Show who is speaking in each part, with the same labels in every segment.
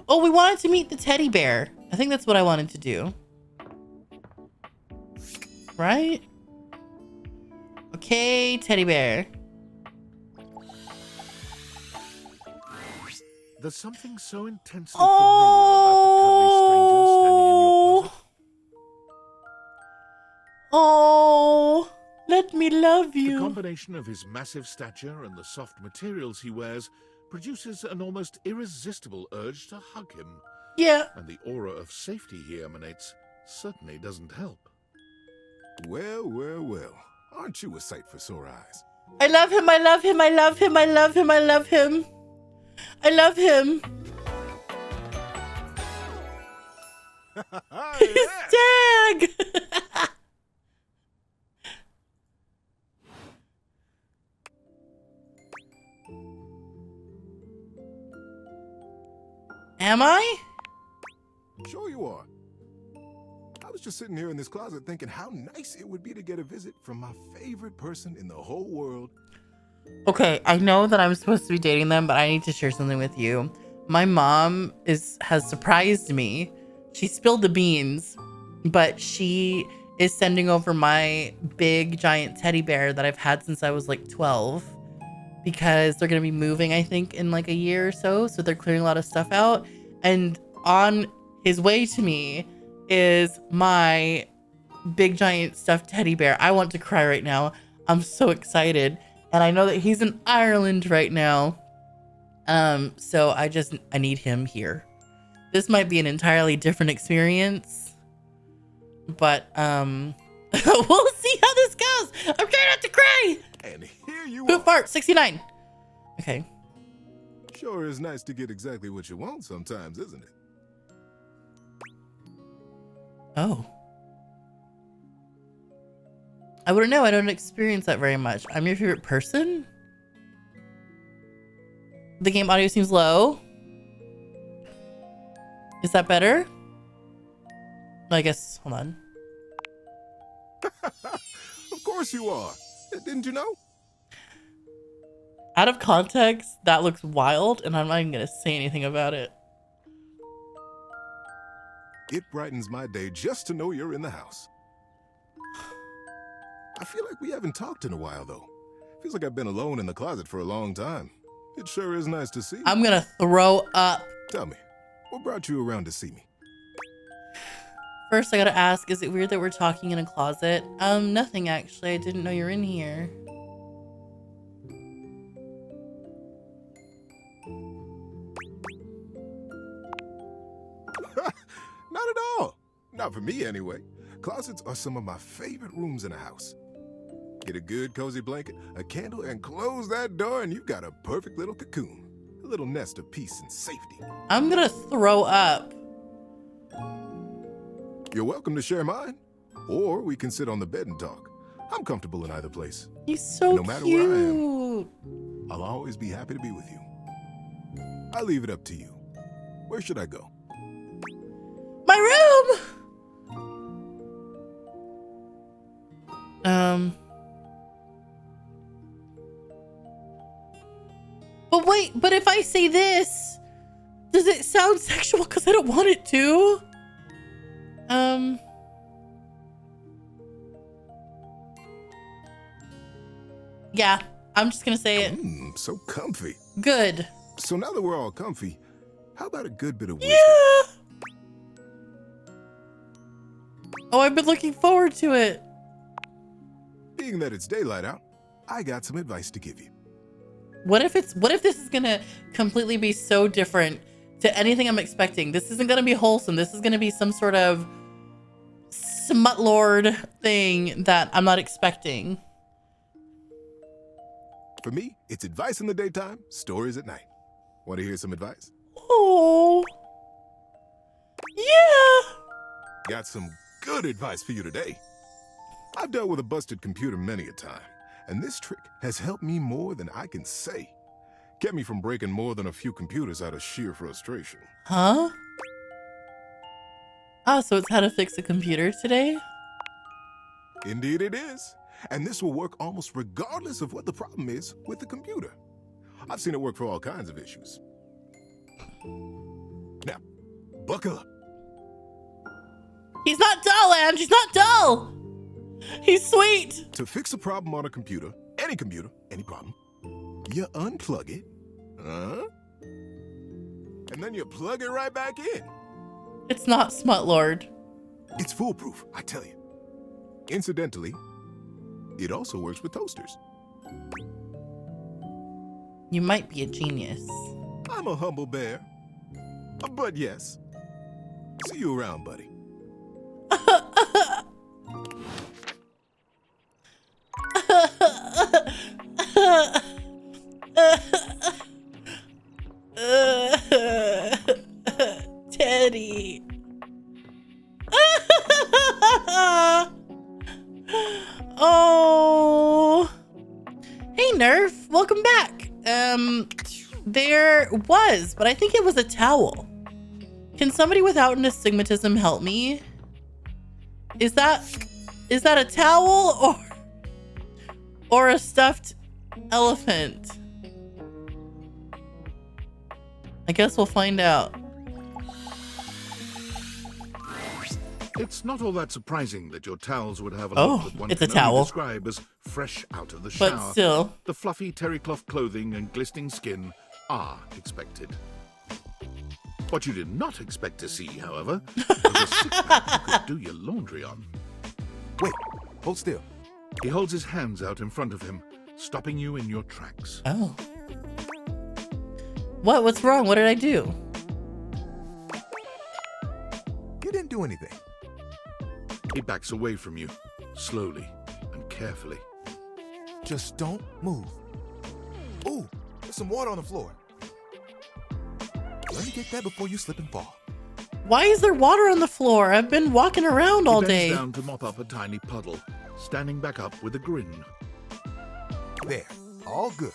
Speaker 1: Oh, we wanted to meet the teddy bear. I think that's what I wanted to do. Right? Okay, teddy bear.
Speaker 2: There's something so intensely familiar about the cuddly stranger standing in your closet.
Speaker 1: Oh, let me love you.
Speaker 2: The combination of his massive stature and the soft materials he wears produces an almost irresistible urge to hug him.
Speaker 1: Yeah.
Speaker 2: And the aura of safety he emanates certainly doesn't help.
Speaker 3: Well, well, well. Aren't you a sight for sore eyes?
Speaker 1: I love him, I love him, I love him, I love him, I love him. I love him. His tag! Am I?
Speaker 3: Sure you are. I was just sitting here in this closet thinking how nice it would be to get a visit from my favorite person in the whole world.
Speaker 1: Okay, I know that I'm supposed to be dating them, but I need to share something with you. My mom has surprised me. She spilled the beans, but she is sending over my big giant teddy bear that I've had since I was like 12 because they're going to be moving, I think, in like a year or so. So they're clearing a lot of stuff out. And on his way to me is my big giant stuffed teddy bear. I want to cry right now. I'm so excited. And I know that he's in Ireland right now. So I need him here. This might be an entirely different experience, but we'll see how this goes. I'm trying not to cry.
Speaker 3: And here you
Speaker 1: Poop
Speaker 3: are.
Speaker 1: fart 69. Okay.
Speaker 3: Sure is nice to get exactly what you want sometimes, isn't it?
Speaker 1: Oh. I wouldn't know. I don't experience that very much. I'm your favorite person? The game audio seems low. Is that better? I guess, hold on.
Speaker 3: Of course you are. Didn't you know?
Speaker 1: Out of context, that looks wild, and I'm not even going to say anything about it.
Speaker 3: It brightens my day just to know you're in the house. I feel like we haven't talked in a while, though. Feels like I've been alone in the closet for a long time. It sure is nice to see you.
Speaker 1: I'm going to throw up.
Speaker 3: Tell me, what brought you around to see me?
Speaker 1: First, I got to ask, is it weird that we're talking in a closet? Nothing, actually. I didn't know you're in here.
Speaker 3: Not at all. Not for me, anyway. Closets are some of my favorite rooms in a house. Get a good cozy blanket, a candle, and close that door, and you've got a perfect little cocoon. A little nest of peace and safety.
Speaker 1: I'm gonna throw up.
Speaker 3: You're welcome to share mine. Or we can sit on the bed and talk. I'm comfortable in either place.
Speaker 1: He's so
Speaker 3: No matter where I am.
Speaker 1: cute.
Speaker 3: I'll always be happy to be with you. I'll leave it up to you. Where should I go?
Speaker 1: My room! But wait, but if I say this, does it sound sexual? Because I don't want it to. Yeah, I'm just gonna say it.
Speaker 3: So comfy.
Speaker 1: Good.
Speaker 3: So now that we're all comfy, how about a good bit of wisdom?
Speaker 1: Yeah. Oh, I've been looking forward to it.
Speaker 3: Being that it's daylight out, I got some advice to give you.
Speaker 1: What if this is gonna completely be so different to anything I'm expecting? This isn't gonna be wholesome. This is gonna be some sort of smut lord thing that I'm not expecting.
Speaker 3: For me, it's advice in the daytime, stories at night. Want to hear some advice?
Speaker 1: Oh. Yeah.
Speaker 3: Got some good advice for you today. I've dealt with a busted computer many a time, and this trick has helped me more than I can say. Kept me from breaking more than a few computers out of sheer frustration.
Speaker 1: Huh? Ah, so it's how to fix a computer today?
Speaker 3: Indeed it is. And this will work almost regardless of what the problem is with the computer. I've seen it work for all kinds of issues. Now, buckle up.
Speaker 1: He's not dull, Ange. He's not dull. He's sweet.
Speaker 3: To fix a problem on a computer, any problem, you unplug it, and then you plug it right back in.
Speaker 1: It's not Smut Lord.
Speaker 3: It's foolproof, I tell you. Incidentally, it also works with toasters.
Speaker 1: You might be a genius.
Speaker 3: I'm a humble bear. But yes. See you around, buddy.
Speaker 1: Teddy. Oh. Hey, Nerf. Welcome back. There was, but I think it was a towel. Can somebody without an astigmatism help me? Is that a towel or a stuffed elephant? I guess we'll find out.
Speaker 2: It's not all that surprising that your towels would have a
Speaker 1: Oh,
Speaker 2: look that one
Speaker 1: it's a
Speaker 2: can only
Speaker 1: towel.
Speaker 2: describe as fresh out of the shower.
Speaker 1: But still.
Speaker 2: The fluffy terry cloth clothing and glistening skin are expected. What you did not expect to see, however, was a six-pack you could do your laundry on.
Speaker 3: Wait, hold still.
Speaker 2: He holds his hands out in front of him, stopping you in your tracks.
Speaker 1: Oh. What's wrong? What did I do?
Speaker 3: You didn't do anything.
Speaker 2: He backs away from you, slowly and carefully.
Speaker 3: Just don't move. Ooh, there's some water on the floor. Let me get that before you slip and fall.
Speaker 1: Why is there water on the floor? I've been walking around all
Speaker 2: He
Speaker 1: day.
Speaker 2: bends down to mop up a tiny puddle, standing back up with a grin.
Speaker 3: There, all good.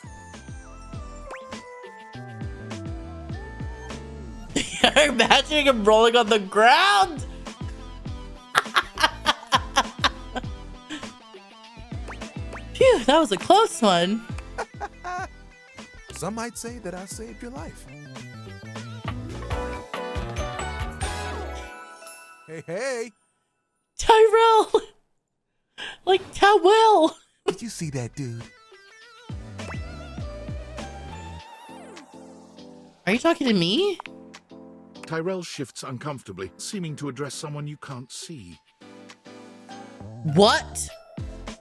Speaker 1: You're imagining him rolling on the ground. Phew, that was a close one.
Speaker 3: Some might say that I saved your life. Hey.
Speaker 1: Tyrell. Like Tyrell.
Speaker 3: Did you see that dude?
Speaker 1: Are you talking to me?
Speaker 2: Tyrell shifts uncomfortably, seeming to address someone you can't see.
Speaker 1: What?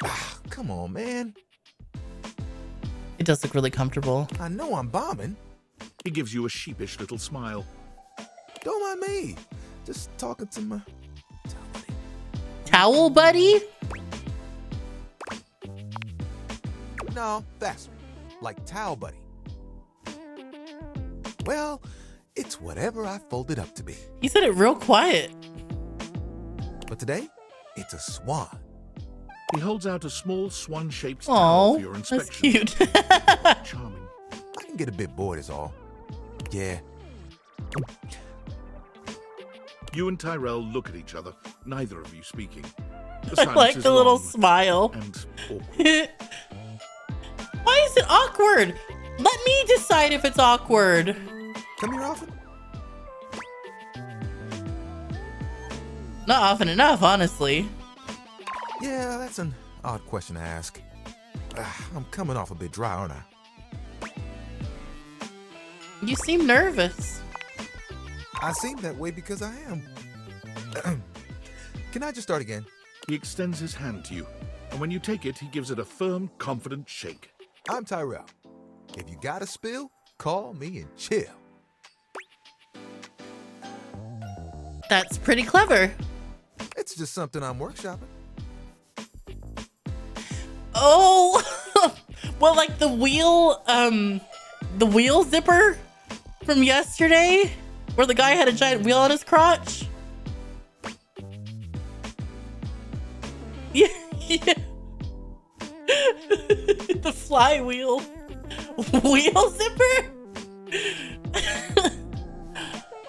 Speaker 3: Ah, come on, man.
Speaker 1: It does look really comfortable.
Speaker 3: I know I'm bombing.
Speaker 2: He gives you a sheepish little smile.
Speaker 3: Don't mind me. Just talking to my
Speaker 1: Towel buddy?
Speaker 3: No, faster. Like towel buddy. Well, it's whatever I fold it up to be.
Speaker 1: He said it real quiet.
Speaker 3: But today, it's a swan.
Speaker 2: He holds out a small swan-shaped towel
Speaker 1: Oh,
Speaker 2: for your
Speaker 1: that's
Speaker 2: inspection.
Speaker 1: cute.
Speaker 2: Charming.
Speaker 3: I can get a bit bored is all. Yeah.
Speaker 2: You and Tyrell look at each other, neither of you speaking. The
Speaker 1: I
Speaker 2: silence
Speaker 1: like
Speaker 2: is
Speaker 1: the little
Speaker 2: long
Speaker 1: smile.
Speaker 2: and awkward.
Speaker 1: Why is it awkward? Let me decide if it's awkward.
Speaker 3: Come here often?
Speaker 1: Not often enough, honestly.
Speaker 3: Yeah, that's an odd question to ask. I'm coming off a bit dry, aren't I?
Speaker 1: You seem nervous.
Speaker 3: I seem that way because I am. Can I just start again?
Speaker 2: He extends his hand to you, and when you take it, he gives it a firm, confident shake.
Speaker 3: I'm Tyrell. If you got a spill, call me and chill.
Speaker 1: That's pretty clever.
Speaker 3: It's just something I'm workshopping.
Speaker 1: Oh, well, like the wheel zipper from yesterday, where the guy had a giant wheel on his crotch. Yeah, yeah. The flywheel wheel zipper.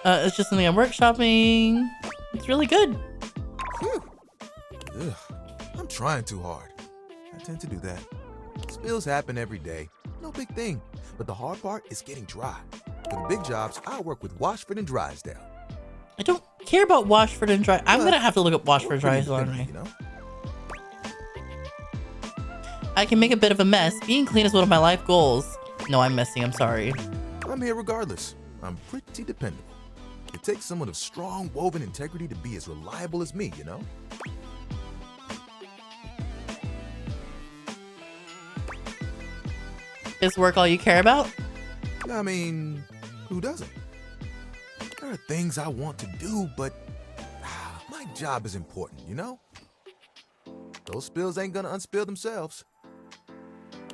Speaker 1: It's just something I'm workshopping. It's really good.
Speaker 3: Whew. Ugh, I'm trying too hard. I tend to do that. Spills happen every day. No big thing. But the hard part is getting dry. For the big jobs, I work with Washford and Drysdale.
Speaker 1: I don't care about Washford and Drysdale. I'm
Speaker 3: But
Speaker 1: gonna have to look up Washford and Drysdale, aren't I?
Speaker 3: You know?
Speaker 1: I can make a bit of a mess. Being clean is one of my life goals. No, I'm messy. I'm sorry.
Speaker 3: I'm here regardless. I'm pretty dependable. It takes someone of strong woven integrity to be as reliable as me, you know?
Speaker 1: Is work all you care about?
Speaker 3: I mean, who doesn't? There are things I want to do, but my job is important, you know? Those spills ain't gonna unspill themselves.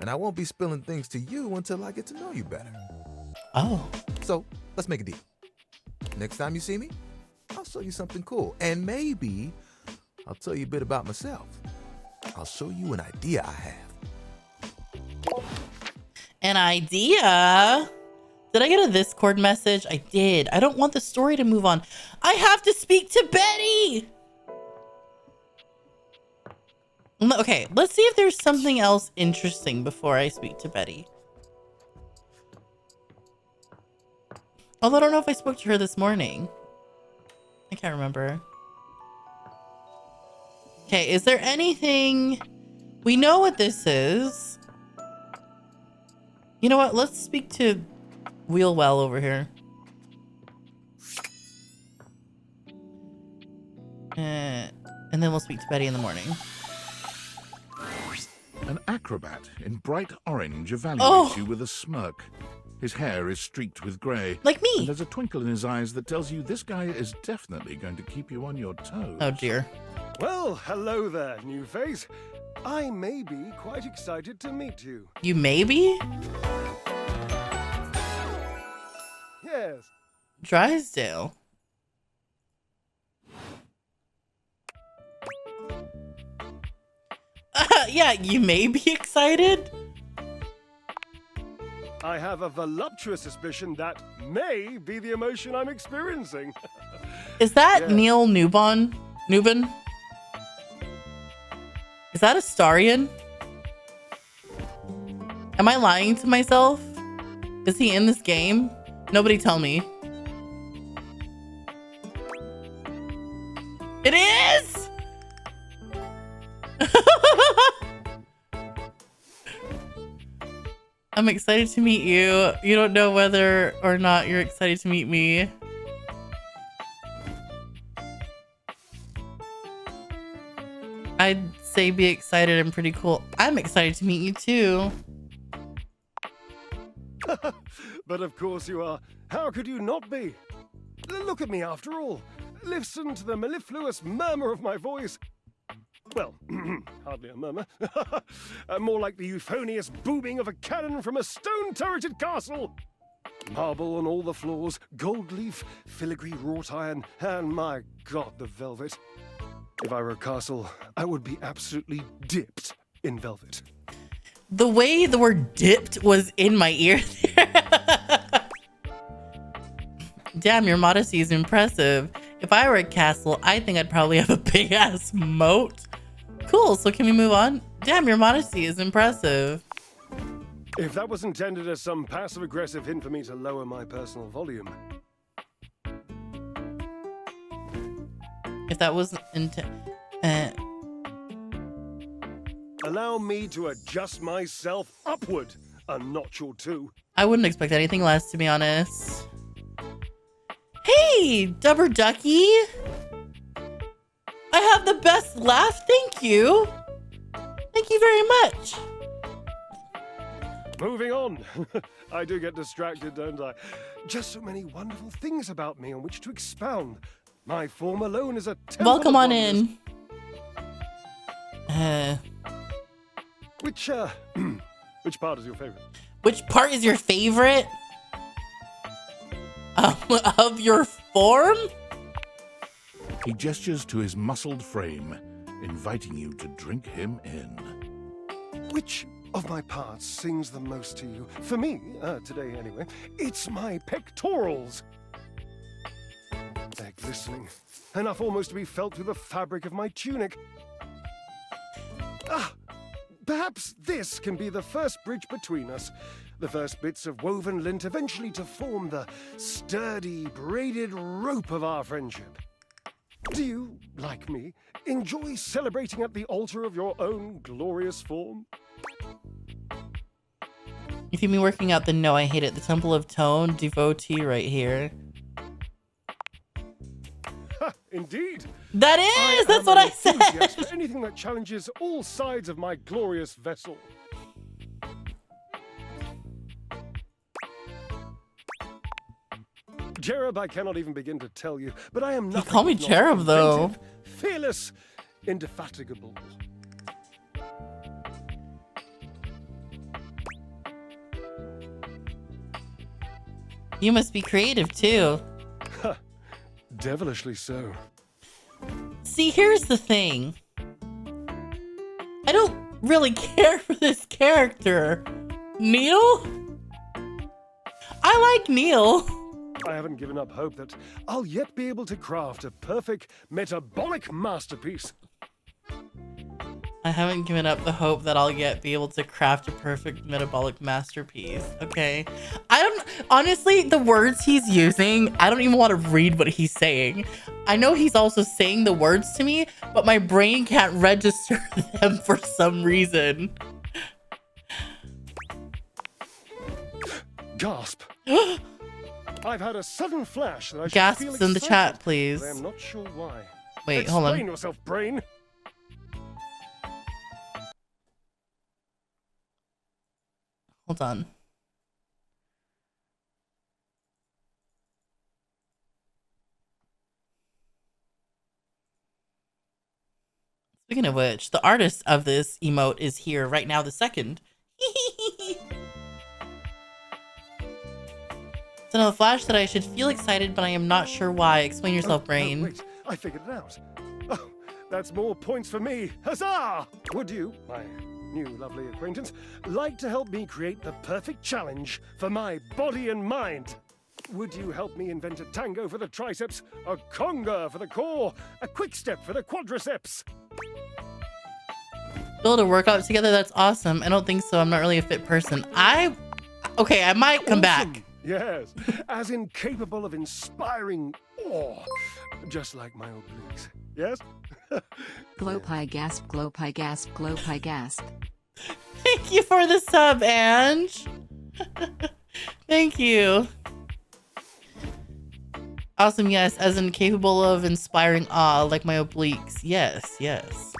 Speaker 3: And I won't be spilling things to you until I get to know you better.
Speaker 1: Oh.
Speaker 3: So, let's make a deal. Next time you see me, I'll show you something cool. And maybe I'll tell you a bit about myself. I'll show you an idea I have.
Speaker 1: An idea? Did I get a Discord message? I did. I don't want the story to move on. I have to speak to Betty! Okay, let's see if there's something else interesting before I speak to Betty. Although I don't know if I spoke to her this morning. I can't remember. Okay, is there anything... We know what this is. You know what? Let's speak to Wheelwell over here. And then we'll speak to Betty in the morning.
Speaker 2: An acrobat in bright orange evaluates you with a smirk. His hair is streaked with grey.
Speaker 1: Like me.
Speaker 2: And there's a twinkle in his eyes that tells you this guy is definitely going to keep you on your toes.
Speaker 1: Oh dear.
Speaker 4: Well, hello there, new face. I may be quite excited to meet you.
Speaker 1: You may be?
Speaker 4: Yes.
Speaker 1: Drysdale. Yeah, you may be excited.
Speaker 4: I have a voluptuous suspicion that may be the emotion I'm experiencing.
Speaker 1: Is that
Speaker 4: Yeah.
Speaker 1: Neil Newbon? Newbin? Is that Astarion? Am I lying to myself? Is he in this game? Nobody tell me. It is! I'm excited to meet you. You don't know whether or not you're excited to meet me. I'd say be excited and pretty cool. I'm excited to meet you too.
Speaker 4: But of course you are. How could you not be? Look at me after all. Listen to the mellifluous murmur of my voice. Well, hardly a murmur. More like the euphonious booming of a cannon from a stone-turreted castle. Marble on all the floors, gold leaf, filigree wrought iron, and my God, the velvet. If I were a castle, I would be absolutely dipped in velvet.
Speaker 1: The way the word dipped was in my ear there. Damn, your modesty is impressive. If I were a castle, I think I'd probably have a big ass moat. Cool, so can we move on? Damn, your modesty is impressive.
Speaker 4: If that was intended as some passive-aggressive hint for me to lower my personal volume.
Speaker 1: If that was
Speaker 4: Allow me to adjust myself upward a notch or two.
Speaker 1: I wouldn't expect anything less, to be honest. Hey, Dubber Ducky. I have the best laugh, thank you. Thank you very much.
Speaker 4: Moving on. I do get distracted, don't I? Just so many wonderful things about me on which to expound. My form alone is a temple
Speaker 1: Welcome
Speaker 4: of
Speaker 1: on
Speaker 4: wonders.
Speaker 1: in.
Speaker 4: Which part is your favorite?
Speaker 1: Which part is your favorite? Of your form?
Speaker 2: He gestures to his muscled frame, inviting you to drink him in.
Speaker 4: Which of my parts sings the most to you? For me, today anyway, it's my pectorals. They're glistening, enough almost to be felt through the fabric of my tunic. Perhaps this can be the first bridge between us. The first bits of woven lint eventually to form the sturdy, braided rope of our friendship. Do you, like me, enjoy celebrating at the altar of your own glorious form?
Speaker 1: You see me working out the no, I hate it. The Temple of Tone devotee right here.
Speaker 4: Ha, indeed.
Speaker 1: That is! That's what I said!
Speaker 4: For anything that challenges all sides of my glorious vessel. Cherub, I cannot even begin to tell you, but I am nothing.
Speaker 1: Call me
Speaker 4: if not
Speaker 1: Cherub, though.
Speaker 4: inventive, fearless, indefatigable.
Speaker 1: You must be creative, too.
Speaker 4: Ha, devilishly so.
Speaker 1: See, here's the thing. I don't really care for this character. Neil? I like Neil.
Speaker 4: I haven't given up hope that I'll yet be able to craft a perfect metabolic masterpiece.
Speaker 1: I haven't given up the hope that I'll yet be able to craft a perfect metabolic masterpiece. Okay. Honestly, the words he's using, I don't even want to read what he's saying. I know he's also saying the words to me, but my brain can't register them for some reason.
Speaker 4: Gasp. I've had a sudden flash that I should feel
Speaker 1: Gasps in the
Speaker 4: excited,
Speaker 1: chat, please.
Speaker 4: but I am not sure why.
Speaker 1: Wait, hold on.
Speaker 4: Explain yourself, brain.
Speaker 1: Hold on. Speaking of which, the artist of this emote is here right now, the second. It's another flash that I should feel excited, but I am not sure why. Explain yourself, brain.
Speaker 4: Oh, wait, I figured it out. Oh, that's more points for me. Huzzah! Would you, my new lovely acquaintance, like to help me create the perfect challenge for my body and mind? Would you help me invent a tango for the triceps, a conga for the core, a quick step for the quadriceps?
Speaker 1: Build a workout together? That's awesome. I don't think so. I'm not really a fit person. Okay, I might come back.
Speaker 4: Yes, as incapable of inspiring awe, just like my obliques. Yes?
Speaker 5: Glow pie gasp, glow pie gasp, glow pie gasp.
Speaker 1: Thank you for the sub, Ange. Thank you. Awesome, yes, as incapable of inspiring awe, like my obliques. Yes, yes.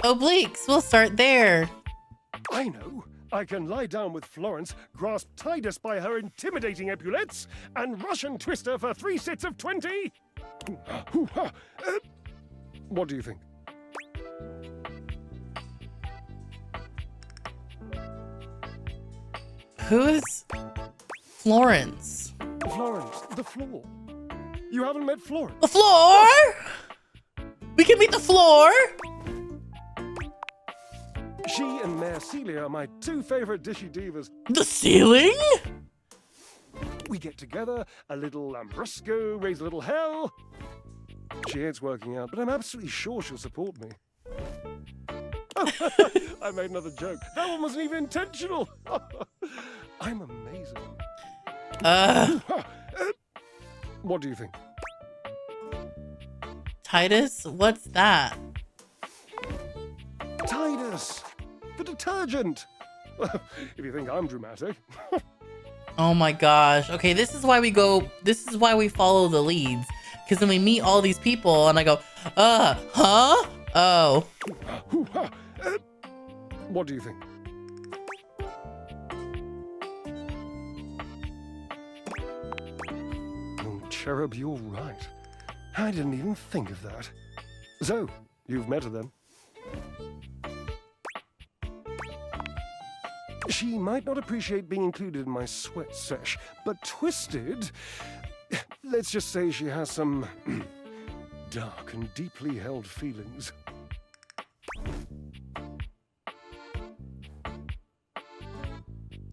Speaker 1: Obliques, we'll start there.
Speaker 4: I know. I can lie down with Florence, grasp Tydus by her intimidating epaulettes, and Russian twist her for 3 sets of 20. What do you think?
Speaker 1: Who is Florence?
Speaker 4: Florence, the floor. You haven't met Florence?
Speaker 1: The floor? We can meet the floor?
Speaker 4: She and Mare Celia are my 2 favorite dishy divas.
Speaker 1: The ceiling?
Speaker 4: We get together, a little Lambrusco, raise a little hell. She hates working out, but I'm absolutely sure she'll support me. I made another joke. That one wasn't even intentional. I'm amazing. What do you think?
Speaker 1: Tydus? What's that?
Speaker 4: Tydus, the detergent. If you think I'm dramatic.
Speaker 1: Oh my gosh. Okay, this is why we follow the leads. Because then we meet all these people and I go, huh? Oh.
Speaker 4: What do you think? Oh, Cherub, you're right. I didn't even think of that. So, you've met her then? She might not appreciate being included in my sweat sesh, but Twisted, let's just say she has some dark and deeply held feelings.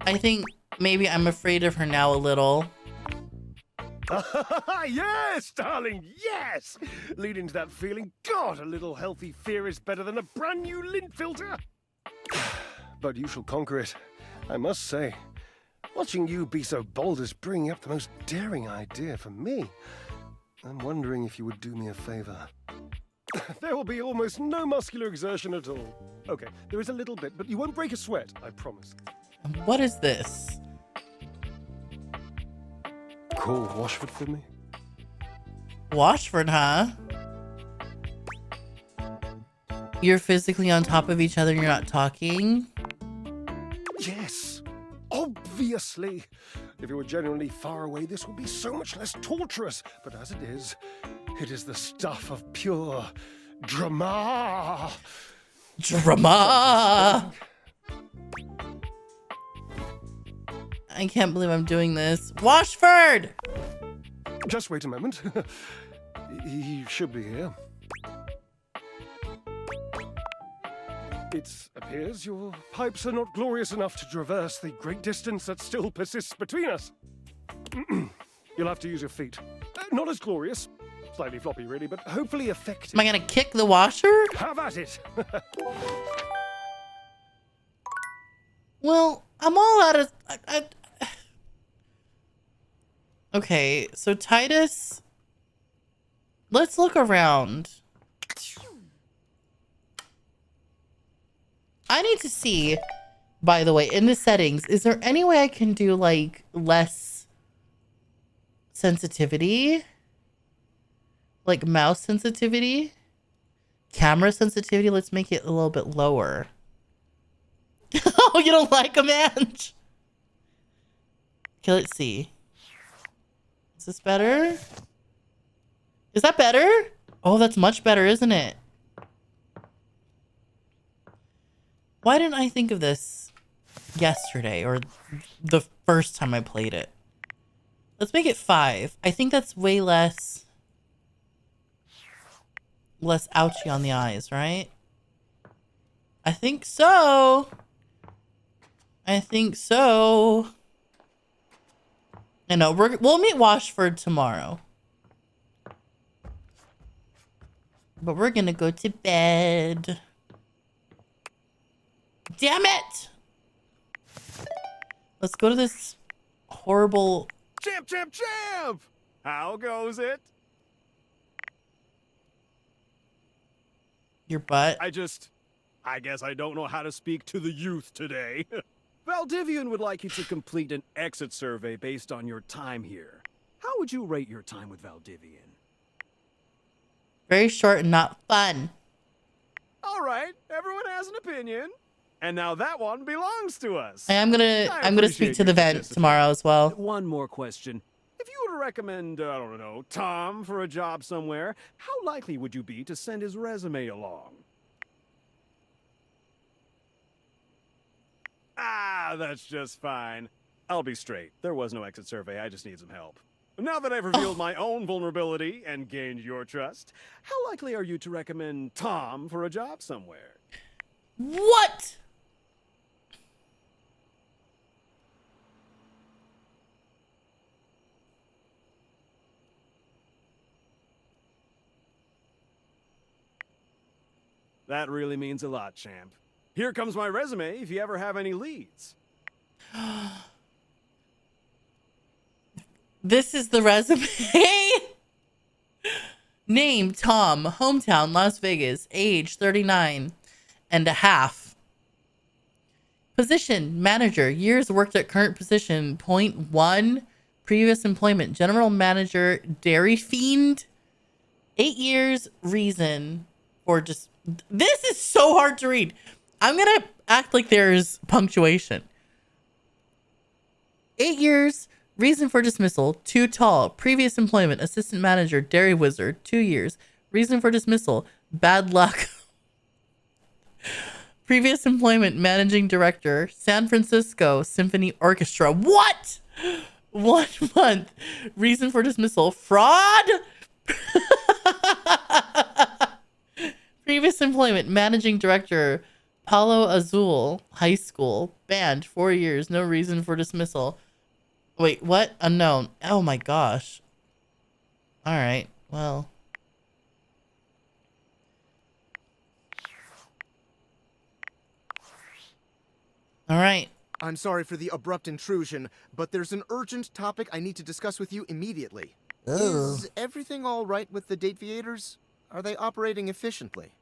Speaker 1: I think maybe I'm afraid of her now a little.
Speaker 4: Yes, darling, yes! Lead into that feeling. God, a little healthy fear is better than a brand new lint filter. but you shall conquer it. I must say, watching you be so bold is bringing up the most daring idea for me. I'm wondering if you would do me a favor. There will be almost no muscular exertion at all. Okay, there is a little bit, but you won't break a sweat, I promise.
Speaker 1: What is this?
Speaker 4: Call Washford for me?
Speaker 1: Washford, huh? You're physically on top of each other and you're not talking?
Speaker 4: Yes, obviously. If you were genuinely far away, this would be so much less torturous. But as it is the stuff of pure drama.
Speaker 1: Drama! I can't believe I'm doing this. Washford!
Speaker 4: Just wait a moment. He should be here. It appears your pipes are not glorious enough to traverse the great distance that still persists between us. You'll have to use your feet. Not as glorious. Slightly floppy, really, but hopefully effective.
Speaker 1: Am I gonna kick the washer?
Speaker 4: Have at it!
Speaker 1: Well, I'm all out of... Okay, so Tydus... Let's look around. I need to see, by the way, in the settings, is there any way I can do, like, less sensitivity? Like, mouse sensitivity? Camera sensitivity? Let's make it a little bit lower. Oh, you don't like a match? Okay, let's see. Is this better? Is that better? Oh, that's much better, isn't it? Why didn't I think of this yesterday or the first time I played it? Let's make it 5. I think that's way less ouchy on the eyes, right? I think so. I think so. I know we'll meet Washford tomorrow. But we're gonna go to bed. Damn it! Let's go to this horrible...
Speaker 6: Champ, champ, champ! How goes it?
Speaker 1: Your butt.
Speaker 6: I guess I don't know how to speak to the youth today. Valdivian would like you to complete an exit survey based on your time here. How would you rate your time with Valdivian?
Speaker 1: Very short and not fun.
Speaker 6: All right, everyone has an opinion. And now that one belongs to us.
Speaker 1: I'm gonna speak to the vent tomorrow as well.
Speaker 6: One more question. If you were to recommend, I don't know, Tom for a job somewhere, how likely would you be to send his resume along? Ah, that's just fine. I'll be straight. There was no exit survey. I just need some help. Now that I've revealed my own vulnerability and gained your trust, how likely are you to recommend Tom for a job somewhere?
Speaker 1: What?
Speaker 6: That really means a lot, champ. Here comes my resume if you ever have any leads.
Speaker 1: This is the resume. Name, Tom. Hometown, Las Vegas. Age, 39 and a half. Position, manager. Years worked at current position. Point 1. Previous employment. General manager, Dairy Fiend. 8 years. Reason for just... This is so hard to read. I'm going to act like there's punctuation. 8 years. Reason for dismissal. Too tall. Previous employment. Assistant manager. Dairy wizard. 2 years. Reason for dismissal. Bad luck. Previous employment. Managing director. San Francisco Symphony Orchestra. What? 1 month. Reason for dismissal. Fraud. Previous employment. Managing director. Palo Azul High School. Band. 4 years. No reason for dismissal. Wait, what? Unknown. Oh my gosh. All right. Well. All right.
Speaker 7: I'm sorry for the abrupt intrusion, but there's an urgent topic I need to discuss with you immediately.
Speaker 1: Oh.
Speaker 7: Is everything all right with the Date Viators? Are they operating efficiently?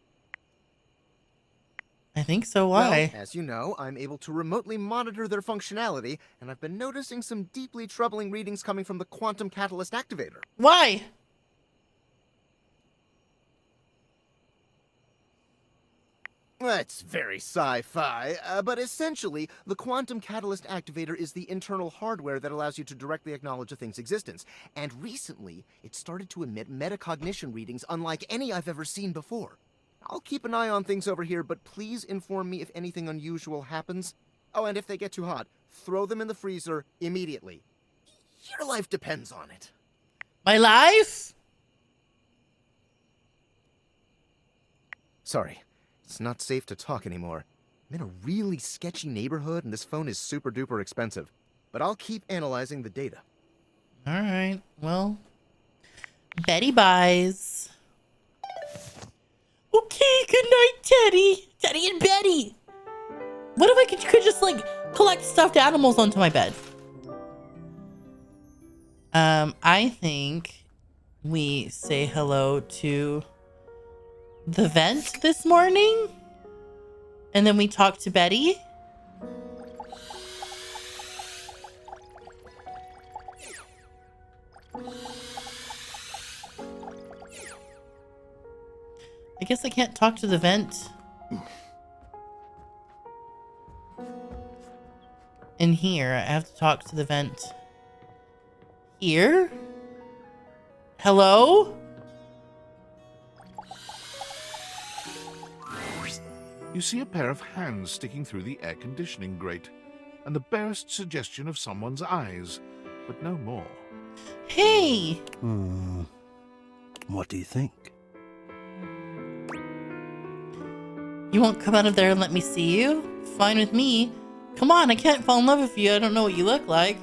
Speaker 1: I think so. Why?
Speaker 7: Well, as you know, I'm able to remotely monitor their functionality, and I've been noticing some deeply troubling readings coming from the quantum catalyst activator.
Speaker 1: Why?
Speaker 7: That's very sci-fi, but essentially, the quantum catalyst activator is the internal hardware that allows you to directly acknowledge a thing's existence. And recently, it started to emit metacognition readings unlike any I've ever seen before. I'll keep an eye on things over here, but please inform me if anything unusual happens. Oh, and if they get too hot, throw them in the freezer immediately. Your life depends on it.
Speaker 1: My life?
Speaker 7: Sorry. It's not safe to talk anymore. I'm in a really sketchy neighborhood, and this phone is super duper expensive. But I'll keep analyzing the data.
Speaker 1: All right. Well, Betty buys. Okay, good night, Teddy. Teddy and Betty. What if I could just like collect stuffed animals onto my bed? I think we say hello to the vent this morning, and then we talk to Betty. I guess I can't talk to the vent in here. I have to talk to the vent here. Hello?
Speaker 2: You see a pair of hands sticking through the air conditioning grate, and the barest suggestion of someone's eyes, but no more.
Speaker 1: Hey!
Speaker 8: What do you think?
Speaker 1: You won't come out of there and let me see you? Fine with me. Come on, I can't fall in love with you. I don't know what you look like.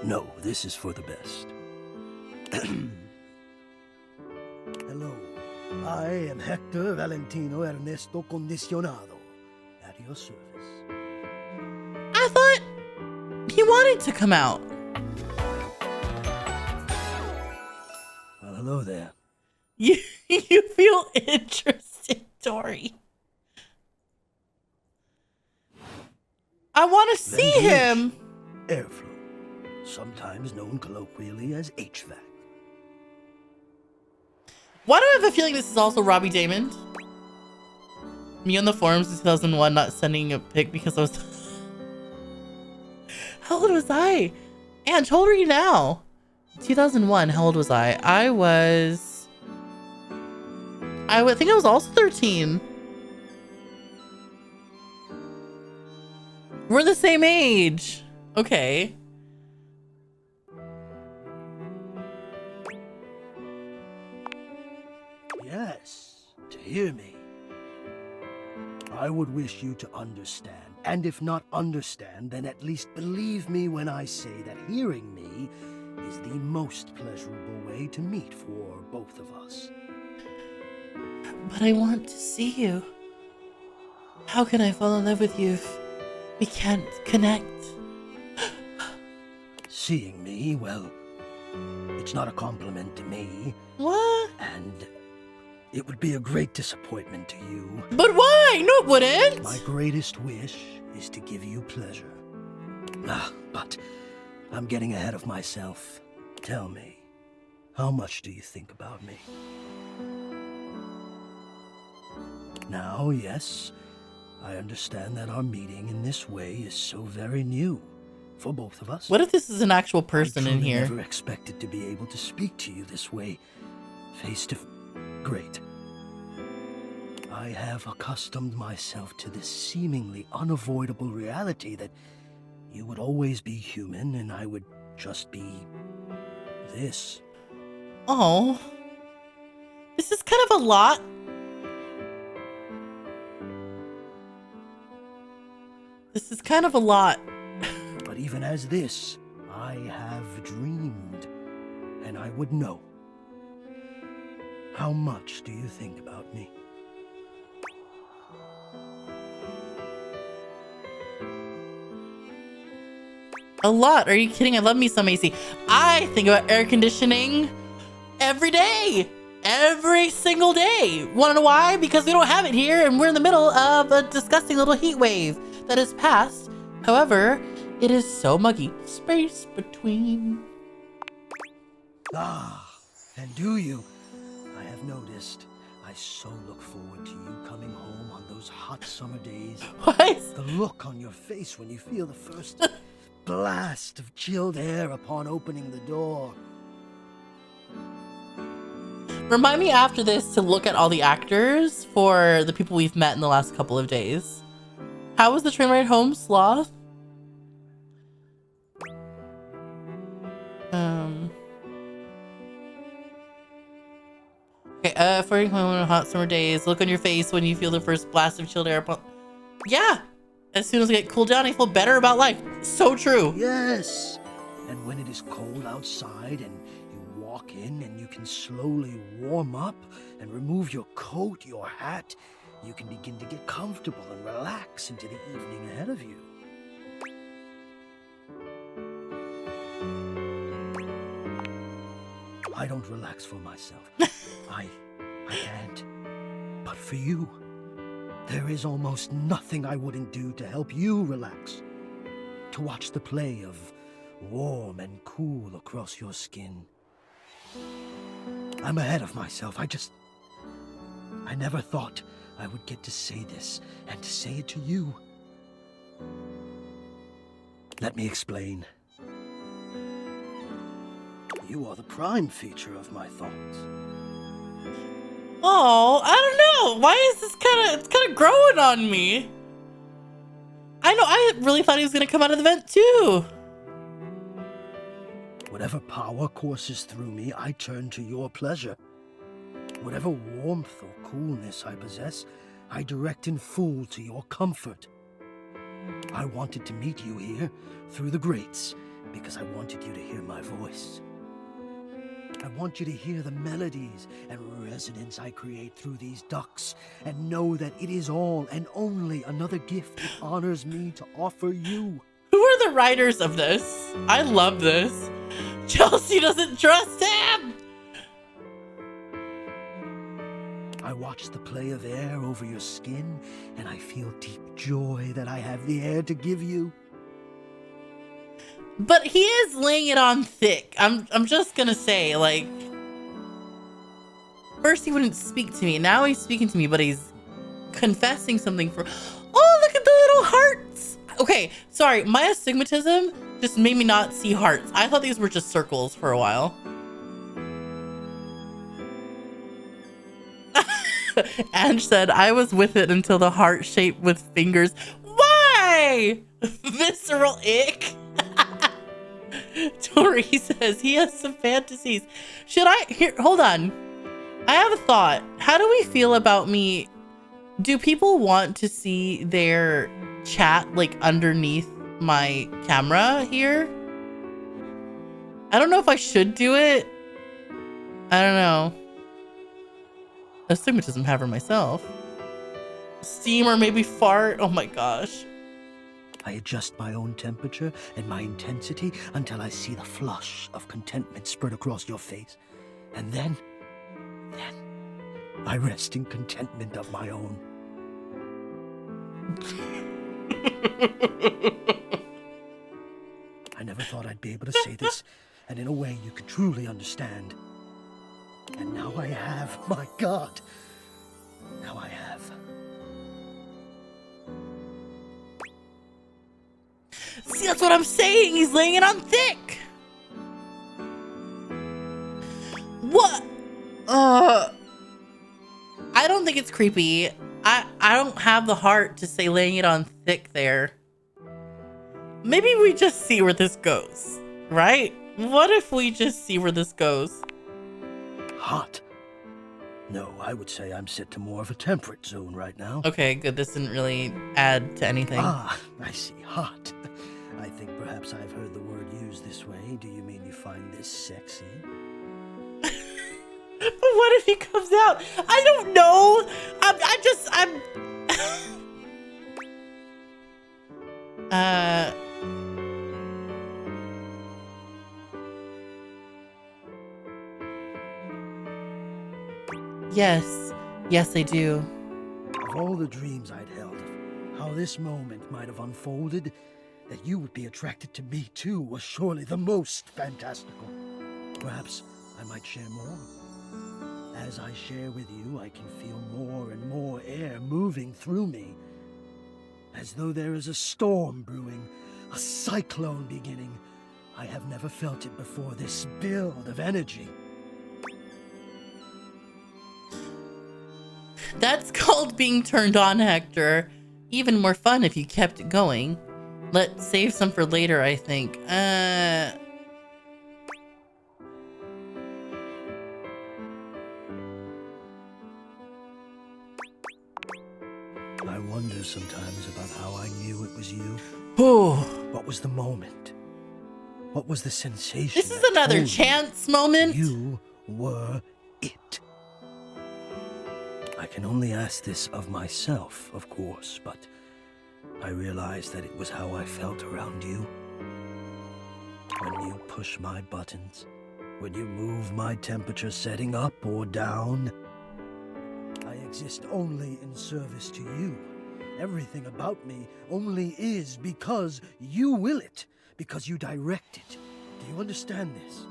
Speaker 8: No, this is for the best. Hello. I am Hector Valentino Ernesto Condicionado, at your service.
Speaker 1: I thought he wanted to come out.
Speaker 8: Well, hello there.
Speaker 1: You feel interested, Tori. I want to see him.
Speaker 8: Airflow, sometimes known colloquially as HVAC.
Speaker 1: Why do I have a feeling this is also Robbie Damon? Me on the forums in 2001 not sending a pic because I was... How old was I? Ange, how old are you now? 2001, how old was I? I think I was also 13. We're the same age. Okay.
Speaker 8: Yes, to hear me. I would wish you to understand, and if not understand, then at least believe me when I say that hearing me is the most pleasurable way to meet for both of us.
Speaker 1: But I want to see you. How can I fall in love with you if we can't connect?
Speaker 8: Seeing me, well, it's not a compliment to me.
Speaker 1: What?
Speaker 8: And it would be a great disappointment to you.
Speaker 1: But why? No, it wouldn't.
Speaker 8: My greatest wish is to give you pleasure. But I'm getting ahead of myself. Tell me, how much do you think about me? Now, yes, I understand that our meeting in this way is so very new for both of us.
Speaker 1: What if this is an actual person
Speaker 8: I
Speaker 1: in here?
Speaker 8: never expected to be able to speak to you this way, face to face. Great. I have accustomed myself to this seemingly unavoidable reality that you would always be human and I would just be this.
Speaker 1: Oh. This is kind of a lot. This is kind of a lot.
Speaker 8: But even as this, I have dreamed, and I would know. How much do you think about me?
Speaker 1: A lot. Are you kidding? I love me some AC. I think about air conditioning every day. Every single day. Want to know why? Because we don't have it here and we're in the middle of a disgusting little heat wave that has passed. However, it is so muggy. Space between.
Speaker 8: Ah, and do you? I have noticed. I so look forward to you coming home on those hot summer days.
Speaker 1: What?
Speaker 8: The look on your face when you feel the first blast of chilled air upon opening the door.
Speaker 1: Remind me after this to look at all the actors for the people we've met in the last couple of days. How was the train ride home, Sloth? Okay, for hot summer days, look on your face when you feel the first blast of chilled air. Yeah, as soon as I get cooled down, I feel better about life. So true.
Speaker 8: Yes, and when it is cold outside and you walk in and you can slowly warm up and remove your coat, your hat, you can begin to get comfortable and relax into the evening ahead of you. I don't relax for myself. I can't. But for you, there is almost nothing I wouldn't do to help you relax. To watch the play of warm and cool across your skin. I'm ahead of myself. I never thought I would get to say this and to say it to you. Let me explain. You are the prime feature of my thoughts.
Speaker 1: Oh, I don't know. Why is this it's kind of growing on me? I know, I really thought he was going to come out of the vent too.
Speaker 8: Whatever power courses through me, I turn to your pleasure. Whatever warmth or coolness I possess, I direct in full to your comfort. I wanted to meet you here through the grates because I wanted you to hear my voice. I want you to hear the melodies and resonance I create through these ducts and know that it is all and only another gift that honors me to offer you.
Speaker 1: Who are the writers of this? I love this. Chelsea doesn't trust him!
Speaker 8: I watch the play of air over your skin and I feel deep joy that I have the air to give you.
Speaker 1: But he is laying it on thick. I'm just gonna say, like, first he wouldn't speak to me, now he's speaking to me, but he's confessing something for. Oh, look at the little hearts. Okay, sorry, my astigmatism just made me not see hearts. I thought these were just circles for a while. Ange said, I was with it until the heart shape with fingers. Why? Visceral ick. Tori says he has some fantasies. Should I here? Hold on. I have a thought. How do we feel about me? Do people want to see their chat like underneath my camera here? I don't know if I should do it. I don't know. Astigmatism have her myself. Steam or maybe fart. Oh my gosh.
Speaker 8: I adjust my own temperature and my intensity until I see the flush of contentment spread across your face. And then I rest in contentment of my own. I never thought I'd be able to say this, and in a way you could truly understand. And now I have, my God. Now I have.
Speaker 1: See, that's what I'm saying. He's laying it on thick. What? I don't think it's creepy. I don't have the heart to say laying it on thick there. Maybe we just see where this goes, right? What if we just see where this goes?
Speaker 8: Hot. No, I would say I'm set to more of a temperate zone right now.
Speaker 1: Okay, good. This didn't really add to anything.
Speaker 8: Ah, I see. Hot. I think perhaps I've heard the word used this way. Do you mean you find this sexy?
Speaker 1: But what if he comes out? I don't know. Yes. Yes, I do.
Speaker 8: Of all the dreams I'd held of how this moment might have unfolded, that you would be attracted to me too was surely the most fantastical. Perhaps I might share more. As I share with you, I can feel more and more air moving through me, as though there is a storm brewing, a cyclone beginning. I have never felt it before, this build of energy.
Speaker 1: That's called being turned on, Hector. Even more fun if you kept it going. Let's save some for later, I think.
Speaker 8: I wonder sometimes about how I knew it was you.
Speaker 1: Oh,
Speaker 8: What was the moment? What was the sensation?
Speaker 1: this is
Speaker 8: that
Speaker 1: another
Speaker 8: told me
Speaker 1: chance moment.
Speaker 8: You were it. I can only ask this of myself, of course, but I realized that it was how I felt around you. When you push my buttons, when you move my temperature setting up or down, I exist only in service to you. Everything about me only is because you will it, because you direct it. Do you understand this?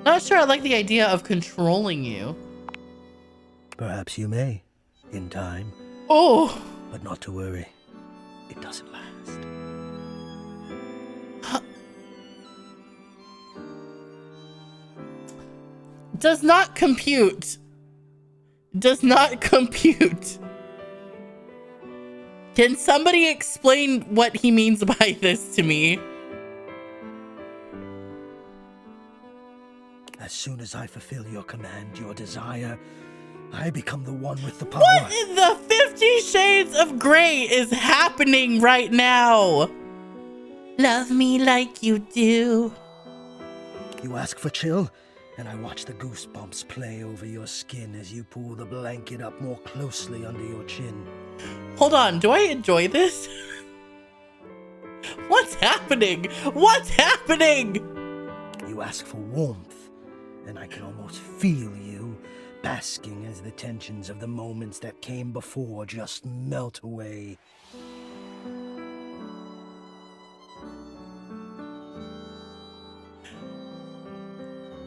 Speaker 1: Not sure I like the idea of controlling you.
Speaker 8: Perhaps you may, in time,
Speaker 1: Oh,
Speaker 8: but not to worry. It doesn't last.
Speaker 1: does not compute. Does not compute. Can somebody explain what he means by this to me?
Speaker 8: As soon as I fulfill your command, your desire, I become the one with the power.
Speaker 1: What in the 50 Shades of Grey is happening right now? Love me like you do.
Speaker 8: You ask for chill, and I watch the goosebumps play over your skin as you pull the blanket up more closely under your chin.
Speaker 1: Hold on, do I enjoy this? What's happening? What's happening?
Speaker 8: You ask for warmth, and I can almost feel you, basking as the tensions of the moments that came before just melt away.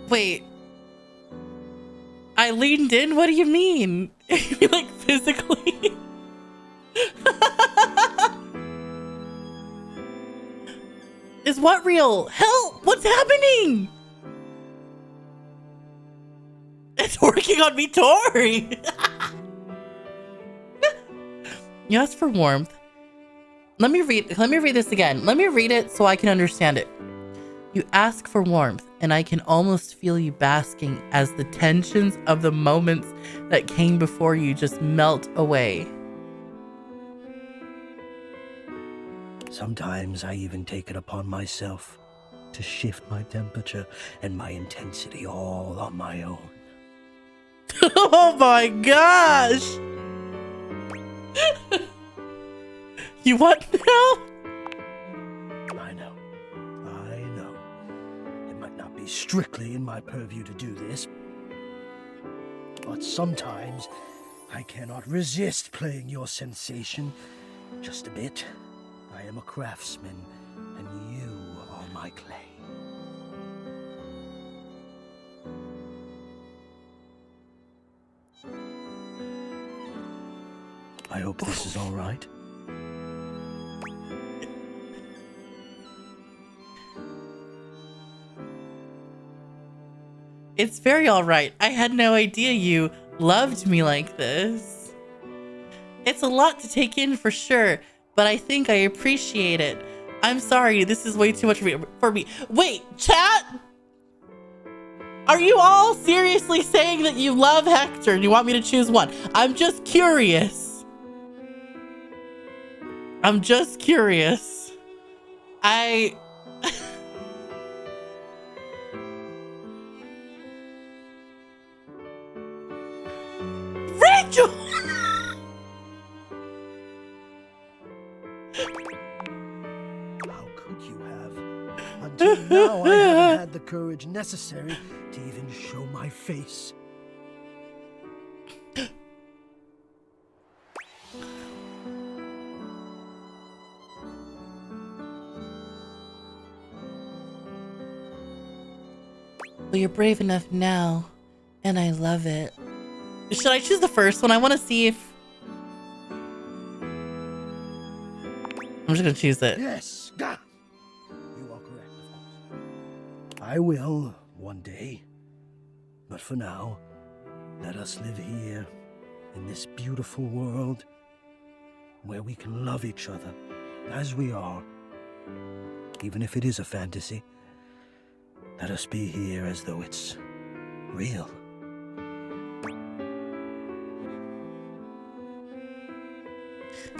Speaker 1: Wait. I leaned in? What do you mean? You mean like physically? Is what real? Hell, what's happening? It's working on me, Tori. You asked for warmth. Let me read this again. Let me read it so I can understand it. You ask for warmth, and I can almost feel you basking as the tensions of the moments that came before you just melt away.
Speaker 8: Sometimes I even take it upon myself to shift my temperature and my intensity all on my own.
Speaker 1: Oh my gosh! You what now?
Speaker 8: I know. It might not be strictly in my purview to do this, but sometimes I cannot resist playing your sensation just a bit. I am a craftsman, and you are my clay. I hope this is all right.
Speaker 1: It's very alright. I had no idea you loved me like this. It's a lot to take in for sure, but I think I appreciate it. I'm sorry, this is way too much for me. Wait, chat? Are you all seriously saying that you love Hector and you want me to choose one? I'm just curious. I'm just curious. Rachel!
Speaker 8: How could you have? Until now, I haven't had the courage necessary to even show my face.
Speaker 1: Well, you're brave enough now, and I love it. Should I choose the first one? I want to see if... I'm just going to choose it.
Speaker 8: Yes, Gah! You are correct, of course. I will, one day. But for now, let us live here, in this beautiful world, where we can love each other, as we are. Even if it is a fantasy, let us be here as though it's real.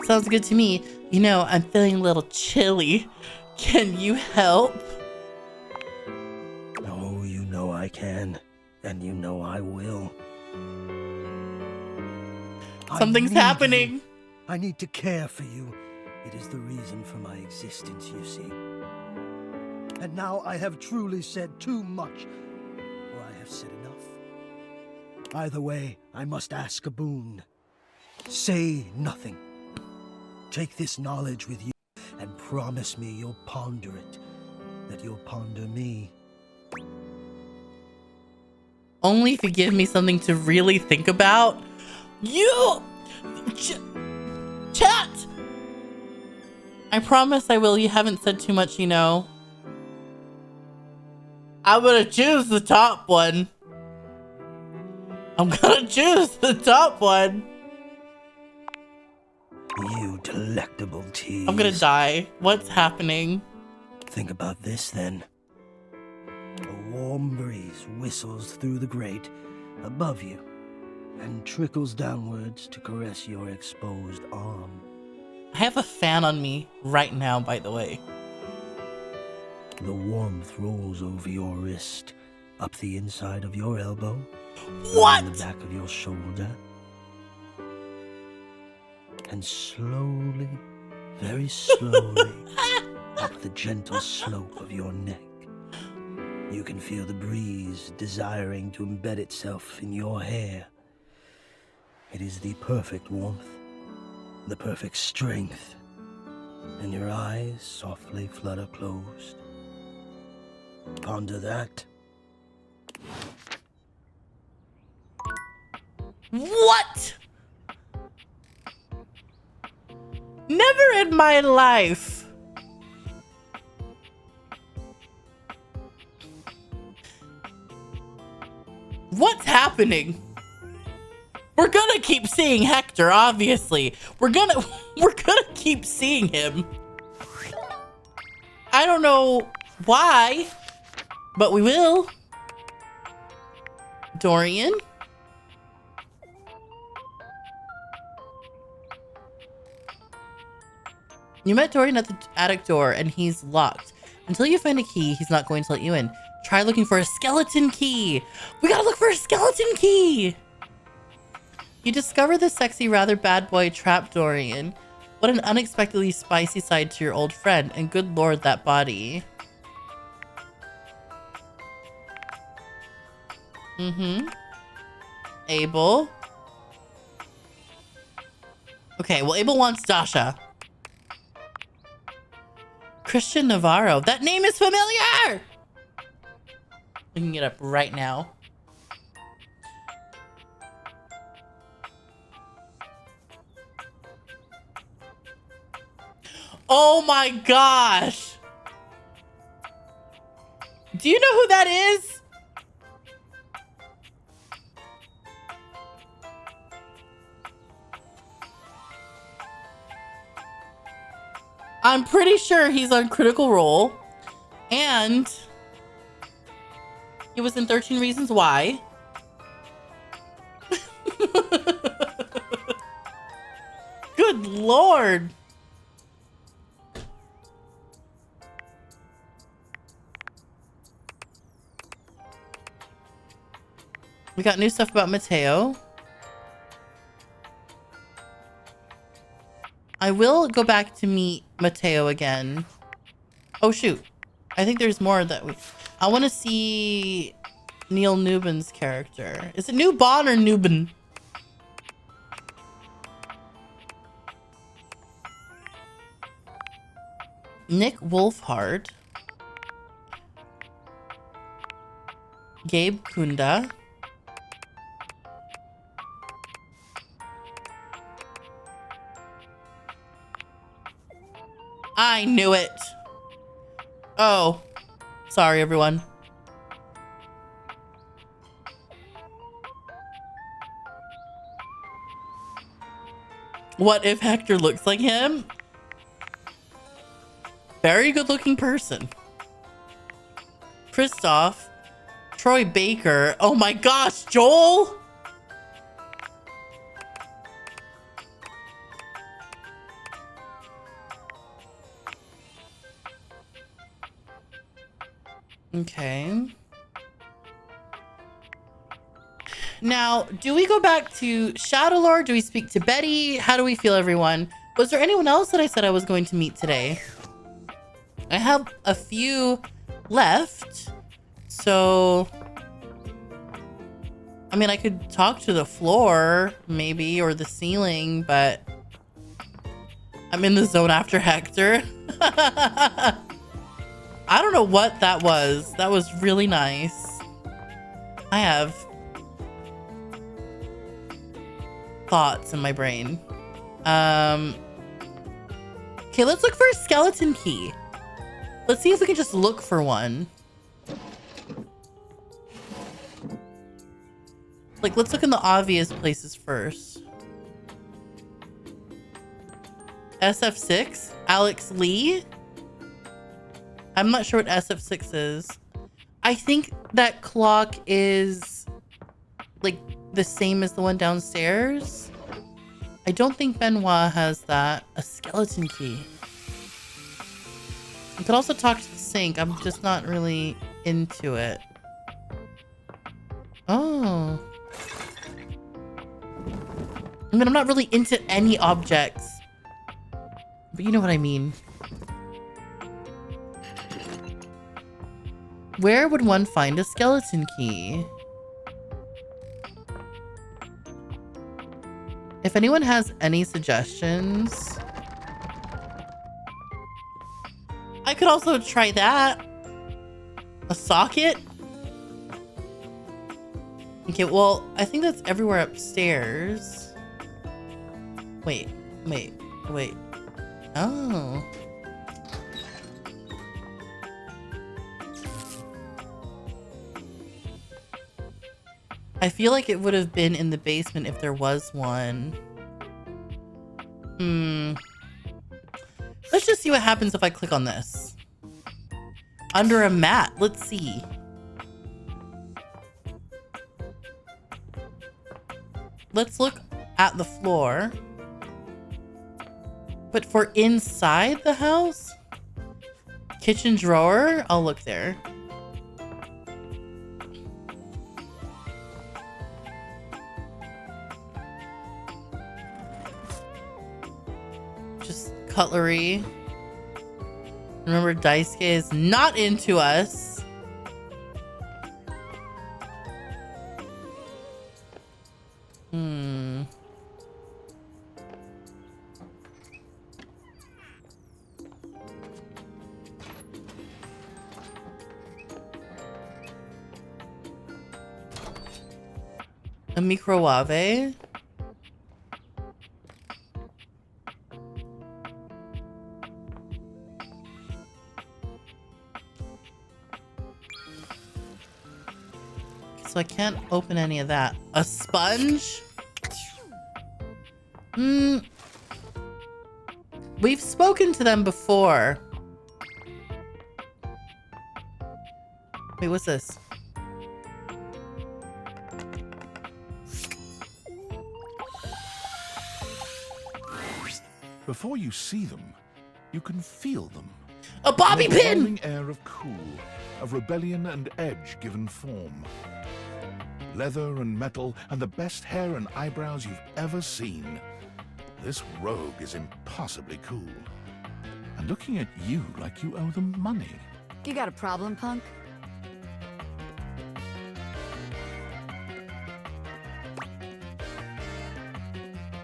Speaker 1: Sounds good to me. You know, I'm feeling a little chilly. Can you help?
Speaker 8: Oh, you know I can, and you know I will.
Speaker 1: Something's happening.
Speaker 8: I need to care for you. It is the reason for my existence, you see. And now I have truly said too much, or I have said enough. Either way, I must ask a boon. Say nothing. Take this knowledge with you, and promise me you'll ponder it, that you'll ponder me.
Speaker 1: Only if you give me something to really think about. You! Chat! I promise I will. You haven't said too much, you know. I'm gonna choose the top one. I'm gonna choose the top one.
Speaker 8: You delectable tease.
Speaker 1: I'm gonna die. What's happening?
Speaker 8: Think about this, then. A warm breeze whistles through the grate above you and trickles downwards to caress your exposed arm.
Speaker 1: I have a fan on me right now, by the way.
Speaker 8: The warmth rolls over your wrist, up the inside of your elbow,
Speaker 1: what?
Speaker 8: down the back of your shoulder, and slowly, very slowly, up the gentle slope of your neck. You can feel the breeze desiring to embed itself in your hair. It is the perfect warmth, the perfect strength, and your eyes softly flutter closed. Ponder that.
Speaker 1: What? Never in my life. What's happening? We're gonna keep seeing Hector, obviously. We're gonna keep seeing him. I don't know why, but we will. Dorian? You met Dorian at the attic door and he's locked. Until you find a key, he's not going to let you in. Try looking for a skeleton key. We gotta look for a skeleton key. You discover the sexy, rather bad boy trap Dorian. What an unexpectedly spicy side to your old friend. And good lord, that body. Abel. Okay, well, Abel wants Dasha. Christian Navarro. That name is familiar! Looking it up right now. Oh my gosh! Do you know who that is? I'm pretty sure he's on Critical Role. And he was in 13 Reasons Why. Good lord. We got new stuff about Mateo. I will go back to meet Mateo again. Oh, shoot. I think there's more that we... I want to see Neil Newbin's character. Is it Newbon or Newbin? Nick Wolfhard. Gabe Kunda. I knew it. Oh, sorry, everyone. What if Hector looks like him? Very good looking person. Christoph. Troy Baker. Oh my gosh, Joel. Okay. Now, do we go back to Shadow Lord? Do we speak to Betty? How do we feel, everyone? Was there anyone else that I said I was going to meet today? I have a few left. So, I mean, I could talk to the floor, maybe, or the ceiling, but I'm in the zone after Hector. I don't know what that was. That was really nice. I have thoughts in my brain. Okay, let's look for a skeleton key. Let's see if we can just look for one. Like, let's look in the obvious places first. SF6? Alex Lee? I'm not sure what SF6 is. I think that clock is like the same as the one downstairs. I don't think Benoit has that. A skeleton key. I could also talk to the sink. I'm just not really into it. Oh. I mean, I'm not really into any objects. But you know what I mean. Where would one find a skeleton key? If anyone has any suggestions, I could also try that. A socket? Okay, well, I think that's everywhere upstairs. Wait. Oh. I feel like it would have been in the basement if there was one. Let's just see what happens if I click on this. Under a mat. Let's see. Let's look at the floor. But for inside the house? Kitchen drawer? I'll look there. Just cutlery. Remember, Daisuke is not into us. A microwave. So I can't open any of that. A sponge? We've spoken to them before. Wait, what's this?
Speaker 2: Before you see them, you can feel them.
Speaker 1: A Bobby Pinn!
Speaker 2: An overwhelming air of cool, of rebellion and edge given form. Leather and metal and the best hair and eyebrows you've ever seen. This rogue is impossibly cool. And looking at you like you owe them money.
Speaker 9: You got a problem, punk?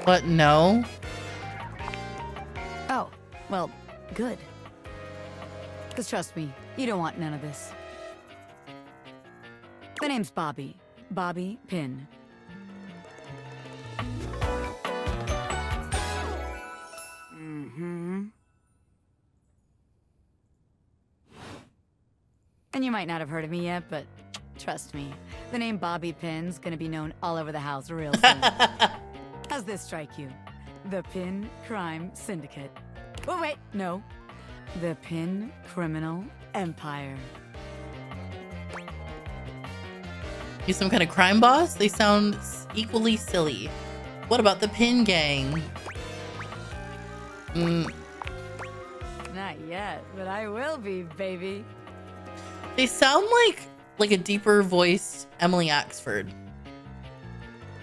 Speaker 1: What? No.
Speaker 9: Oh, well, good. Because trust me, you don't want none of this. The name's Bobby. Bobby Pinn. Mm-hmm. And you might not have heard of me yet, but trust me, the name Bobby Pinn's gonna be known all over the house real soon. How's this strike you? The Pinn Crime Syndicate. Oh, wait, no. The Pinn Criminal Empire.
Speaker 1: You some kind of crime boss? They sound equally silly. What about the Pin Gang?
Speaker 9: Not yet, but I will be, baby.
Speaker 1: They sound like a deeper voiced Emily Axford.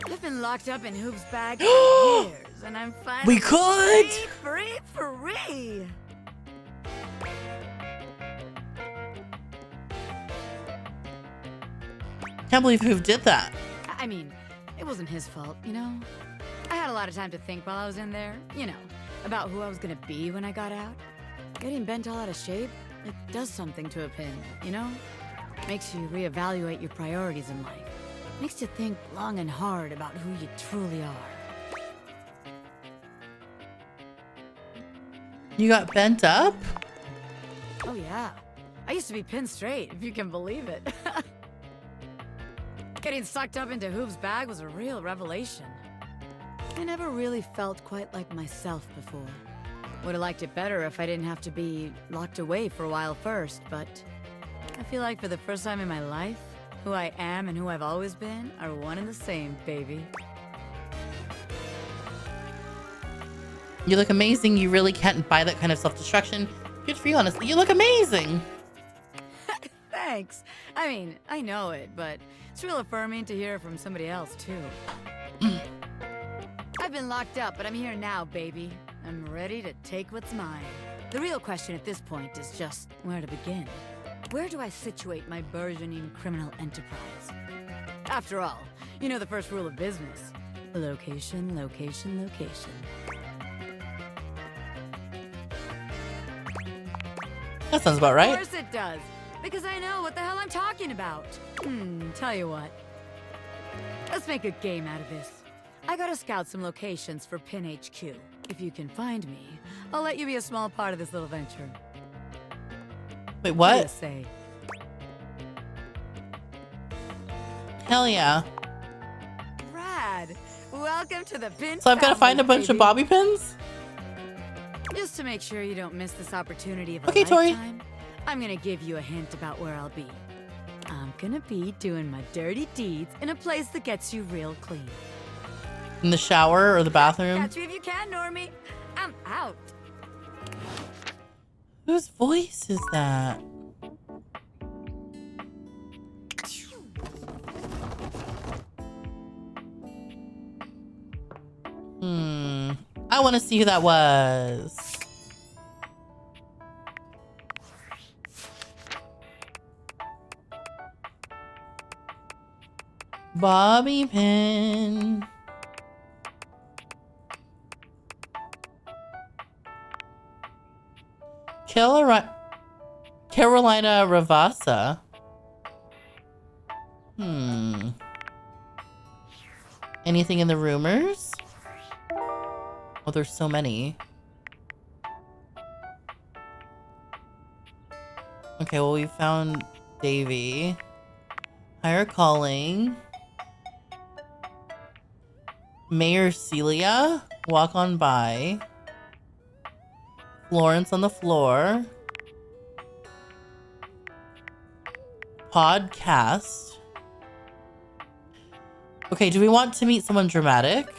Speaker 9: I've been locked up in Hoop's bag for years, and I'm finally
Speaker 1: We could!
Speaker 9: free!
Speaker 1: Can't believe who did that.
Speaker 9: I mean, it wasn't his fault, you know? I had a lot of time to think while I was in there, you know, about who I was gonna be when I got out. Getting bent all out of shape, it does something to a pin, you know? Makes you reevaluate your priorities in life. Makes you think long and hard about who you truly are.
Speaker 1: You got bent up?
Speaker 9: Oh yeah. I used to be pinned straight, if you can believe it. Getting sucked up into Hoop's bag was a real revelation. I never really felt quite like myself before. Would have liked it better if I didn't have to be locked away for a while first, but I feel like for the first time in my life, who I am and who I've always been are one and the same, baby.
Speaker 1: You look amazing. You really can't buy that kind of self-destruction. Good for you, honestly. You look amazing.
Speaker 9: Thanks. I mean, I know it, but it's real affirming to hear from somebody else, too. I've been locked up, but I'm here now, baby. I'm ready to take what's mine. The real question at this point is just where to begin. Where do I situate my burgeoning criminal enterprise? After all, you know the first rule of business. Location, location, location.
Speaker 1: That sounds about right.
Speaker 9: Of course it does. Because I know what the hell I'm talking about. Tell you what. Let's make a game out of this. I gotta scout some locations for Pin HQ. If you can find me, I'll let you be a small part of this little venture.
Speaker 1: Wait,
Speaker 9: What do you
Speaker 1: what?
Speaker 9: say?
Speaker 1: Hell yeah.
Speaker 9: Rad. Welcome to the Pin
Speaker 1: So I've got to find a
Speaker 9: family,
Speaker 1: bunch of
Speaker 9: baby.
Speaker 1: bobby pins?
Speaker 9: Just to make sure you don't miss this opportunity of a
Speaker 1: Okay, Tori.
Speaker 9: lifetime, I'm gonna give you a hint about where I'll be. I'm gonna be doing my dirty deeds in a place that gets you real clean.
Speaker 1: In the shower or the bathroom?
Speaker 9: Catch me if you can, Normie. I'm out.
Speaker 1: Whose voice is that? I want to see who that was. Bobby Pinn. Carolina Ravassa. Anything in the rumors? Oh, there's so many. Okay, well, we found Davy. Higher calling. Mayor Celia. Walk on by. Florence on the floor. Podcast. Okay, do we want to meet someone dramatic?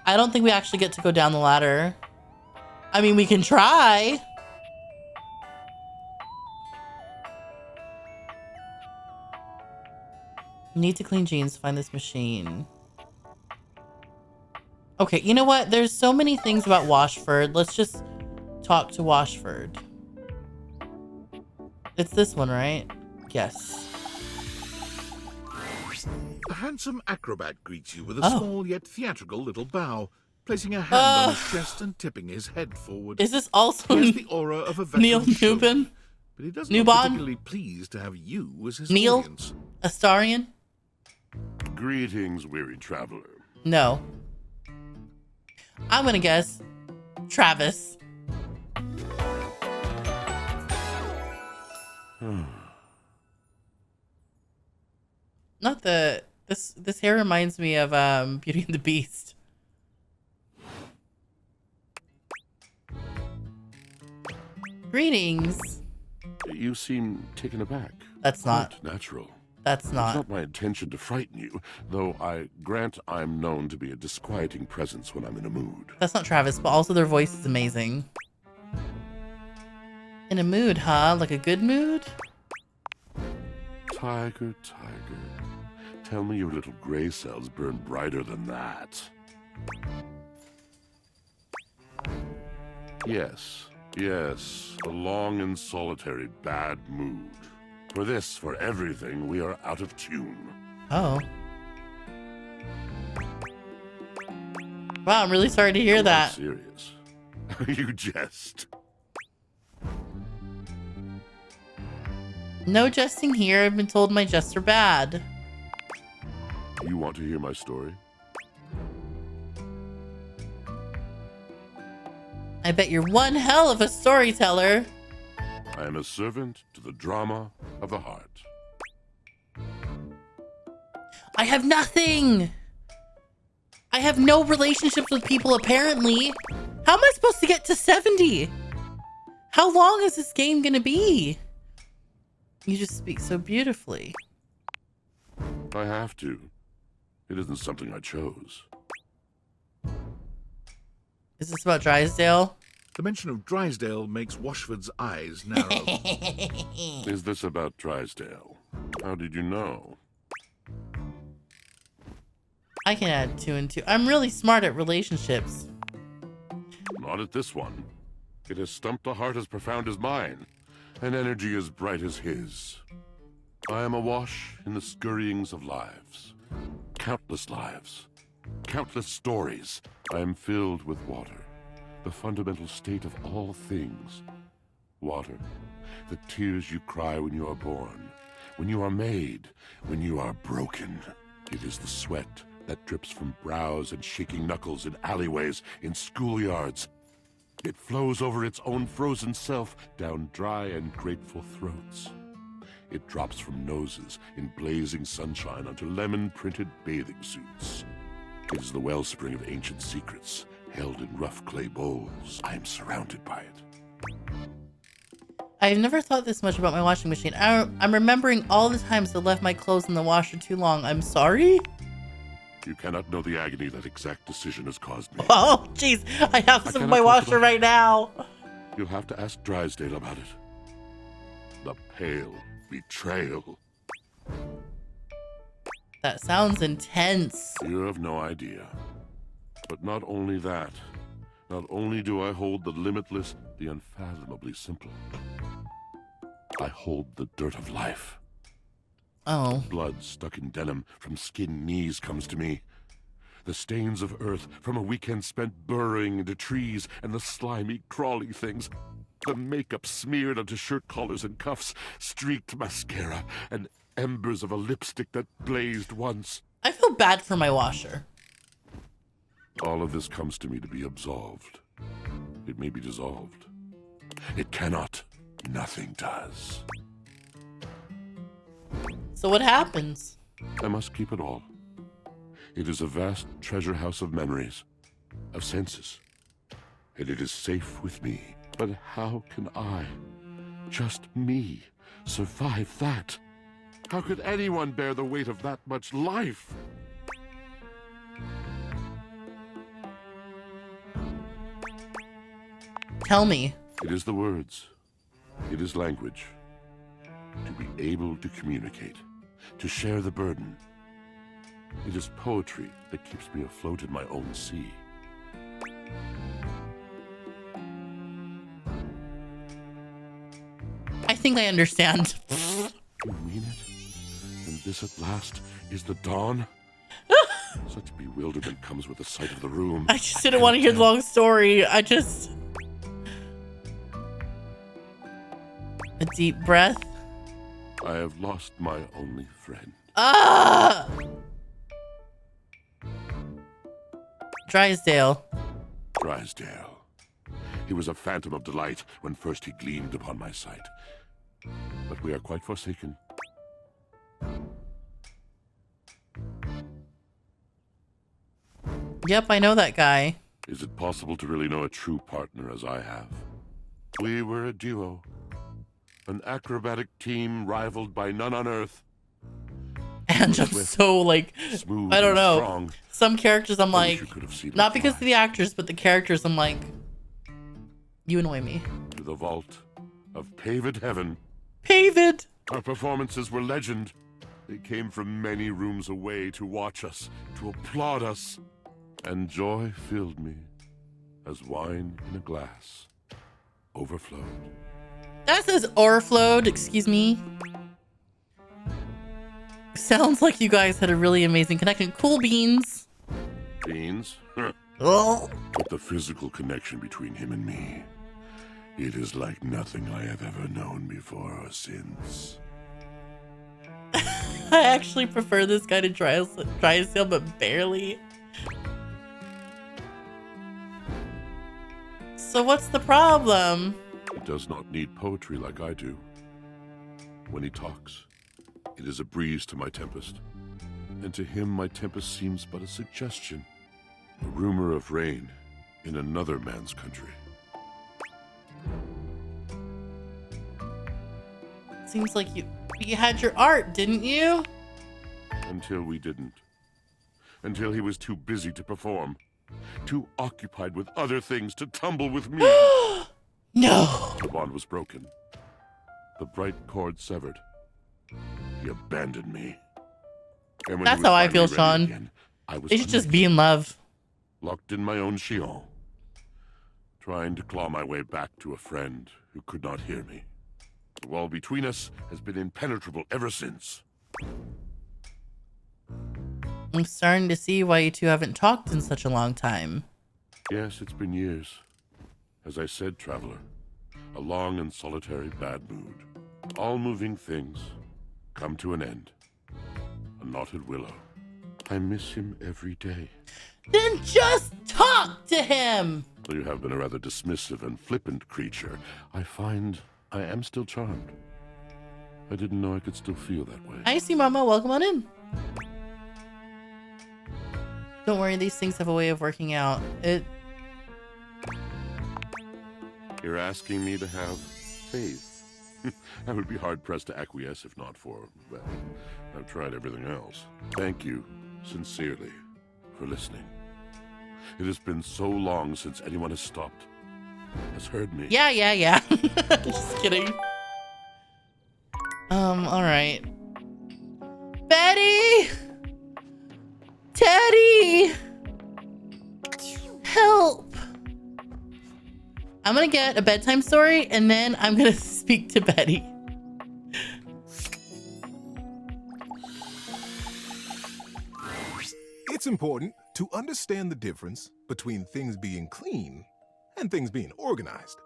Speaker 1: I don't think we actually get to go down the ladder. I mean, we can try. Need to clean jeans to find this machine. Okay, you know what? There's so many things about Washford. Let's just talk to Washford. It's this one, right? Yes.
Speaker 2: A handsome acrobat greets you with a small yet theatrical little bow, placing a hand on his chest and tipping his head forward.
Speaker 1: Is this also
Speaker 2: He has the aura of a veteran
Speaker 1: Neil
Speaker 2: showman,
Speaker 1: Newbin?
Speaker 2: but he doesn't
Speaker 1: Newbon?
Speaker 2: look particularly pleased to have you as his
Speaker 1: Neil?
Speaker 2: audience.
Speaker 1: Astarion?
Speaker 10: Greetings, weary traveler.
Speaker 1: No. I'm gonna guess Travis. Not the this hair reminds me of Beauty and the Beast. Greetings.
Speaker 10: You seem taken aback.
Speaker 1: That's not
Speaker 10: Quite natural.
Speaker 1: That's
Speaker 10: It's
Speaker 1: not.
Speaker 10: not my intention to frighten you, though I grant I'm known to be a disquieting presence when I'm in a mood.
Speaker 1: That's not Travis, but also their voice is amazing. In a mood, huh? Like a good mood?
Speaker 10: Tiger, tiger, tell me your little gray cells burn brighter than that. Yes, yes, a long and solitary bad mood. For this, for everything, we are out of tune.
Speaker 1: Oh. Wow, I'm really sorry to hear
Speaker 10: I'm
Speaker 1: that.
Speaker 10: serious. You jest.
Speaker 1: No jesting here. I've been told my jests are bad.
Speaker 10: You want to hear my story?
Speaker 1: I bet you're one hell of a storyteller.
Speaker 10: I am a servant to the drama of the heart.
Speaker 1: I have nothing. I have no relationships with people, apparently. How am I supposed to get to 70? How long is this game gonna be? You just speak so beautifully.
Speaker 10: I have to. It isn't something I chose.
Speaker 1: Is this about Drysdale?
Speaker 2: The mention of Drysdale makes Washford's eyes narrow.
Speaker 10: Is this about Drysdale? How did you know?
Speaker 1: I can add 2 and 2. I'm really smart at relationships.
Speaker 10: Not at this one. It has stumped a heart as profound as mine, an energy as bright as his. I am awash in the scurryings of lives. Countless lives. Countless stories. I am filled with water. The fundamental state of all things. Water. The tears you cry when you are born. When you are made. When you are broken. It is the sweat that drips from brows and shaking knuckles in alleyways, in schoolyards. It flows over its own frozen self down dry and grateful throats. It drops from noses in blazing sunshine onto lemon-printed bathing suits. It is the wellspring of ancient secrets, held in rough clay bowls. I am surrounded by it.
Speaker 1: I've never thought this much about my washing machine. I'm remembering all the times I left my clothes in the washer too long. I'm sorry?
Speaker 10: You cannot know the agony that exact decision has caused me.
Speaker 1: Oh, jeez. I have some in my washer right now.
Speaker 10: You'll have to ask Drysdale about it. The pale betrayal.
Speaker 1: That sounds intense.
Speaker 10: You have no idea. But not only that. Not only do I hold the limitless, the unfathomably simple. I hold the dirt of life.
Speaker 1: Oh.
Speaker 10: Blood stuck in denim from skinned knees comes to me. The stains of earth from a weekend spent burrowing into trees and the slimy, crawly things. The makeup smeared onto shirt collars and cuffs, streaked mascara, and embers of a lipstick that blazed once.
Speaker 1: I feel bad for my washer.
Speaker 10: All of this comes to me to be absolved. It may be dissolved. It cannot. Nothing does.
Speaker 1: So what happens?
Speaker 10: I must keep it all. It is a vast treasure house of memories, of senses, and it is safe with me. But how can I, just me, survive that? How could anyone bear the weight of that much life?
Speaker 1: Tell me.
Speaker 10: It is the words. It is language. To be able to communicate, to share the burden. It is poetry that keeps me afloat in my own sea.
Speaker 1: think I understand.
Speaker 10: You mean it? And this at last is the dawn? Such bewilderment comes with the sight of the room.
Speaker 1: I just didn't want to hear the long story. A deep breath.
Speaker 10: I have lost my only friend.
Speaker 1: Ah! Drysdale.
Speaker 10: Drysdale. He was a phantom of delight when first he gleamed upon my sight. But we are quite forsaken.
Speaker 1: Yep, I know that guy.
Speaker 10: Is it possible to really know a true partner as I have? We were a duo. An acrobatic team rivaled by none on Earth.
Speaker 1: And I'm so like,
Speaker 10: smooth
Speaker 1: I don't
Speaker 10: and
Speaker 1: know.
Speaker 10: strong.
Speaker 1: Some characters I'm
Speaker 10: I wish
Speaker 1: like,
Speaker 10: you could have seen
Speaker 1: not
Speaker 10: me
Speaker 1: because of
Speaker 10: fly.
Speaker 1: the actors, but the characters I'm like, you annoy me.
Speaker 10: To the vault of paved heaven.
Speaker 1: Paved!
Speaker 10: Our performances were legend. They came from many rooms away to watch us, to applaud us. And joy filled me as wine in a glass overflowed.
Speaker 1: That says overflowed, excuse me. Sounds like you guys had a really amazing connection. Cool beans.
Speaker 10: Beans?
Speaker 1: Oh.
Speaker 10: But the physical connection between him and me, it is like nothing I have ever known before or since.
Speaker 1: I actually prefer this guy to Drysdale, but barely. So what's the problem?
Speaker 10: He does not need poetry like I do. When he talks, it is a breeze to my tempest. And to him my tempest seems but a suggestion. A rumor of rain in another man's country.
Speaker 1: Seems like you had your art, didn't you?
Speaker 10: Until we didn't. Until he was too busy to perform. Too occupied with other things to tumble with me.
Speaker 1: No.
Speaker 10: The bond was broken. The bright cord severed. He abandoned me. And when
Speaker 1: That's
Speaker 10: he was
Speaker 1: how I feel,
Speaker 10: finally ready
Speaker 1: Sean.
Speaker 10: again, I was
Speaker 1: They should just
Speaker 10: unmaking,
Speaker 1: be in love.
Speaker 10: locked in my own chillon, trying to claw my way back to a friend who could not hear me. The wall between us has been impenetrable ever since.
Speaker 1: I'm starting to see why you two haven't talked in such a long time.
Speaker 10: Yes, it's been years. As I said, traveler, a long and solitary bad mood. All moving things come to an end. A knotted willow. I miss him every day.
Speaker 1: Then just talk to him!
Speaker 10: Though you have been a rather dismissive and flippant creature, I find I am still charmed. I didn't know I could still feel that way.
Speaker 1: Hi, see Mama. Welcome on in. Don't worry, these things have a way of working out.
Speaker 10: You're asking me to have faith. I would be hard-pressed to acquiesce if not for, well, I've tried everything else. Thank you, sincerely, for listening. It has been so long since anyone has stopped, has heard me.
Speaker 1: Yeah. Just kidding. Alright. Betty! Teddy! Help! I'm gonna get a bedtime story and then I'm gonna speak to Betty.
Speaker 3: It's important to understand the difference between things being clean and things being organized.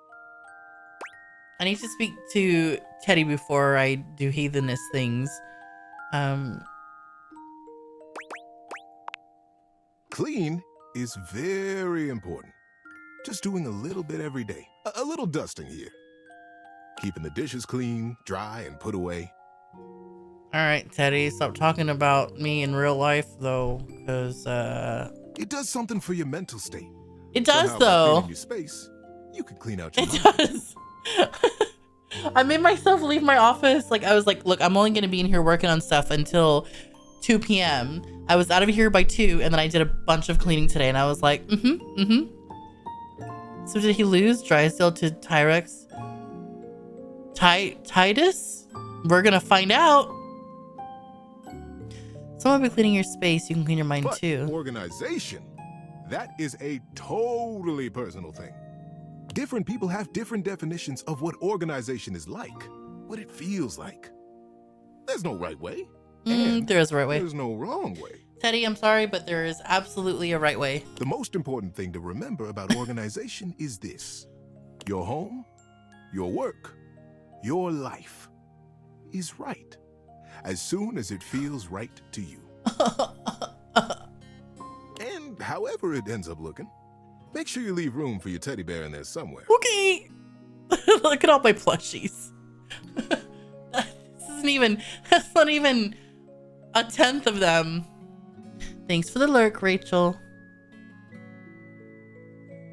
Speaker 1: I need to speak to Teddy before I do heathenous things.
Speaker 3: Clean is very important. Just doing a little bit every day. A little dusting here. Keeping the dishes clean, dry, and put away.
Speaker 1: Alright, Teddy, stop talking about me in real life, though, because,
Speaker 3: It does something for your mental state.
Speaker 1: It does,
Speaker 3: Somehow, by
Speaker 1: though.
Speaker 3: cleaning your space, you can clean out your
Speaker 1: It
Speaker 3: mind.
Speaker 1: does. I made myself leave my office. Like, I was like, look, I'm only going to be in here working on stuff until 2 p.m. I was out of here by 2, and then I did a bunch of cleaning today, and I was like, So did he lose Drysdale to Tyrex? Tydus? We're going to find out. Someone be cleaning your space. You can clean your mind,
Speaker 3: But
Speaker 1: too.
Speaker 3: organization, that is a totally personal thing. Different people have different definitions of what organization is like. what it feels like. There's no right way.
Speaker 1: There is a right way.
Speaker 3: There's no wrong way.
Speaker 1: Teddy, I'm sorry, but there is absolutely a right way.
Speaker 3: The most important thing to remember about organization is this. Your home, your work, your life is right. As soon as it feels right to you. And however it ends up looking, make sure you leave room for your teddy bear in there somewhere.
Speaker 1: Okay. Look at all my plushies. That's not even a 10th of them. Thanks for the lurk, Rachel.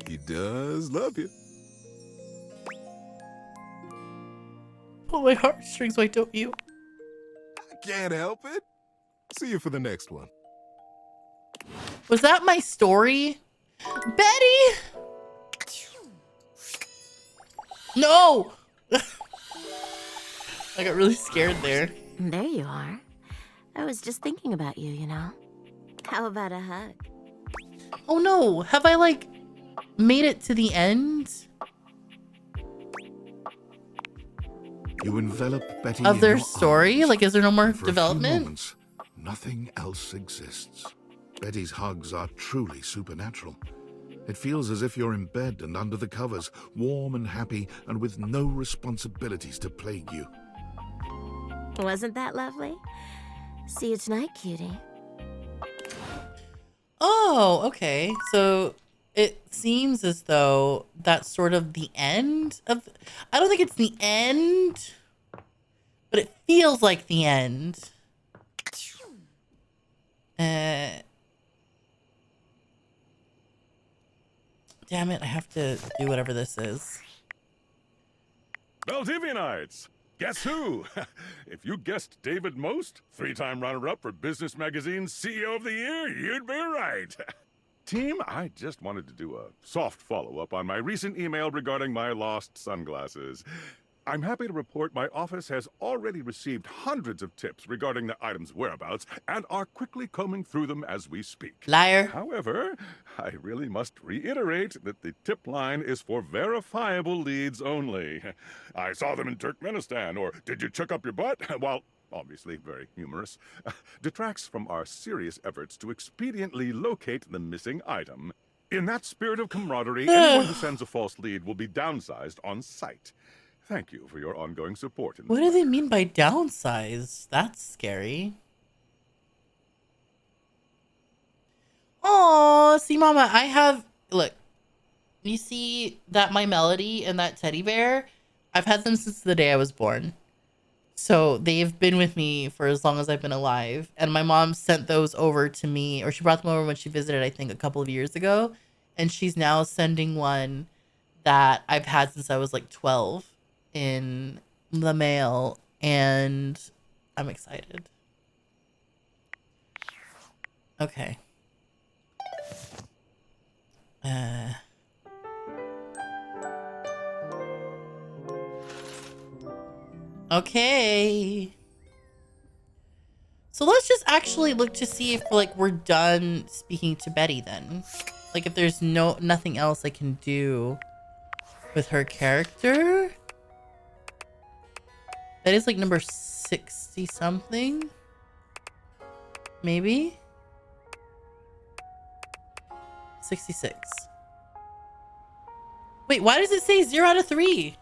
Speaker 3: He does love you.
Speaker 1: Pull my heartstrings, why don't you?
Speaker 3: I can't help it. See you for the next one.
Speaker 1: Was that my story? Betty! No! I got really scared there.
Speaker 11: There you are. I was just thinking about you, you know. How about a hug?
Speaker 1: Oh no, have I like made it to the end?
Speaker 2: You envelop Betty
Speaker 1: Of
Speaker 2: in
Speaker 1: their
Speaker 2: your
Speaker 1: story?
Speaker 2: arms.
Speaker 1: Like, is there no more
Speaker 2: For a few
Speaker 1: development?
Speaker 2: moments, nothing else exists. Betty's hugs are truly supernatural. It feels as if you're in bed and under the covers, warm and happy, and with no responsibilities to plague you.
Speaker 11: Wasn't that lovely? See you tonight, cutie.
Speaker 1: Oh, okay. So it seems as though that's sort of the end of... I don't think it's the end, but it feels like the end. Damn it, I have to do whatever this is.
Speaker 10: Valdivianites! Guess who? If you guessed David Most, 3-time runner-up for Business Magazine's CEO of the Year, you'd be right. Team, I just wanted to do a soft follow-up on my recent email regarding my lost sunglasses. I'm happy to report my office has already received hundreds of tips regarding the item's whereabouts and are quickly combing through them as we speak.
Speaker 1: Liar.
Speaker 10: However, I really must reiterate that the tip line is for verifiable leads only. I saw them in Turkmenistan, or did you check up your butt? While obviously very humorous, detracts from our serious efforts to expediently locate the missing item. In that spirit of camaraderie, anyone who sends a false lead will be downsized on sight. Thank you for your ongoing support.
Speaker 1: What do they mean by downsize? That's scary. Oh, see, Mama, I have... Look, you see that my Melody and that teddy bear? I've had them since the day I was born. So they've been with me for as long as I've been alive. And my mom sent those over to me, or she brought them over when she visited, I think, a couple of years ago. And she's now sending one that I've had since I was like 12 in the mail, and I'm excited. Okay. Okay. So let's just actually look to see if like we're done speaking to Betty then. Like if there's nothing else I can do with her character. That is like number 60 something. Maybe 66. Wait, why does it say 0 out of 3?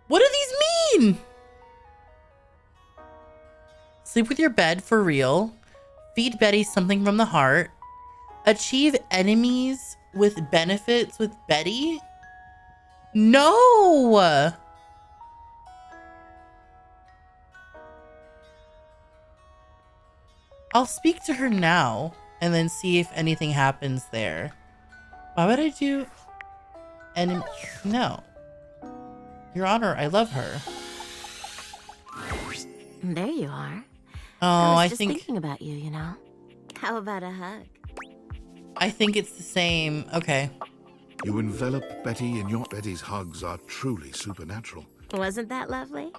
Speaker 1: What do these mean? Sleep with your bed for real. Feed Betty something from the heart. Achieve enemies with benefits with Betty. No! I'll speak to her now and then see if anything happens there. Why would I do enemy? No. Your Honor, I love her.
Speaker 11: There you are.
Speaker 1: Oh,
Speaker 11: I was
Speaker 1: I
Speaker 11: just
Speaker 1: think
Speaker 11: thinking about you, you know. How about a hug?
Speaker 1: I think it's the same. Okay.
Speaker 2: You envelop Betty in your... Betty's hugs are truly supernatural.
Speaker 11: Wasn't that lovely?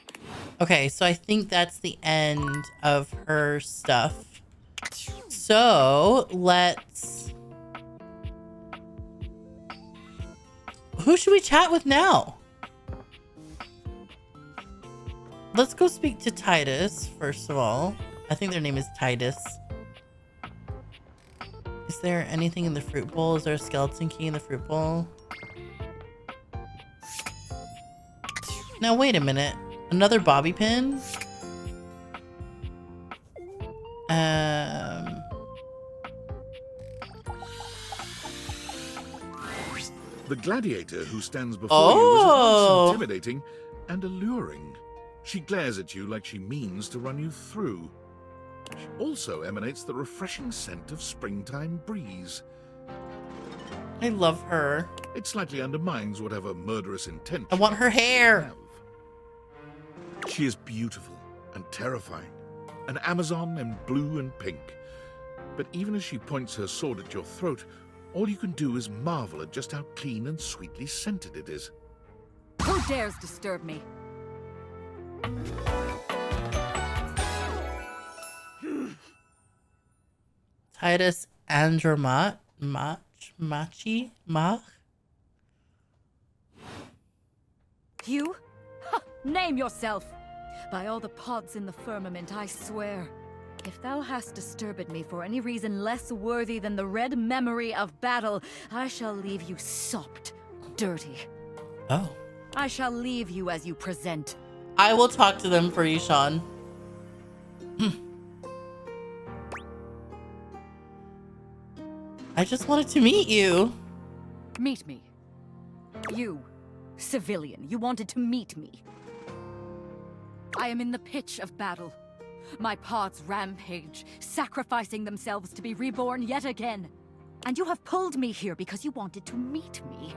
Speaker 1: Okay, so I think that's the end of her stuff. So let's... Who should we chat with now? Let's go speak to Tydus, first of all. I think their name is Tydus. Is there anything in the fruit bowl? Is there a skeleton key in the fruit bowl? Now, wait a minute. Another Bobby Pinn?
Speaker 2: The gladiator who stands before you is at once intimidating and alluring. She glares at you like she means to run you through. She also emanates the refreshing scent of springtime breeze.
Speaker 1: I love her.
Speaker 2: It slightly undermines whatever murderous intent.
Speaker 1: I want her hair.
Speaker 2: She is beautiful and terrifying, an Amazon in blue and pink. But even as she points her sword at your throat, all you can do is marvel at just how clean and sweetly scented it is.
Speaker 9: Who dares disturb me?
Speaker 1: Tydus Andromat Machi Mach.
Speaker 9: You? Ha! Name yourself! By all the pods in the firmament, I swear. If thou hast disturbed me for any reason less worthy than the red memory of battle, I shall leave you sopped, dirty.
Speaker 1: Oh.
Speaker 9: I shall leave you as you present.
Speaker 1: I will talk to them for you, Sean. I just wanted to meet you.
Speaker 9: Meet me. You, civilian, you wanted to meet me. I am in the pitch of battle. My pods rampage, sacrificing themselves to be reborn yet again. And you have pulled me here because you wanted to meet me.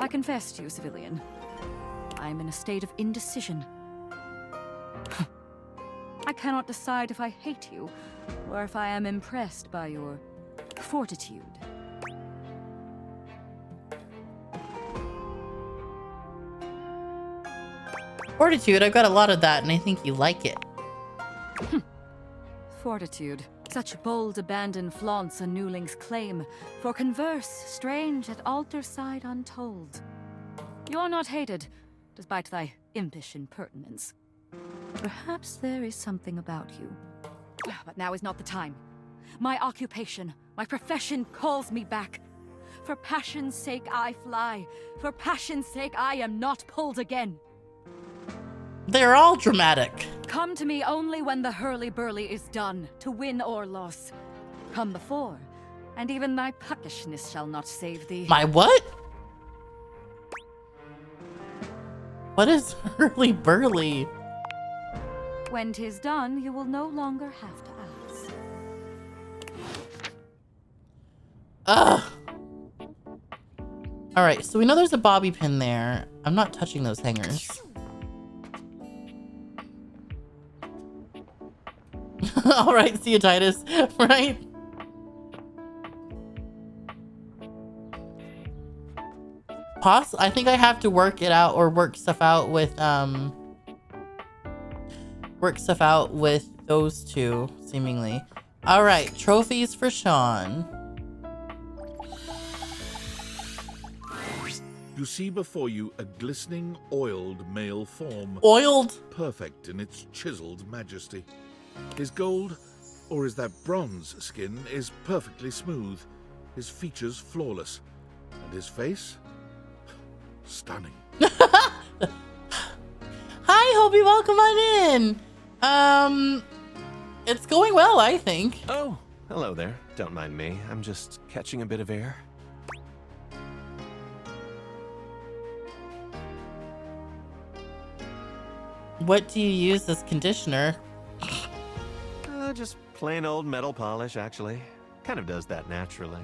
Speaker 9: I confess to you, civilian. I am in a state of indecision. I cannot decide if I hate you, or if I am impressed by your fortitude.
Speaker 1: Fortitude, I've got a lot of that, and I think you like it.
Speaker 9: Fortitude. Such bold abandon flaunts a newling's claim. For converse, strange at altar side untold. You are not hated, despite thy impish impertinence. Perhaps there is something about you. But now is not the time. My occupation, my profession calls me back. For passion's sake I fly. For passion's sake I am not pulled again.
Speaker 1: They're all dramatic.
Speaker 9: Come to me only when the hurly-burly is done, to win or loss. Come before, and even thy puckishness shall not save thee.
Speaker 1: My what? What is hurly-burly?
Speaker 9: When 'tis done, you will no longer have to ask.
Speaker 1: Ugh. Alright, so we know there's a bobby pin there. I'm not touching those hangers. Alright, see you, Tydus. Right? I think I have to work it out or work stuff out with those two, seemingly. Alright, trophies for Sean.
Speaker 2: You see before you a glistening, oiled male form.
Speaker 1: Oiled?
Speaker 2: Perfect in its chiseled majesty. His gold, or is that bronze skin, is perfectly smooth, his features flawless, and his face? Stunning.
Speaker 1: Hi, Hobie, welcome on in. It's going well, I think.
Speaker 12: Oh, hello there. Don't mind me. I'm just catching a bit of air.
Speaker 1: What do you use as conditioner?
Speaker 12: Just plain old metal polish, actually. Kind of does that naturally.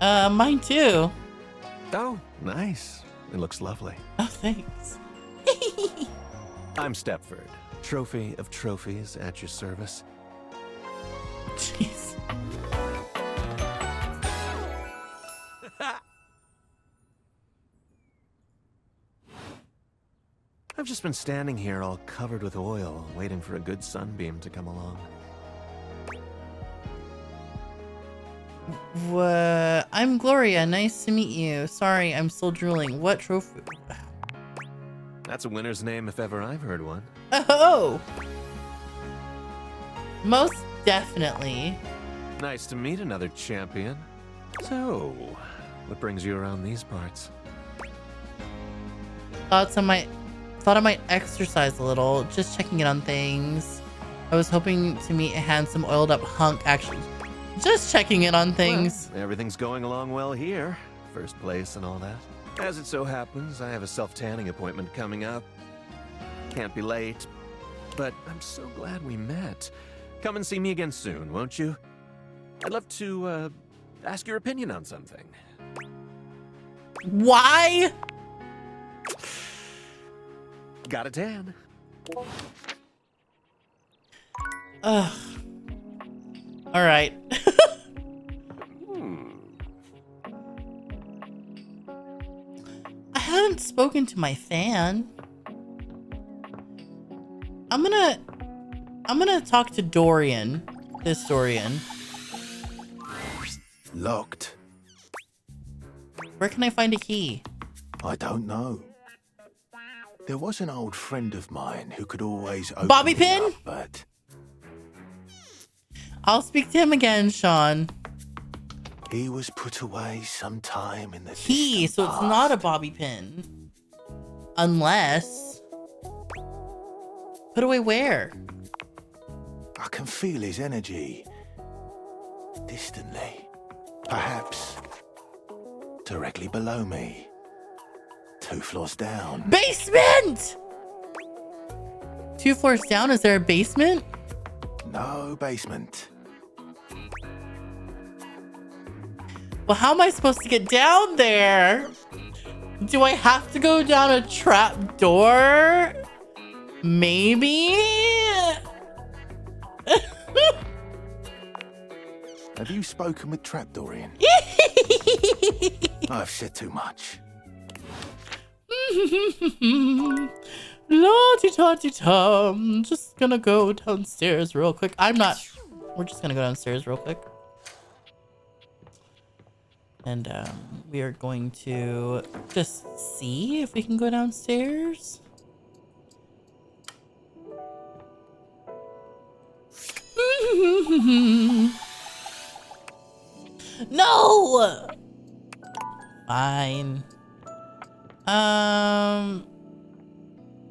Speaker 1: Mine too.
Speaker 12: Oh, nice. It looks lovely.
Speaker 1: Oh, thanks.
Speaker 12: I'm Stepford, trophy of trophies at your service.
Speaker 1: Jeez.
Speaker 12: I've just been standing here all covered with oil, waiting for a good sunbeam to come along.
Speaker 1: I'm Gloria. Nice to meet you. Sorry, I'm still drooling. What trophy?
Speaker 12: That's a winner's name if ever I've heard one.
Speaker 1: Oh! Most definitely.
Speaker 12: Nice to meet another champion. So, what brings you around these parts?
Speaker 1: Thought I might exercise a little, just checking in on things. I was hoping to meet a handsome, oiled up hunk, actually. Just checking in on things.
Speaker 12: Well, everything's going along well here. First place and all that. As it so happens, I have a self-tanning appointment coming up. Can't be late, but I'm so glad we met. Come and see me again soon, won't you? I'd love to, ask your opinion on something.
Speaker 1: Why?
Speaker 12: Got a tan.
Speaker 1: Ugh. All right. I haven't spoken to my fan. I'm gonna talk to Dorian. This Dorian.
Speaker 13: Locked.
Speaker 1: Where can I find a key?
Speaker 13: I don't know. There was an old friend of mine who could always open
Speaker 1: Bobby
Speaker 13: it
Speaker 1: Pinn?
Speaker 13: up, but
Speaker 1: I'll speak to him again, Sean.
Speaker 13: he was put away sometime in the
Speaker 1: Key, so it's not a Bobby Pin. Unless... Put away where?
Speaker 13: I can feel his energy. Distantly. Perhaps directly below me. 2 floors down.
Speaker 1: Basement! 2 floors down, is there a basement?
Speaker 13: No basement.
Speaker 1: Well, how am I supposed to get down there? Do I have to go down a trap door? Maybe?
Speaker 13: Have you spoken with Trapdorian? I've said too much.
Speaker 1: La-di-da-di-dum. Just gonna go downstairs real quick. We're just gonna go downstairs real quick. And we are going to just see if we can go downstairs. No! Fine.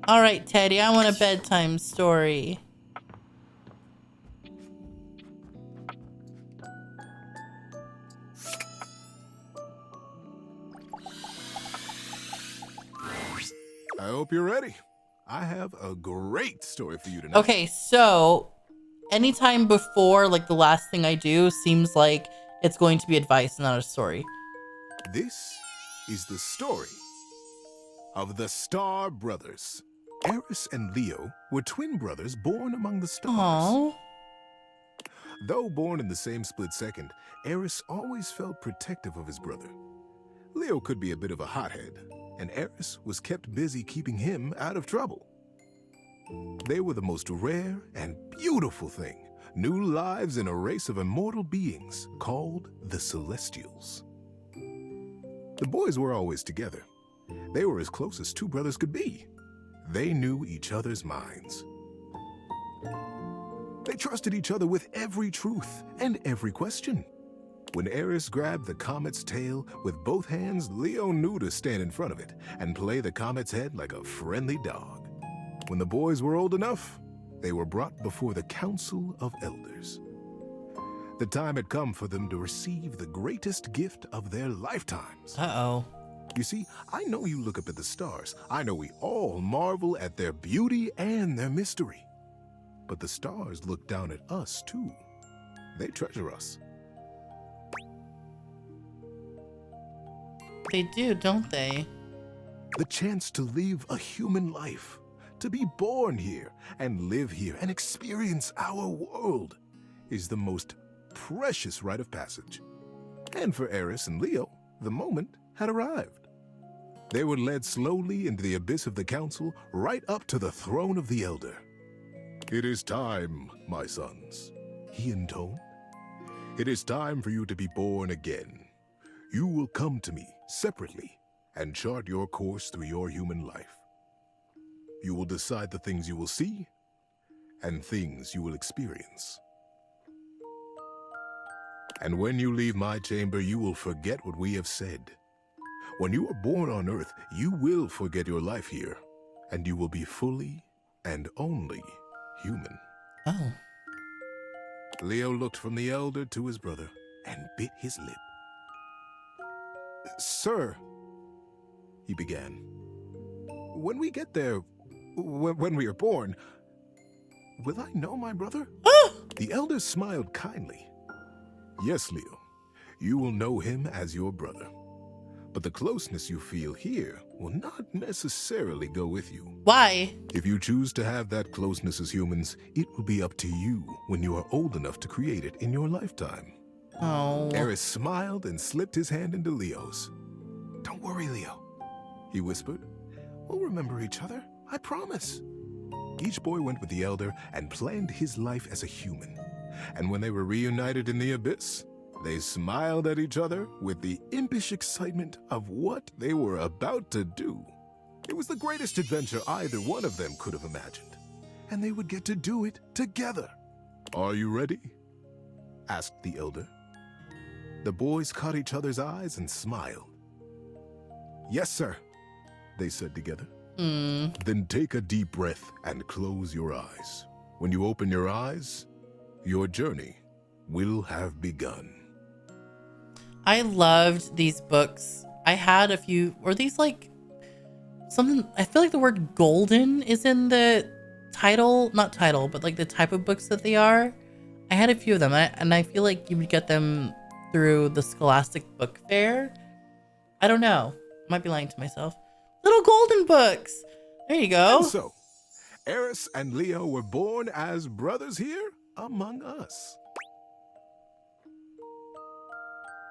Speaker 1: Alright, Teddy, I want a bedtime story.
Speaker 3: I hope you're ready. I have a great story for you tonight.
Speaker 1: Okay, so anytime before like the last thing I do seems like it's going to be advice, not a story.
Speaker 3: This is the story of the Star Brothers. Eris and Leo were twin brothers born among the stars.
Speaker 1: Aww.
Speaker 3: Though born in the same split second, Eris always felt protective of his brother. Leo could be a bit of a hothead, and Eris was kept busy keeping him out of trouble. They were the most rare and beautiful thing, new lives in a race of immortal beings called the Celestials. The boys were always together. They were as close as two brothers could be. They knew each other's minds. They trusted each other with every truth and every question. When Eris grabbed the comet's tail with both hands, Leo knew to stand in front of it and play the comet's head like a friendly dog. When the boys were old enough, they were brought before the Council of Elders. The time had come for them to receive the greatest gift of their lifetimes.
Speaker 1: Uh-oh.
Speaker 3: You see, I know you look up at the stars. I know we all marvel at their beauty and their mystery. But the stars look down at us, too. They treasure us.
Speaker 1: They do, don't they?
Speaker 3: The chance to live a human life, to be born here and live here and experience our world is the most precious rite of passage. And for Eris and Leo, the moment had arrived. They were led slowly into the abyss of the council, right up to the throne of the Elder. "It is time, my sons," he intoned. "It is time for you to be born again. You will come to me separately and chart your course through your human life. You will decide the things you will see and things you will experience. And when you leave my chamber, you will forget what we have said. When you are born on Earth, you will forget your life here, and you will be fully and only human.
Speaker 1: Oh.
Speaker 3: Leo looked from the elder to his brother and bit his lip. Sir, he began, when we get there, when we are born, will I know my brother? The elder smiled kindly. Yes, Leo, you will know him as your brother. But the closeness you feel here will not necessarily go with you.
Speaker 1: Why?
Speaker 3: If you choose to have that closeness as humans, it will be up to you when you are old enough to create it in your lifetime.
Speaker 1: Oh.
Speaker 3: Eris smiled and slipped his hand into Leo's. Don't worry, Leo, he whispered. We'll remember each other, I promise. Each boy went with the elder and planned his life as a human. And when they were reunited in the abyss, they smiled at each other with the impish excitement of what they were about to do. It was the greatest adventure either one of them could have imagined, and they would get to do it together. Are you ready? Asked the elder. The boys caught each other's eyes and smiled. Yes, sir, they said together. Then take a deep breath and close your eyes. When you open your eyes, your journey will have begun.
Speaker 1: I loved these books. I had a few, or these like something, I feel like the word golden is in the title, not title, but like the type of books that they are. I had a few of them, and I feel like you would get them through the Scholastic Book Fair. I don't know. Might be lying to myself. Little golden books. There you go.
Speaker 3: And so, Eris and Leo were born as brothers here among us.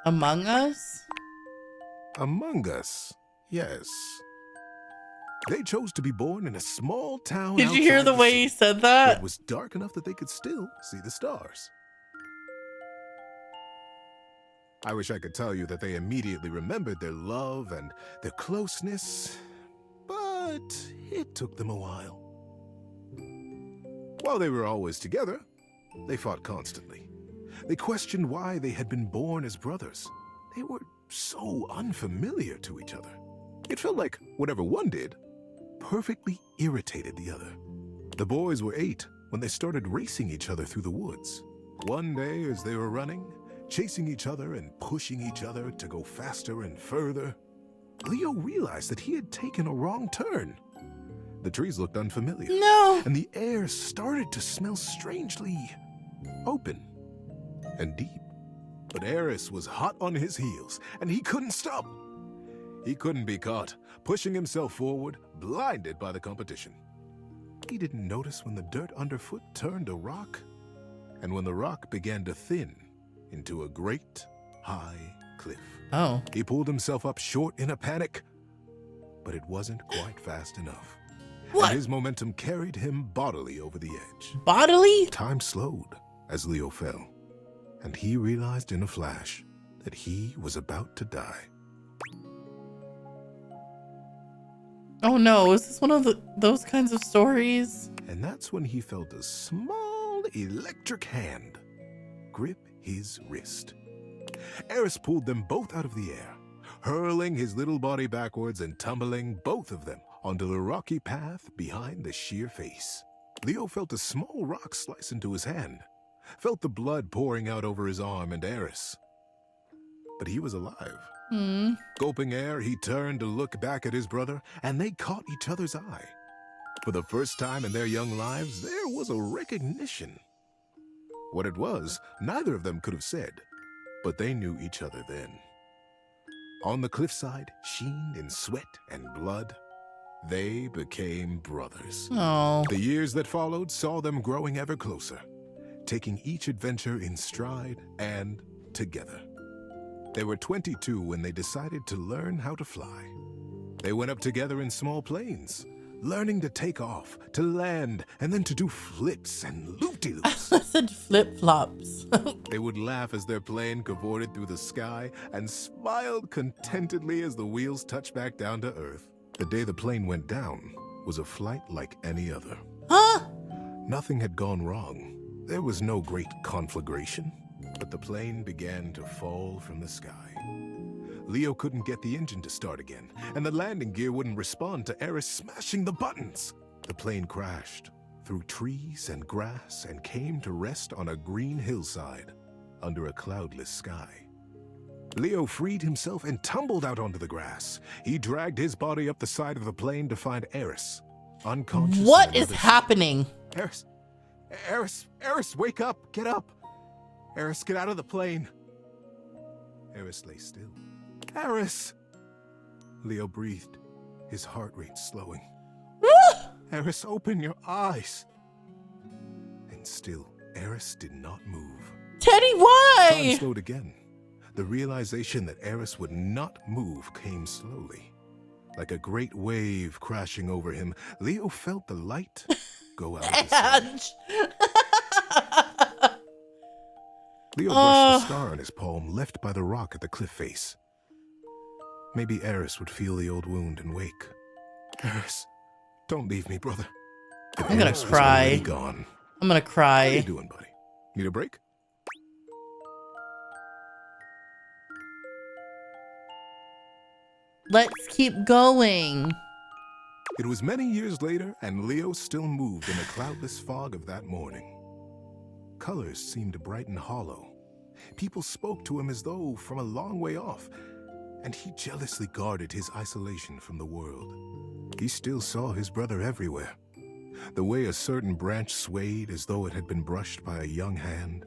Speaker 1: Among us?
Speaker 3: Among us, yes. They chose to be born in a small town.
Speaker 1: Did you hear the way he said that?
Speaker 3: It was dark enough that they could still see the stars. I wish I could tell you that they immediately remembered their love and their closeness, but it took them a while. While they were always together, they fought constantly. They questioned why they had been born as brothers. They were so unfamiliar to each other. It felt like whatever one did perfectly irritated the other. The boys were 8 when they started racing each other through the woods. One day, as they were running, chasing each other and pushing each other to go faster and further, Leo realized that he had taken a wrong turn. The trees looked unfamiliar.
Speaker 1: No!
Speaker 3: And the air started to smell strangely open and deep. But Eris was hot on his heels, and he couldn't stop. He couldn't be caught, pushing himself forward, blinded by the competition. He didn't notice when the dirt underfoot turned to rock, and when the rock began to thin into a great, high cliff.
Speaker 1: Oh.
Speaker 3: He pulled himself up short in a panic, but it wasn't quite fast enough.
Speaker 1: What?
Speaker 3: And his momentum carried him bodily over the edge.
Speaker 1: Bodily?
Speaker 3: Time slowed as Leo fell, and he realized in a flash that he was about to die.
Speaker 1: Oh no, is this one of those kinds of stories?
Speaker 3: And that's when he felt a small electric hand grip his wrist. Eris pulled them both out of the air, hurling his little body backwards and tumbling both of them onto the rocky path behind the sheer face. Leo felt a small rock slice into his hand, felt the blood pouring out over his arm and Eris. But he was alive. Gulping air, he turned to look back at his brother, and they caught each other's eye. For the first time in their young lives, there was a recognition. What it was, neither of them could have said, but they knew each other then. On the cliffside, sheened in sweat and blood, they became brothers.
Speaker 1: Oh.
Speaker 3: The years that followed saw them growing ever closer, taking each adventure in stride and together. They were 22 when they decided to learn how to fly. They went up together in small planes, learning to take off, to land, and then to do flips and loop-de-loops.
Speaker 1: I said flip-flops.
Speaker 3: They would laugh as their plane cavorted through the sky and smiled contentedly as the wheels touched back down to Earth. The day the plane went down, was a flight like any other.
Speaker 1: Huh?
Speaker 3: Nothing had gone wrong. There was no great conflagration, but the plane began to fall from the sky. Leo couldn't get the engine to start again, and the landing gear wouldn't respond to Eris smashing the buttons. The plane crashed through trees and grass and came to rest on a green hillside under a cloudless sky. Leo freed himself and tumbled out onto the grass. He dragged his body up the side of the plane to find Eris, unconscious.
Speaker 1: What is happening?
Speaker 3: Eris, wake up, get up. Eris, get out of the plane. Eris lay still. Eris! Leo breathed, his heart rate slowing. Eris, open your eyes. And still, Eris did not move.
Speaker 1: Teddy, why?
Speaker 3: Time slowed again. The realization that Eris would not move came slowly. Like a great wave crashing over him, Leo felt the light go out of his sight. Leo brushed the scar on his palm left by the rock at the cliff face. Maybe Eris would feel the old wound and wake. Eris, don't leave me, brother.
Speaker 1: I'm gonna cry.
Speaker 3: Gone.
Speaker 1: I'm gonna cry.
Speaker 3: How you doing, buddy? Need a break?
Speaker 1: Let's keep going.
Speaker 3: It was many years later, and Leo still moved in the cloudless fog of that morning. Colors seemed bright and hollow. People spoke to him as though from a long way off, and he jealously guarded his isolation from the world. He still saw his brother everywhere. The way a certain branch swayed as though it had been brushed by a young hand.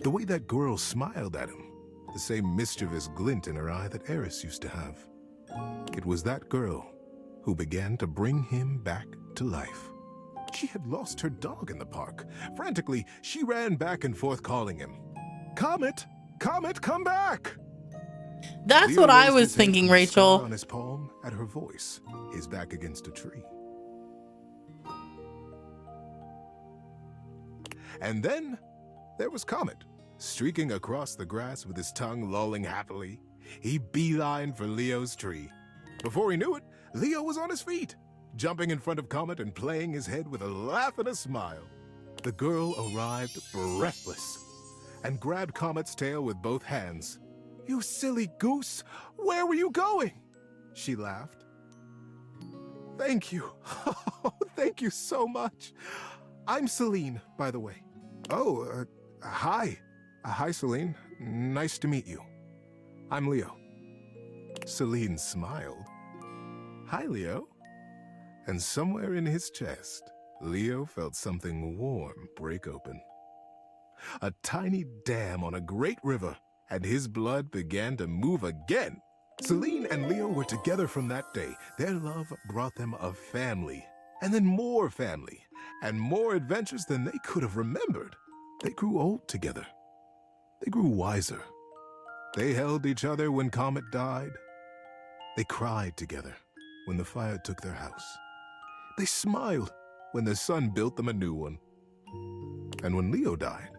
Speaker 3: The way that girl smiled at him, the same mischievous glint in her eye that Eris used to have. It was that girl who began to bring him back to life. She had lost her dog in the park. Frantically, she ran back and forth calling him. Comet! Comet, come back!
Speaker 1: That's
Speaker 3: Leo
Speaker 1: what I
Speaker 3: raised
Speaker 1: was
Speaker 3: his head
Speaker 1: thinking,
Speaker 3: from the
Speaker 1: Rachel.
Speaker 3: scar on his palm at her voice, his back against a tree. And then there was Comet, streaking across the grass with his tongue lolling happily. He beelined for Leo's tree. Before he knew it, Leo was on his feet, jumping in front of Comet and playing his head with a laugh and a smile. The girl arrived breathless and grabbed Comet's tail with both hands. "You silly goose! Where were you going?" she laughed. "Thank you. Thank you so much. I'm Celine, by the way." "Oh, hi. Hi, Celine. Nice to meet you. I'm Leo." Celine smiled. "Hi, Leo." And somewhere in his chest, Leo felt something warm break open. A tiny dam on a great river, and his blood began to move again. Celine and Leo were together from that day. Their love brought them a family, and then more family, and more adventures than they could have remembered. They grew old together. They grew wiser. They held each other when Comet died. They cried together when the fire took their house. They smiled when the sun built them a new one. And when Leo died,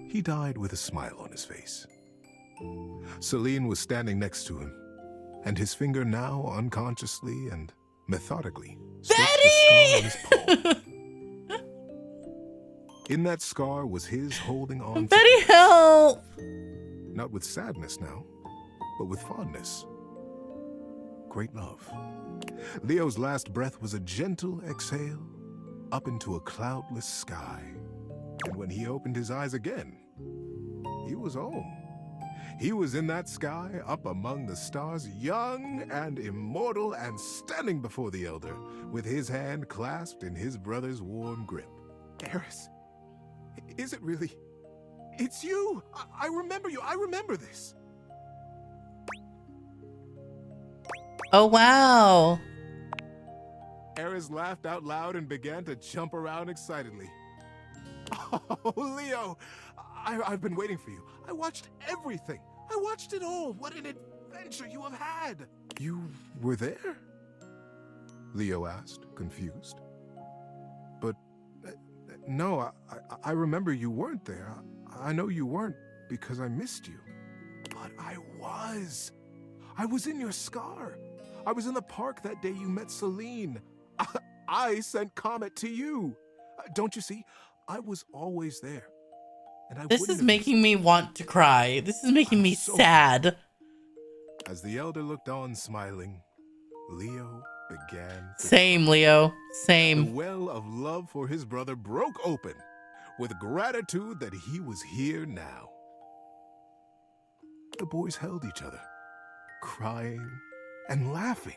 Speaker 3: he died with a smile on his face. Celine was standing next to him, and his finger now unconsciously and methodically stroked the scar on his palm. In that scar was his holding on to
Speaker 1: Betty, help!
Speaker 3: not with sadness now, but with fondness. Great love. Leo's last breath was a gentle exhale up into a cloudless sky. And when he opened his eyes again, he was home. He was in that sky, up among the stars, young and immortal, and standing before the Elder, with his hand clasped in his brother's warm grip. "Eris, is it really? It's you! I remember you! I remember this!"
Speaker 1: Oh, wow.
Speaker 3: Eris laughed out loud and began to jump around excitedly. "Oh, Leo, I've been waiting for you. I watched everything. I watched it all. What an adventure you have had." "You were there?" Leo asked, confused. "But no, I remember you weren't there. I know you weren't because I missed you. But I was. I was in your scar. I was in the park that day you met Celine. I sent Comet to you. Don't you see? I was always there. And I
Speaker 1: This is making me want to cry. This is making me sad.
Speaker 3: As the elder looked on smiling, Leo began to
Speaker 1: Same, Leo. Same.
Speaker 3: The well of love for his brother broke open with gratitude that he was here now. The boys held each other, crying and laughing,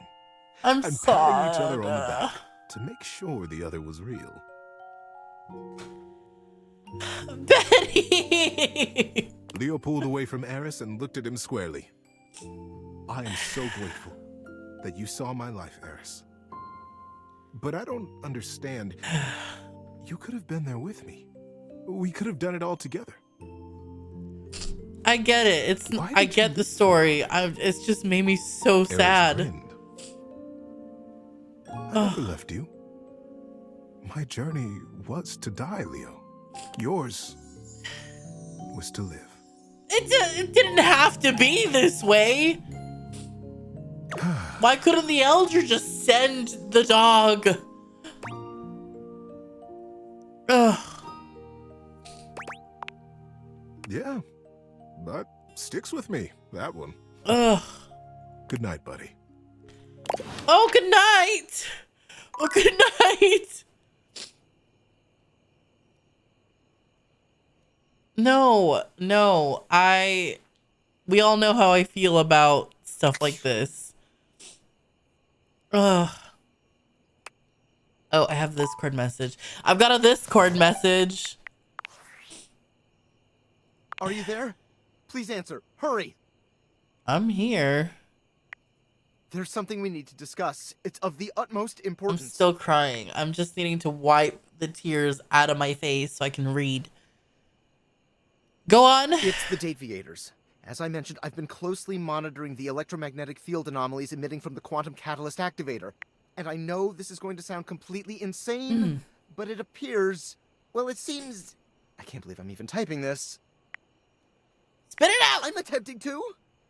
Speaker 1: and
Speaker 3: patting each other on the back to make sure the other was real.
Speaker 1: Betty!
Speaker 3: Leo pulled away from Eris and looked at him squarely. I am so grateful that you saw my life, Eris. But I don't understand. You could have been there with me. We could have done it all together.
Speaker 1: I get it. I get the story. It's just made me so sad.
Speaker 3: I never left you. My journey was to die, Leo. Yours was to live.
Speaker 1: It didn't have to be this way. Why couldn't the elder just send the dog? Ugh.
Speaker 3: Yeah, that sticks with me, that one.
Speaker 1: Ugh.
Speaker 3: Good night, buddy.
Speaker 1: Oh, good night. Oh, good night. No, we all know how I feel about stuff like this. Ugh. Oh, I have this Discord message. I've got a Discord message.
Speaker 7: Are you there? Please answer. Hurry.
Speaker 1: I'm here.
Speaker 7: There's something we need to discuss. It's of the utmost importance.
Speaker 1: I'm still crying. I'm just needing to wipe the tears out of my face so I can read. Go on.
Speaker 7: It's the Deviators. As I mentioned, I've been closely monitoring the electromagnetic field anomalies emitting from the quantum catalyst activator. And I know this is going to sound completely insane, but it appears... Well, it seems... I can't believe I'm even typing this.
Speaker 1: Spit it out!
Speaker 7: I'm attempting to.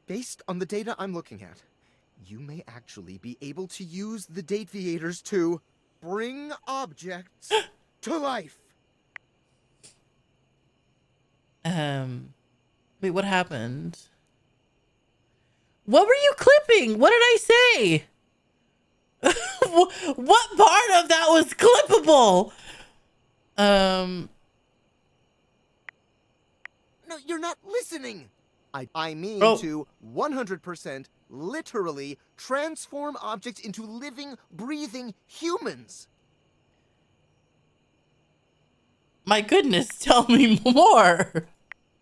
Speaker 7: Based on the data I'm looking at, you may actually be able to use the Deviators to bring objects to life.
Speaker 1: Wait, what happened? What were you clipping? What did I say? What part of that was clippable?
Speaker 7: No, you're not listening. I mean to 100% literally transform objects into living, breathing humans.
Speaker 1: My goodness, tell me more.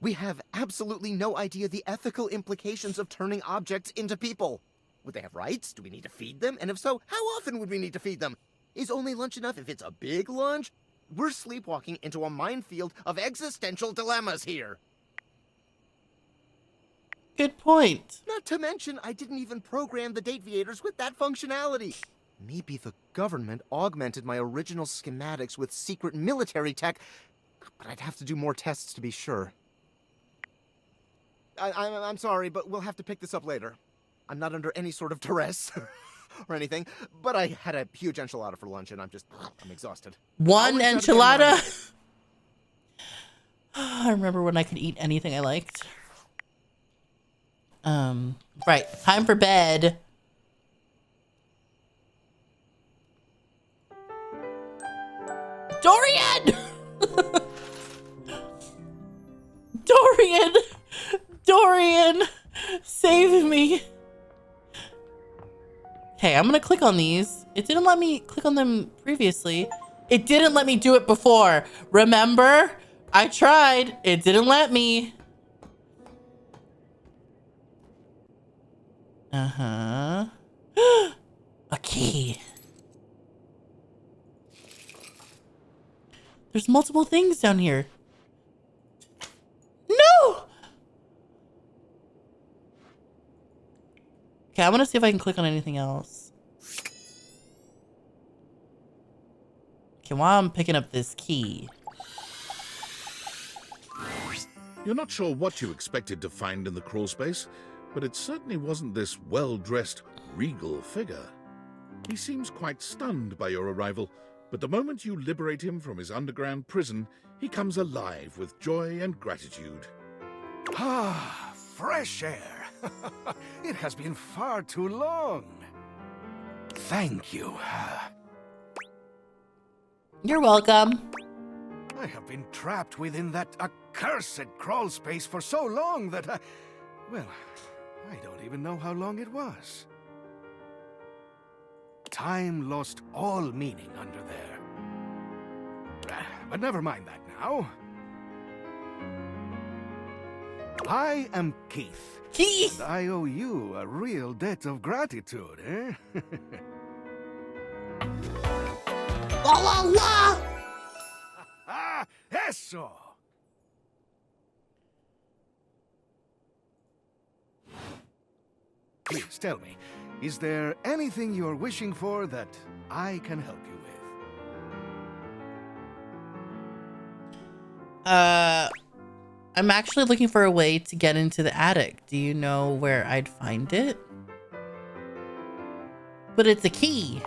Speaker 7: We have absolutely no idea the ethical implications of turning objects into people. Would they have rights? Do we need to feed them? And if so, how often would we need to feed them? Is only lunch enough if it's a big lunch? We're sleepwalking into a minefield of existential dilemmas here.
Speaker 1: Good point.
Speaker 7: Not to mention, I didn't even program the Deviators with that functionality. Maybe the government augmented my original schematics with secret military tech, but I'd have to do more tests to be sure. I'm sorry, but we'll have to pick this up later. I'm not under any sort of duress or anything, but I had a huge enchilada for lunch and I'm exhausted.
Speaker 1: One enchilada? I remember when I could eat anything I liked. Right, time for bed. Dorian! Dorian! Save me! Okay, I'm gonna click on these. It didn't let me click on them previously. It didn't let me do it before. Remember? I tried. It didn't let me. Uh-huh. A key. There's multiple things down here. No! Okay, I want to see if I can click on anything else. Okay, while I'm picking up this key.
Speaker 2: You're not sure what you expected to find in the crawl space, but it certainly wasn't this well-dressed, regal figure. He seems quite stunned by your arrival, but the moment you liberate him from his underground prison, he comes alive with joy and gratitude.
Speaker 14: Ah, fresh air. It has been far too long. Thank you.
Speaker 1: You're welcome.
Speaker 14: I have been trapped within that accursed crawl space for so long that well, I don't even know how long it was. Time lost all meaning under there. But never mind that now. I am Keith.
Speaker 1: Keith!
Speaker 14: And I owe you a real debt of gratitude, eh?
Speaker 1: La la la!
Speaker 14: Ah, eso! Please tell me, is there anything you're wishing for that I can help you with?
Speaker 1: I'm actually looking for a way to get into the attic. Do you know where I'd find it? But it's a key.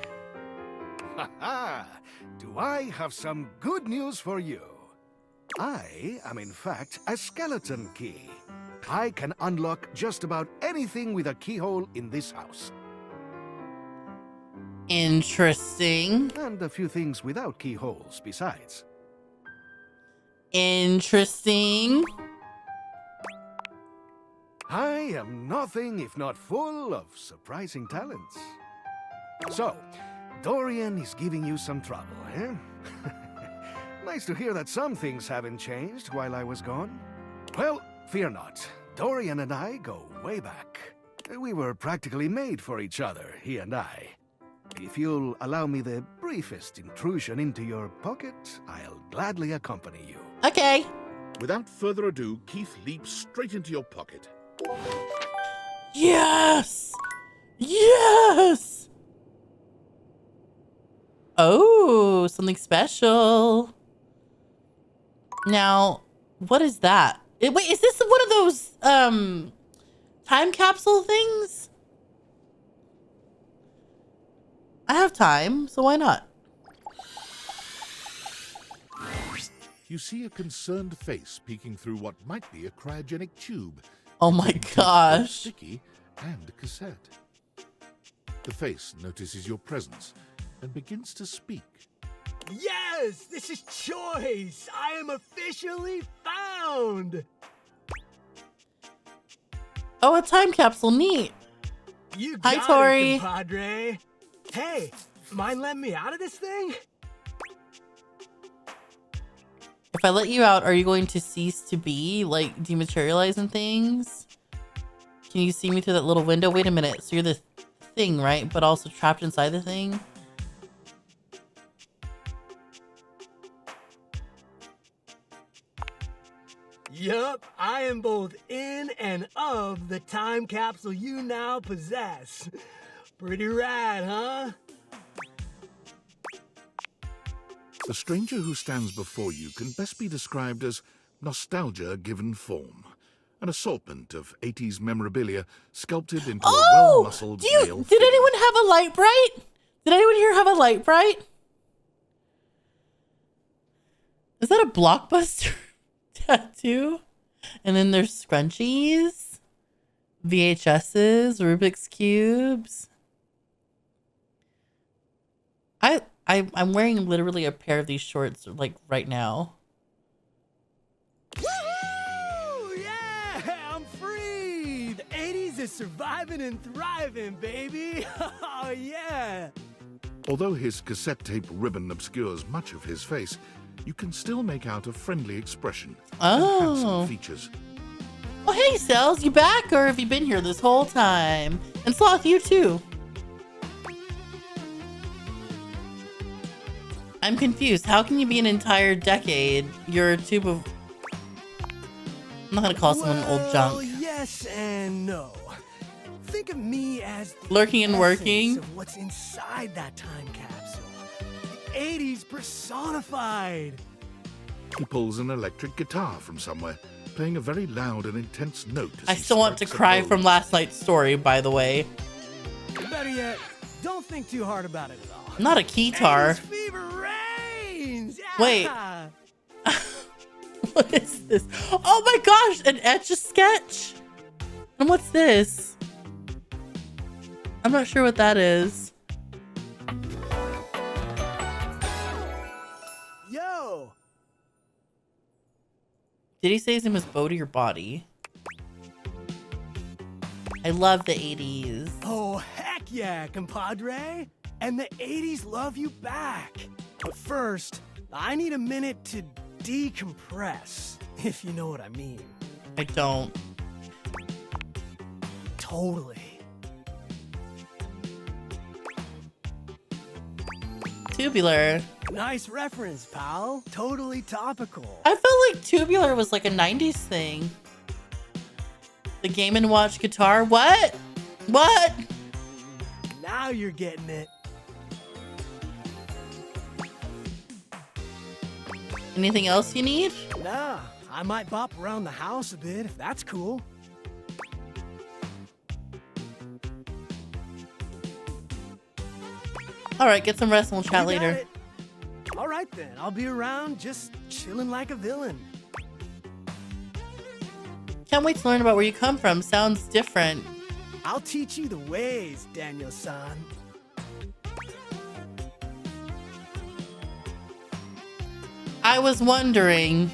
Speaker 14: Haha! Do I have some good news for you? I am in fact a skeleton key. I can unlock just about anything with a keyhole in this house.
Speaker 1: Interesting.
Speaker 14: And a few things without keyholes besides.
Speaker 1: Interesting.
Speaker 14: I am nothing if not full of surprising talents. So, Dorian is giving you some trouble, eh? Nice to hear that some things haven't changed while I was gone. Well, fear not. Dorian and I go way back. We were practically made for each other, he and I. If you'll allow me the briefest intrusion into your pocket, I'll gladly accompany you.
Speaker 1: Okay.
Speaker 2: Without further ado, Keith leaps straight into your pocket.
Speaker 1: Yes! Yes! Oh, something special. Now, what is that? Wait, is this one of those time capsule things? I have time, so why not?
Speaker 2: You see a concerned face peeking through what might be a cryogenic tube.
Speaker 1: Oh my gosh.
Speaker 2: Sticky and a cassette. The face notices your presence and begins to speak.
Speaker 15: Yes, this is choice. I am officially found.
Speaker 1: Oh, a time capsule, neat.
Speaker 15: You
Speaker 1: Hi,
Speaker 15: got
Speaker 1: Tori.
Speaker 15: it, compadre. Hey, mind letting me out of this thing?
Speaker 1: If I let you out, are you going to cease to be, like, dematerialize and things? Can you see me through that little window? Wait a minute. So you're the thing, right? But also trapped inside the thing?
Speaker 15: Yup, I am both in and of the time capsule you now possess. Pretty rad, huh?
Speaker 2: The stranger who stands before you can best be described as nostalgia given form. An assortment of 80s memorabilia sculpted into a well-muscled male
Speaker 1: Did anyone have a light bright? Did anyone here have a light bright? Is that a Blockbuster tattoo? And then there's scrunchies, VHSs, Rubik's Cubes. I'm wearing literally a pair of these shorts like right now.
Speaker 15: Woohoo! Yeah, I'm free. The 80s is surviving and thriving, baby. Oh, yeah.
Speaker 2: Although his cassette tape ribbon obscures much of his face, you can still make out a friendly expression and handsome features.
Speaker 1: Oh, hey, Cells, you back or have you been here this whole time? And Sloth, you too. I'm confused. How can you be an entire decade? You're a tube of... I'm not gonna call someone old junk.
Speaker 15: Yes and no. Think of me as the
Speaker 1: Lurking and working.
Speaker 15: of what's inside that time capsule. The 80s personified.
Speaker 2: He pulls an electric guitar from somewhere playing a very loud and intense note.
Speaker 1: I still want to cry from last night's story, by the way.
Speaker 15: Better yet, don't think too hard about it at all.
Speaker 1: Not a keytar.
Speaker 15: 80s fever reigns!
Speaker 1: Wait.
Speaker 15: Yeah.
Speaker 1: What is this? Oh my gosh, an Etch-a-Sketch? And what's this? I'm not sure what that is.
Speaker 15: Yo!
Speaker 1: Did he say his name was Bodhi or Body? I love the 80s.
Speaker 15: Oh, heck yeah, compadre! And the 80s love you back. But first, I need a minute to decompress, if you know what I mean.
Speaker 1: I don't.
Speaker 15: Totally.
Speaker 1: Tubular.
Speaker 15: Nice reference, pal. Totally topical.
Speaker 1: I felt like Tubular was like a 90s thing. The Game & Watch guitar? What? What?
Speaker 15: Now you're getting it.
Speaker 1: Anything else you need?
Speaker 15: Nah, I might bop around the house a bit if that's cool.
Speaker 1: All right, get some rest and we'll chat later.
Speaker 15: All right then, I'll be around just chilling like a villain.
Speaker 1: Can't wait to learn about where you come from. Sounds different.
Speaker 15: I'll teach you the ways, Daniel-san.
Speaker 1: I was wondering.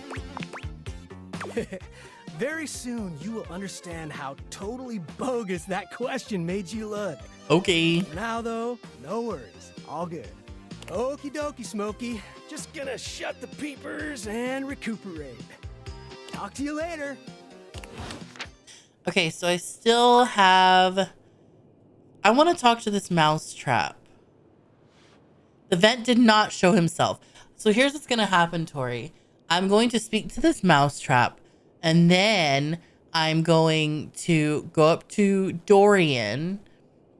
Speaker 15: Very soon, you will understand how totally bogus that question made you look.
Speaker 1: Okay.
Speaker 15: For now, though, no worries. All good. Okie dokie, Smokey. Just gonna shut the peepers and recuperate. Talk to you later.
Speaker 1: Okay, so I still have... I want to talk to this mousetrap. The vent did not show himself. So here's what's going to happen, Tori. I'm going to speak to this mousetrap, and then I'm going to go up to Dorian,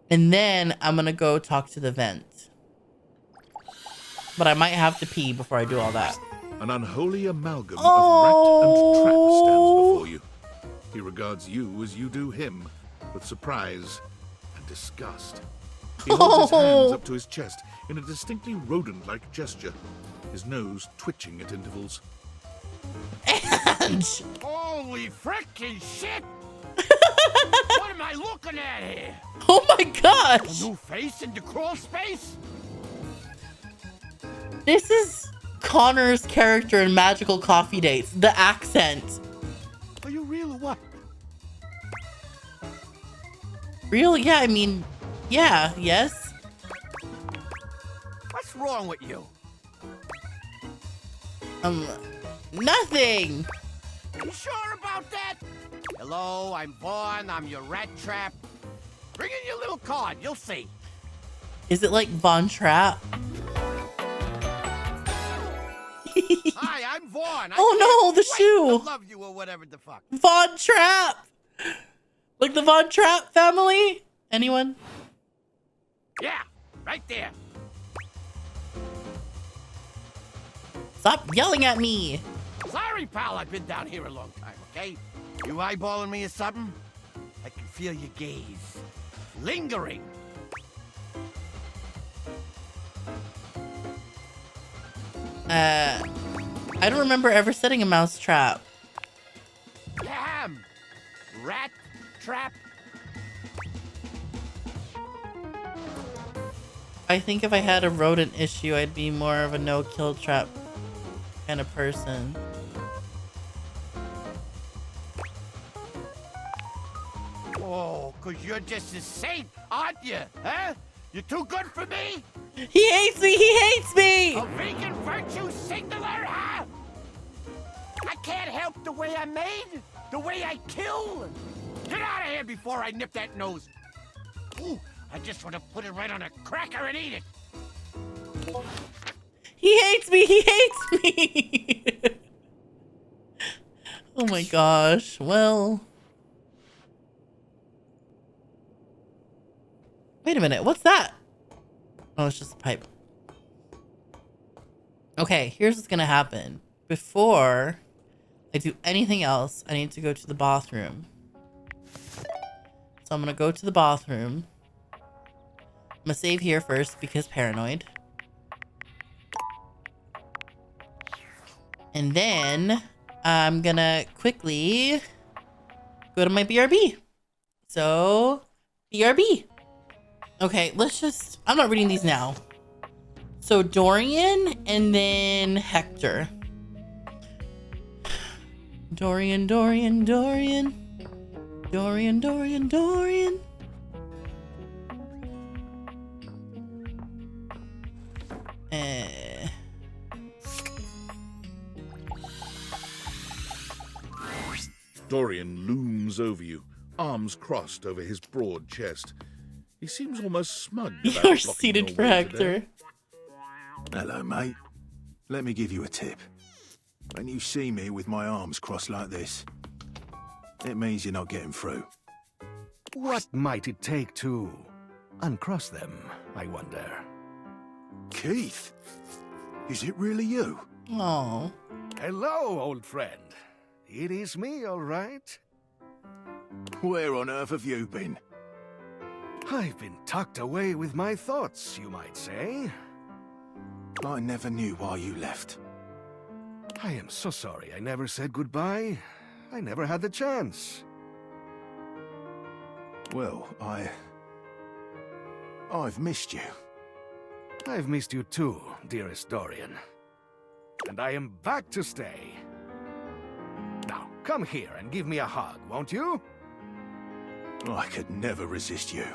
Speaker 1: and then I'm going to go talk to the vent. But I might have to pee before I do all that.
Speaker 2: An unholy amalgam of rat and trap stands before you. He regards you as you do him, with surprise and disgust. He holds his hands up to his chest in a distinctly rodent-like gesture, his nose twitching at intervals.
Speaker 1: And...
Speaker 16: Holy frickin' shit! What am I looking at here?
Speaker 1: Oh my gosh!
Speaker 16: A new face in the crawl space?
Speaker 1: This is Connor's character in Magical Coffee Dates. The accent.
Speaker 16: Are you real or what?
Speaker 1: Real? Yeah, I mean, yeah, yes.
Speaker 16: What's wrong with you?
Speaker 1: Nothing.
Speaker 16: You sure about that? Hello, I'm Vaughn. I'm your rat trap. Bring in your little card. You'll see.
Speaker 1: Is it like Von Trapp?
Speaker 16: Hi, I'm Vaughn.
Speaker 1: Oh no, the shoe.
Speaker 16: I love you or whatever the fuck.
Speaker 1: Von Trapp. Like the Von Trapp family? Anyone?
Speaker 16: Yeah, right there.
Speaker 1: Stop yelling at me.
Speaker 16: Sorry, pal. I've been down here a long time, okay? You eyeballing me or something? I can feel your gaze. Lingering.
Speaker 1: I don't remember ever setting a mouse trap.
Speaker 16: Damn! Rat trap.
Speaker 1: I think if I had a rodent issue, I'd be more of a no-kill trap kind of person.
Speaker 16: Oh, 'cause you're just a saint, aren't you? Huh? You're too good for me?
Speaker 1: He hates me! He hates me!
Speaker 16: A vegan virtue signaler, huh? I can't help the way I'm made, the way I kill. Get out of here before I nip that nose. Ooh, I just want to put it right on a cracker and eat it.
Speaker 1: He hates me! He hates me! Oh my gosh. Well... Wait a minute. What's that? Oh, it's just a pipe. Okay, here's what's gonna happen. Before I do anything else, I need to go to the bathroom. So I'm gonna go to the bathroom. I'm gonna save here first because paranoid. And then I'm gonna quickly go to my BRB. So, BRB. Okay, let's just... I'm not reading these now. So, Dorian and then Hector. Dorian. Dorian.
Speaker 2: Dorian looms over you, arms crossed over his broad chest. He seems almost smug about
Speaker 1: You're
Speaker 2: blocking
Speaker 1: seated
Speaker 2: your
Speaker 1: for
Speaker 2: way
Speaker 1: Hector.
Speaker 2: today.
Speaker 13: Hello, mate. Let me give you a tip. When you see me with my arms crossed like this, it means you're not getting through.
Speaker 14: What might it take to uncross them, I wonder?
Speaker 13: Keith? Is it really you?
Speaker 1: Oh.
Speaker 14: Hello, old friend. It is me, all right.
Speaker 13: Where on earth have you been?
Speaker 14: I've been tucked away with my thoughts, you might say.
Speaker 13: I never knew why you left.
Speaker 14: I am so sorry I never said goodbye. I never had the chance.
Speaker 13: Well, I've missed you.
Speaker 14: I've missed you too, dearest Dorian. And I am back to stay. Now, come here and give me a hug, won't you?
Speaker 13: I could never resist you.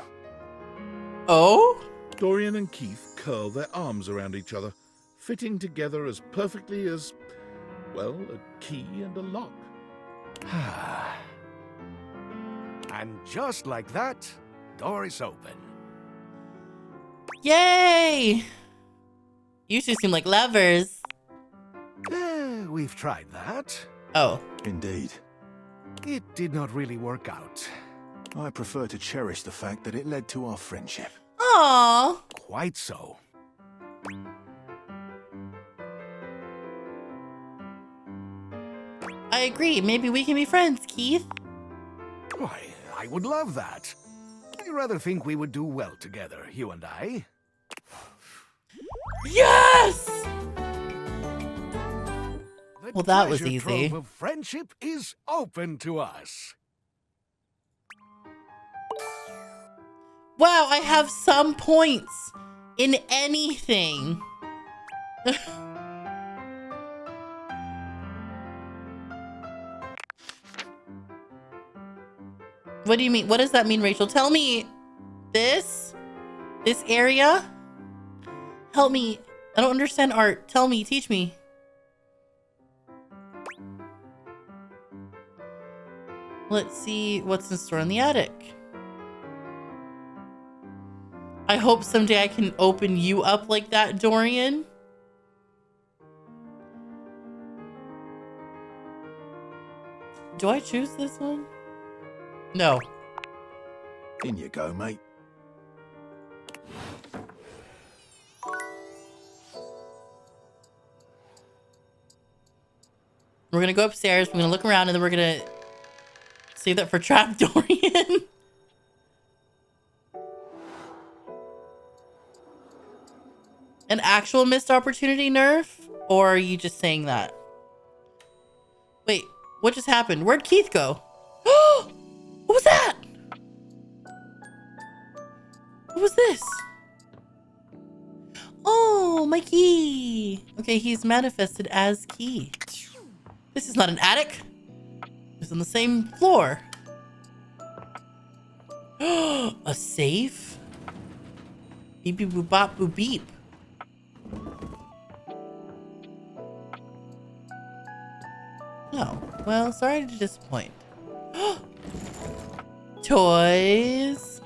Speaker 1: Oh?
Speaker 2: Dorian and Keith curl their arms around each other, fitting together as perfectly as, well, a key and a lock.
Speaker 14: And just like that, door is open.
Speaker 1: Yay! You two seem like lovers.
Speaker 14: We've tried that.
Speaker 1: Oh.
Speaker 13: Indeed.
Speaker 14: It did not really work out.
Speaker 13: I prefer to cherish the fact that it led to our friendship.
Speaker 1: Aww.
Speaker 14: Quite so.
Speaker 1: I agree. Maybe we can be friends, Keith.
Speaker 14: Why, I would love that. I rather think we would do well together, you and I.
Speaker 1: Yes! Well, that was
Speaker 14: treasure
Speaker 1: easy.
Speaker 14: trove of friendship is open to us.
Speaker 1: Wow, I have some points in anything. What do you mean? What does that mean, Rachel? Tell me this area. Help me. I don't understand art. Tell me, teach me. Let's see what's in store in the attic. I hope someday I can open you up like that, Dorian. Do I choose this one? No.
Speaker 13: In you go, mate.
Speaker 1: We're gonna go upstairs, we're gonna look around, and then we're gonna save that for Trap Dorian. An actual missed opportunity nerf? Or are you just saying that? Wait, what just happened? Where'd Keith go? What was that? What was this? Oh, my key. Okay, he's manifested as Key. This is not an attic. It's on the same floor. A safe? Beep beep boop bop boop beep. Oh, well, sorry to disappoint. Toys.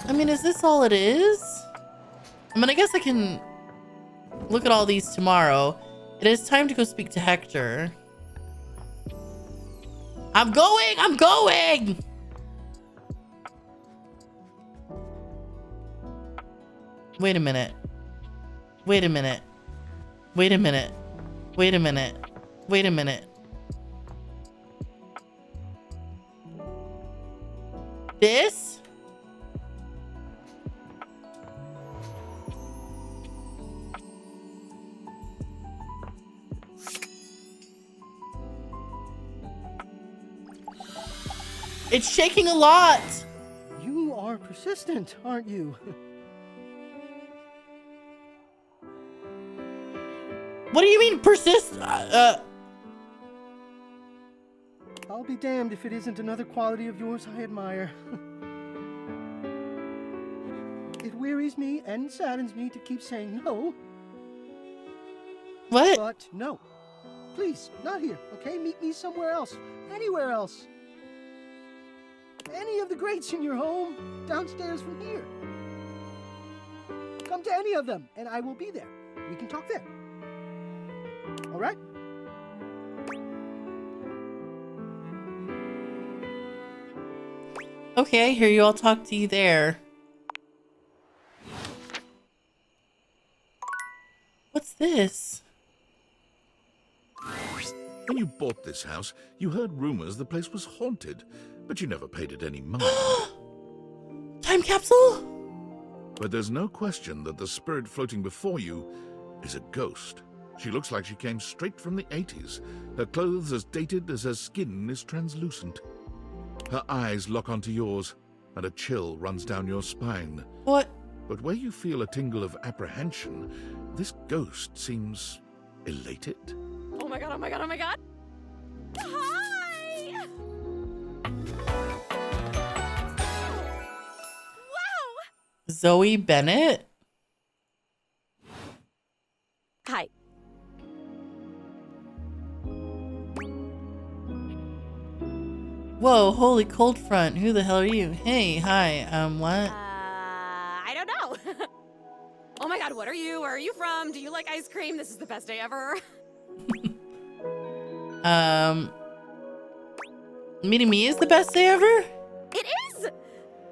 Speaker 1: I mean, is this all it is? I mean, I guess I can look at all these tomorrow. It is time to go speak to Hector. I'm going! Wait a minute. Wait a minute. Wait a minute. Wait a minute. This? It's shaking a lot.
Speaker 8: You are persistent, aren't you?
Speaker 1: What do you mean persist?
Speaker 8: I'll be damned if it isn't another quality of yours I admire. It wearies me and saddens me to keep saying no.
Speaker 1: What?
Speaker 8: But no. Please, not here, okay? Meet me somewhere else. Anywhere else. Any of the greats in your home, downstairs from here. Come to any of them, and I will be there. We can talk there. All right?
Speaker 1: Okay, I hear you. I'll talk to you there. What's this?
Speaker 2: When you bought this house, you heard rumors the place was haunted, but you never paid it any mind.
Speaker 1: Time capsule?
Speaker 2: But there's no question that the spirit floating before you is a ghost. She looks like she came straight from the 80s. Her clothes as dated as her skin is translucent. Her eyes lock onto yours, and a chill runs down your spine.
Speaker 1: What?
Speaker 2: But where you feel a tingle of apprehension, this ghost seems elated.
Speaker 17: Oh my god, oh my god, oh my god! Hi! Wow!
Speaker 1: Zoe Bennett?
Speaker 17: Hi.
Speaker 1: Whoa, holy cold front. Who the hell are you? Hey, hi, what?
Speaker 17: I don't know. Oh my god, what are you? Where are you from? Do you like ice cream? This is the best day ever.
Speaker 1: Meeting me is the best day ever?
Speaker 17: It is!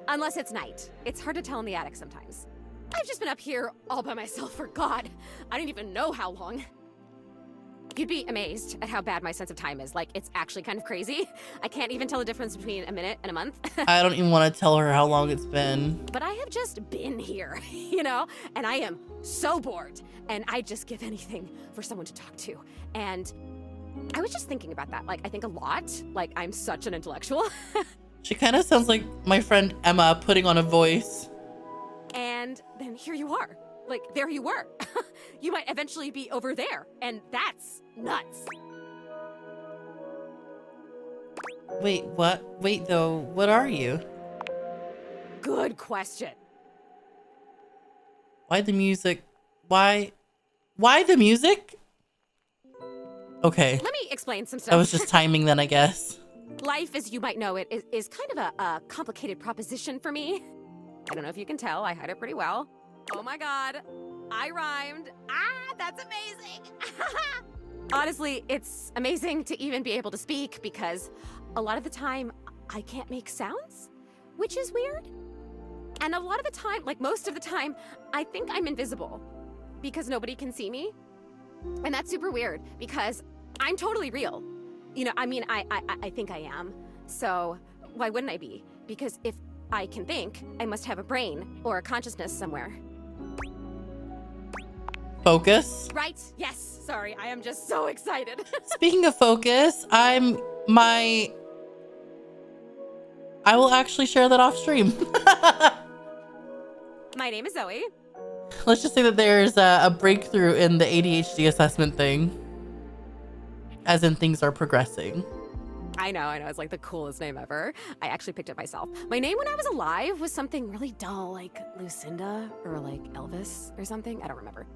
Speaker 17: Unless it's night. It's hard to tell in the attic sometimes. I've just been up here all by myself for God. I don't even know how long. You'd be amazed at how bad my sense of time is. Like, it's actually kind of crazy. I can't even tell the difference between a minute and a month.
Speaker 1: I don't even want to tell her how long it's been.
Speaker 17: But I have just been here, you know? And I am so bored. And I'd just give anything for someone to talk to. And I was just thinking about that. Like, I think a lot. Like, I'm such an intellectual.
Speaker 1: She kind of sounds like my friend Emma putting on a voice.
Speaker 17: And then here you are. Like, there you were. You might eventually be over there. And that's nuts.
Speaker 1: Wait, what? Wait, though, what are you?
Speaker 17: Good question.
Speaker 1: Why the music? Why the music? Okay.
Speaker 17: Let me explain some stuff.
Speaker 1: That was just timing then, I guess.
Speaker 17: Life, as you might know it, is kind of a complicated proposition for me. I don't know if you can tell, I hide it pretty well. Oh my god, I rhymed. Ah, that's amazing. Honestly, it's amazing to even be able to speak because a lot of the time I can't make sounds, which is weird. And a lot of the time, like most of the time, I think I'm invisible because nobody can see me. And that's super weird because I'm totally real. You know, I mean, I think I am. So why wouldn't I be? Because if I can think, I must have a brain or a consciousness somewhere.
Speaker 1: Focus.
Speaker 17: Right? Yes. Sorry, I am just so excited.
Speaker 1: Speaking of focus, I will actually share that off stream.
Speaker 17: My name is Zoe.
Speaker 1: Let's just say that there's a breakthrough in the ADHD assessment thing. As in things are progressing.
Speaker 17: I know, it's like the coolest name ever. I actually picked it myself. My name when I was alive was something really dull, like Lucinda or like Elvis or something. I don't remember.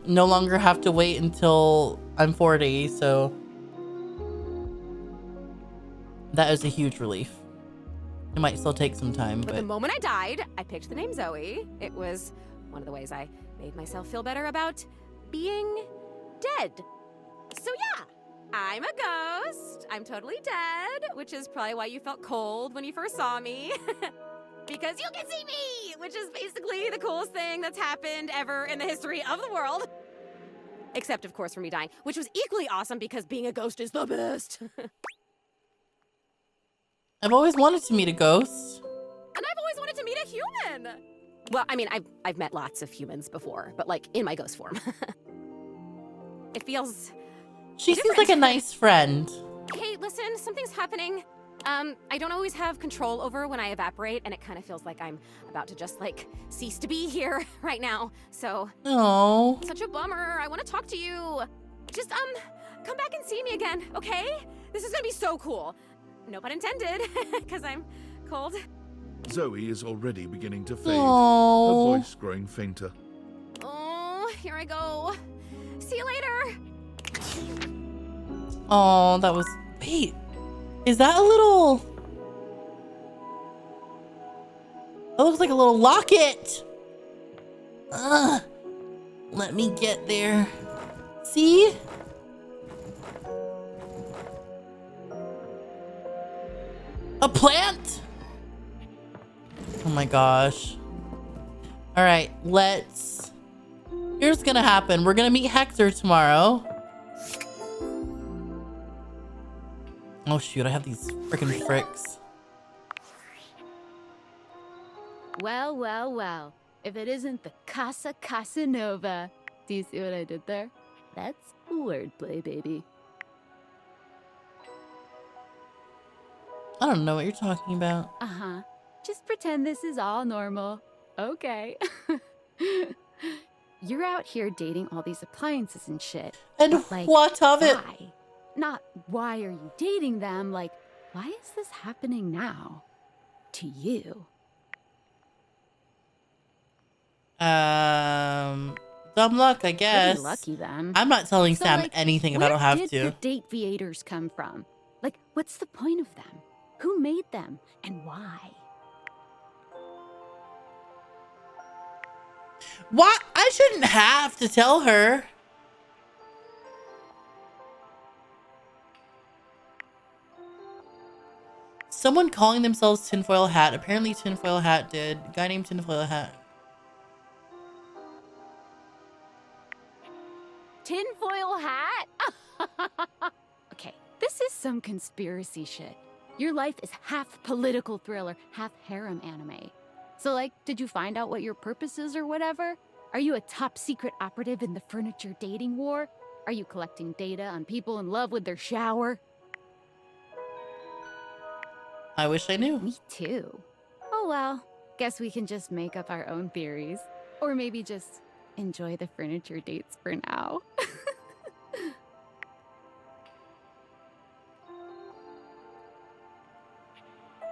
Speaker 1: No longer have to wait until I'm 40, so that is a huge relief. It might still take some time,
Speaker 17: But the moment I died, I picked the name Zoe. It was one of the ways I made myself feel better about being dead. So yeah, I'm a ghost. I'm totally dead, which is probably why you felt cold when you first saw me. Because you can see me, which is basically the coolest thing that's happened ever in the history of the world. Except, of course, for me dying, which was equally awesome because being a ghost is the best. And
Speaker 1: I've always wanted to meet a ghost.
Speaker 17: I've always wanted to meet a human. Well, I mean, I've met lots of humans before, but like in my ghost form. It feels
Speaker 1: She
Speaker 17: different.
Speaker 1: seems like a nice friend.
Speaker 17: Hey, listen, something's happening. I don't always have control over when I evaporate, and it kind of feels like I'm about to just like cease to be here right now. So,
Speaker 1: Oh,
Speaker 17: such a bummer. I want to talk to you. Just come back and see me again, okay? This is gonna be so cool. No pun intended, because I'm cold.
Speaker 2: Zoe is already beginning to fade,
Speaker 1: Oh.
Speaker 2: her voice growing fainter.
Speaker 17: Oh, here I go. See you later.
Speaker 1: Oh, that was. Wait, is that a little? That looks like a little locket. Let me get there. See? A plant? Oh my gosh. All right, let's. Here's what's gonna happen. We're gonna meet Hector tomorrow. Oh shoot, I have these freaking fricks.
Speaker 18: Well, well, well. If it isn't the Casa Casanova. Do you see what I did there? That's wordplay, baby.
Speaker 1: I don't know what you're talking about.
Speaker 18: Uh-huh. Just pretend this is all normal. Okay. You're out here dating all these appliances and shit.
Speaker 1: And
Speaker 18: but, like,
Speaker 1: what of it?
Speaker 18: why? Not why are you dating them, like, why is this happening now? To you.
Speaker 1: Dumb luck, I guess.
Speaker 18: Pretty lucky then.
Speaker 1: I'm not telling
Speaker 18: So,
Speaker 1: Sam
Speaker 18: like,
Speaker 1: anything if I don't have
Speaker 18: Where
Speaker 1: to.
Speaker 18: did the date viators come from? Like, what's the point of them? Who made them? And why?
Speaker 1: What? I shouldn't have to tell her. Someone calling themselves Tinfoil Hat. Apparently Tinfoil Hat did. A guy named Tinfoil Hat.
Speaker 18: Tinfoil hat? Okay, this is some conspiracy shit. Your life is half political thriller, half harem anime. So, like, did you find out what your purpose is or whatever? Are you a top secret operative in the furniture dating war? Are you collecting data on people in love with their shower?
Speaker 1: I wish I knew.
Speaker 18: Me too. Oh well, guess we can just make up our own theories. Or maybe just enjoy the furniture dates for now.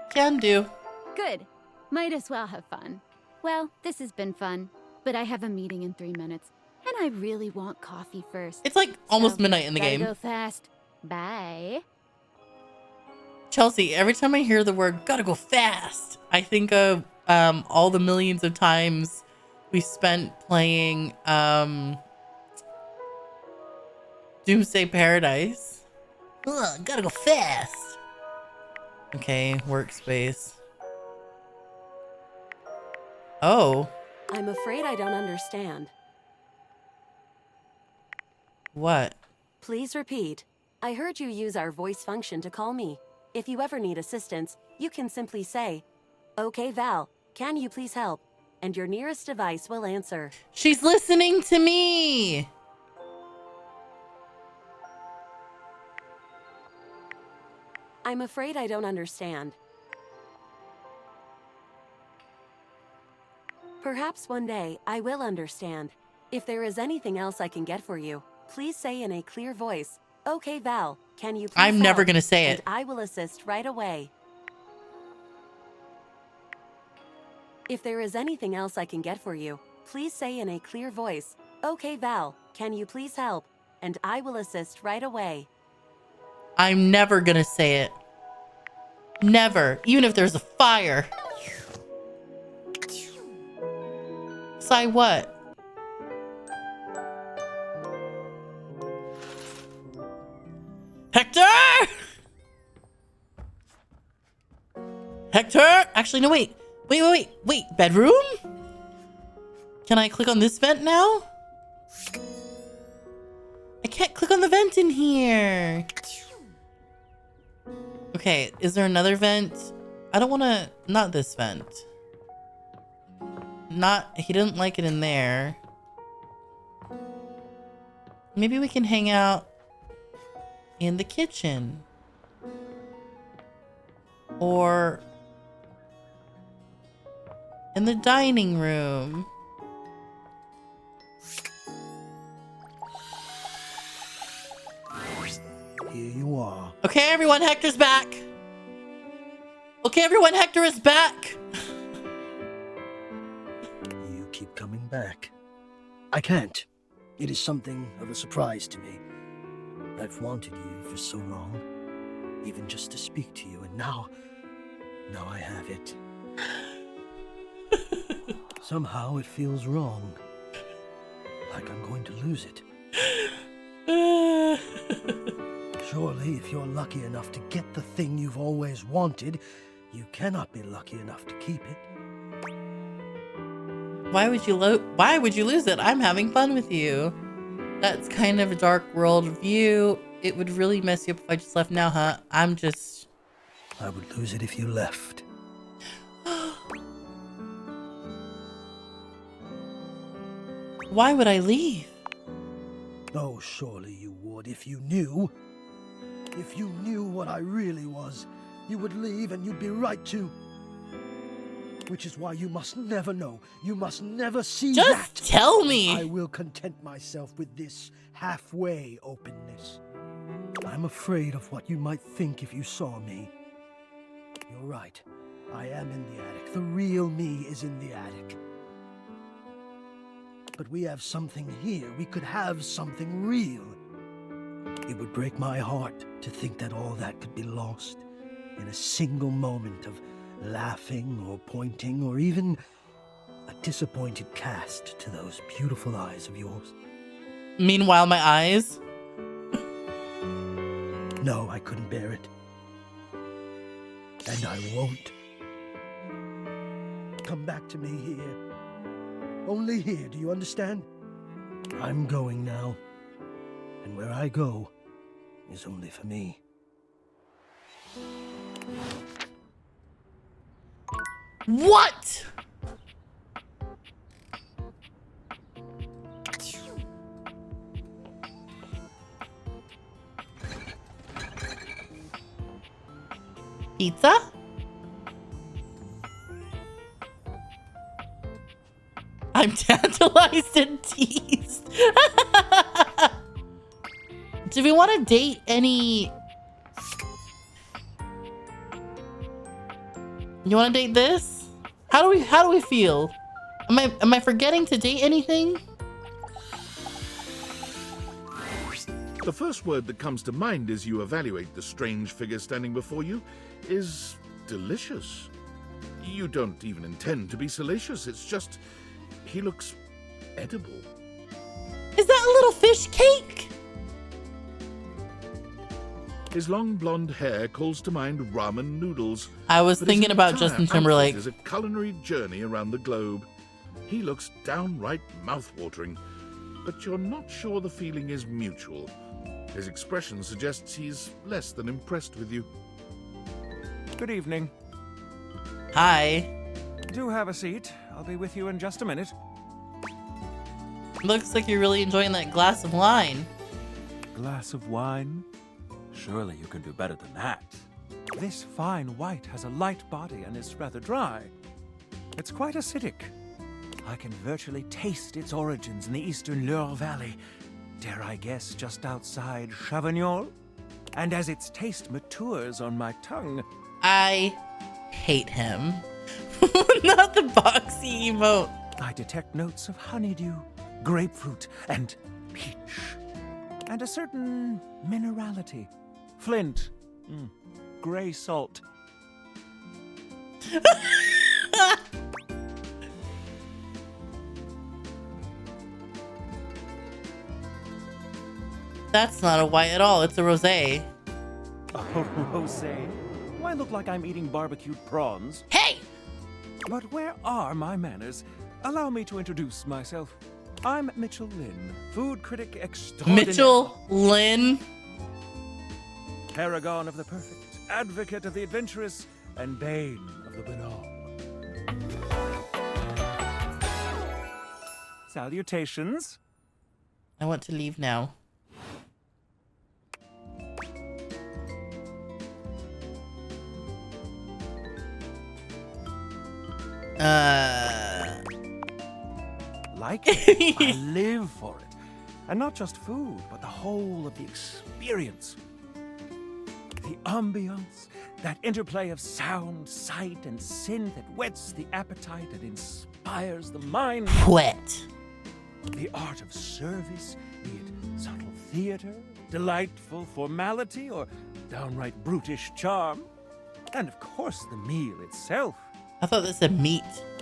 Speaker 1: Can do.
Speaker 18: Good. Might as well have fun. Well, this has been fun, but I have a meeting in 3 minutes, and I really want coffee first.
Speaker 1: It's like almost midnight in the
Speaker 18: gotta
Speaker 1: game.
Speaker 18: Go fast. Bye.
Speaker 1: Chelsea, every time I hear the word gotta go fast, I think of all the millions of times we spent playing Doomsday Paradise. Ugh, gotta go fast. Okay, workspace. Oh,
Speaker 19: I'm afraid I don't understand.
Speaker 1: what?
Speaker 19: Please repeat. I heard you use our voice function to call me. If you ever need assistance, you can simply say, "Okay, Val, can you please help?" And your nearest device will answer.
Speaker 1: She's listening to me.
Speaker 19: I'm afraid I don't understand. Perhaps one day I will understand. If there is anything else I can get for you, please say in a clear voice, "Okay, Val, can you please
Speaker 1: I'm never
Speaker 19: help?"
Speaker 1: gonna say
Speaker 19: And
Speaker 1: it.
Speaker 19: I will assist right away. If there is anything else I can get for you, please say in a clear voice, "Okay, Val, can you please help?" And I will assist right away.
Speaker 1: I'm never gonna say it. Never. Even if there's a fire. Sigh what? Hector! Hector! Actually, no, wait. Wait. Bedroom? Can I click on this vent now? can't click on the vent in here. Okay, is there another vent? I don't want to... Not this vent. He didn't like it in there. Maybe we can hang out in the kitchen. Or in the dining room.
Speaker 8: Here you are.
Speaker 1: Okay, everyone, Hector's back. Okay, everyone, Hector is back.
Speaker 8: You keep coming back. I can't. It is something of a surprise to me. I've wanted you for so long, even just to speak to you, and now I have it. Somehow it feels wrong. Like I'm going to lose it. Surely, if you're lucky enough to get the thing you've always wanted, you cannot be lucky enough to keep it.
Speaker 1: Why would you lose it? I'm having fun with you. That's kind of a dark world view. It would really mess you up if I just left now, huh? I
Speaker 8: would lose it if you left.
Speaker 1: Why would I leave?
Speaker 8: Oh, surely you would if you knew. If you knew what I really was, you would leave and you'd be right to. Which is why you must never know. You must never see that.
Speaker 1: Just tell me.
Speaker 8: I will content myself with this halfway openness. I'm afraid of what you might think if you saw me. You're right. I am in the attic. The real me is in the attic. But we have something here. We could have something real. It would break my heart to think that all that could be lost in a single moment of laughing or pointing or even a disappointed cast to those beautiful eyes of yours.
Speaker 1: Meanwhile, my eyes?
Speaker 8: No, I couldn't bear it. And I won't. Come back to me here. Only here, do you understand? I'm going now. And where I go is only for me.
Speaker 1: What? Pizza? I'm tantalized and teased. Do we want to date any... You want to date this? How do we feel? Am I forgetting to date anything?
Speaker 2: The first word that comes to mind as you evaluate the strange figure standing before you is delicious. You don't even intend to be salacious. It's just, he looks edible.
Speaker 1: Is that a little fish cake?
Speaker 2: His long blonde hair calls to mind ramen noodles.
Speaker 1: I was
Speaker 2: but
Speaker 1: thinking
Speaker 2: his
Speaker 1: about
Speaker 2: entire
Speaker 1: Justin Timberlake.
Speaker 2: outfit is a culinary journey around the globe. He looks downright mouth-watering, but you're not sure the feeling is mutual. His expression suggests he's less than impressed with you.
Speaker 20: Good evening.
Speaker 1: Hi.
Speaker 20: Do have a seat. I'll be with you in just a minute.
Speaker 1: Looks like you're really enjoying that glass of wine.
Speaker 20: Glass of wine? Surely you can do better than that. This fine white has a light body and is rather dry. It's quite acidic. I can virtually taste its origins in the eastern Loire Valley. Dare I guess just outside Chavignol? And as its taste matures on my tongue...
Speaker 1: I hate him. Not the boxy emote.
Speaker 20: I detect notes of honeydew, grapefruit, and peach. And a certain minerality. Flint. Gray salt.
Speaker 1: That's not a white at all. It's a rosé.
Speaker 20: A rosé? Why look like I'm eating barbecued prawns?
Speaker 1: Hey!
Speaker 20: But where are my manners? Allow me to introduce myself. I'm Mitchell Lynn, food critic extraordinaire.
Speaker 1: Mitchell Lynn?
Speaker 20: Paragon of the perfect, advocate of the adventurous, and bane of the banal. Salutations.
Speaker 1: I want to leave now.
Speaker 20: Like it, I live for it. And not just food, but the whole of the experience. The ambiance, that interplay of sound, sight, and synth that whets the appetite and inspires the mind.
Speaker 1: Wet.
Speaker 20: The art of service, be it subtle theater, delightful formality, or downright brutish charm. And of course, the meal itself.
Speaker 1: I thought this said meat.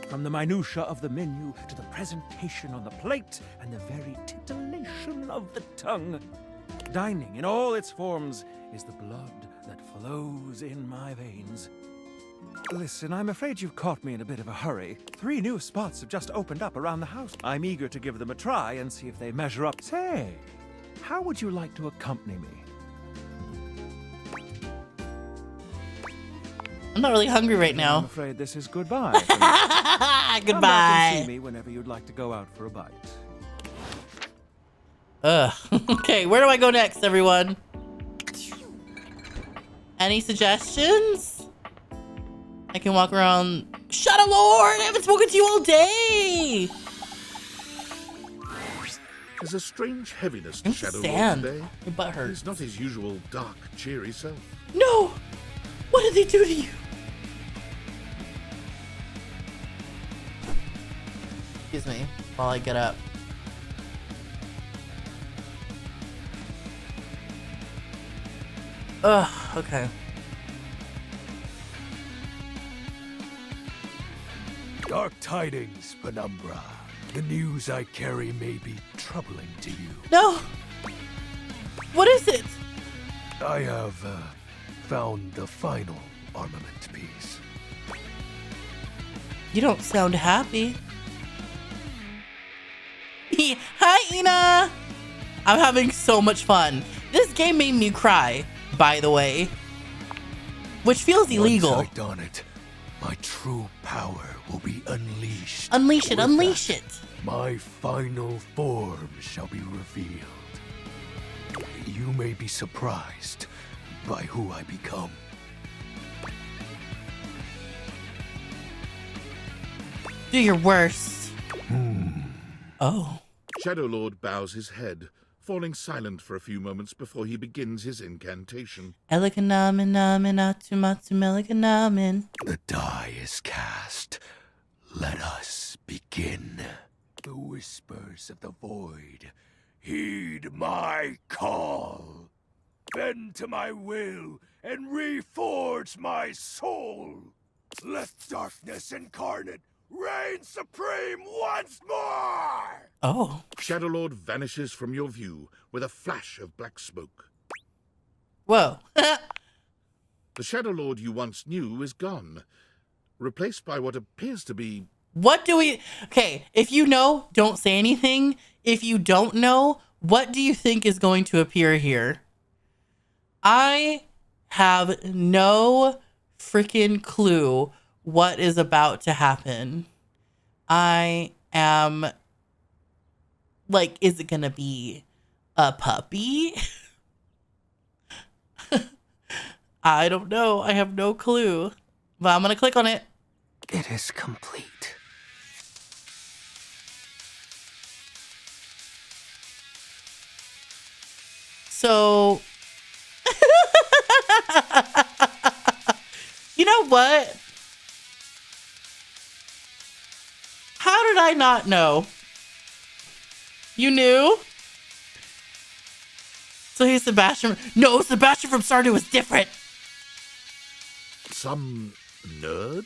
Speaker 20: From the minutiae of the menu to the presentation on the plate and the very titillation of the tongue. Dining in all its forms is the blood that flows in my veins. Listen, I'm afraid you've caught me in a bit of a hurry. 3 new spots have just opened up around the house. I'm eager to give them a try and see if they measure up. Say, how would you like to accompany me?
Speaker 1: I'm not really hungry right
Speaker 20: I'm
Speaker 1: now.
Speaker 20: afraid this is goodbye.
Speaker 1: Goodbye.
Speaker 20: Come back and see me whenever you'd like to go out for a bite.
Speaker 1: Okay, where do I go next, everyone? Any suggestions? I can walk around. Shadow Lord! I haven't spoken to you all day!
Speaker 2: There's a strange heaviness to Shadow Lord
Speaker 1: Stand.
Speaker 2: today.
Speaker 1: Your butt hurts.
Speaker 2: He's not his usual dark, cheery self.
Speaker 1: No! What did they do to you? Excuse me, while I get up. Ugh, okay.
Speaker 8: Dark tidings, Penumbra. The news I carry may be troubling to you.
Speaker 1: No! What is it?
Speaker 8: I have found the final armament piece.
Speaker 1: You don't sound happy. Hi, Ina! I'm having so much fun. This game made me cry, by the way. Which feels illegal.
Speaker 8: Once I don it, my true power will be unleashed.
Speaker 1: Unleash it,
Speaker 8: With
Speaker 1: unleash
Speaker 8: that,
Speaker 1: it.
Speaker 8: My final form shall be revealed. You may be surprised by who I become.
Speaker 1: Do your worst. Oh.
Speaker 2: Shadow Lord bows his head, falling silent for a few moments before he begins his incantation.
Speaker 8: The die is cast. Let us begin. The whispers of the void. Heed my call. Bend to my will and reforge my soul. Let darkness incarnate reign supreme once more!
Speaker 1: Oh.
Speaker 2: Shadow Lord vanishes from your view with a flash of black smoke.
Speaker 1: Whoa.
Speaker 2: The Shadow Lord you once knew is gone, replaced by what appears to be...
Speaker 1: What do we... Okay, if you know, don't say anything. If you don't know, what do you think is going to appear here? I have no freaking clue what is about to happen. I am... Like, is it gonna be a puppy? I don't know. I have no clue. But I'm gonna click on it.
Speaker 8: It is complete.
Speaker 1: So... You know what? How did I not know? You knew? So he's Sebastian. No, Sebastian from Stardew is different.
Speaker 2: Some nerd?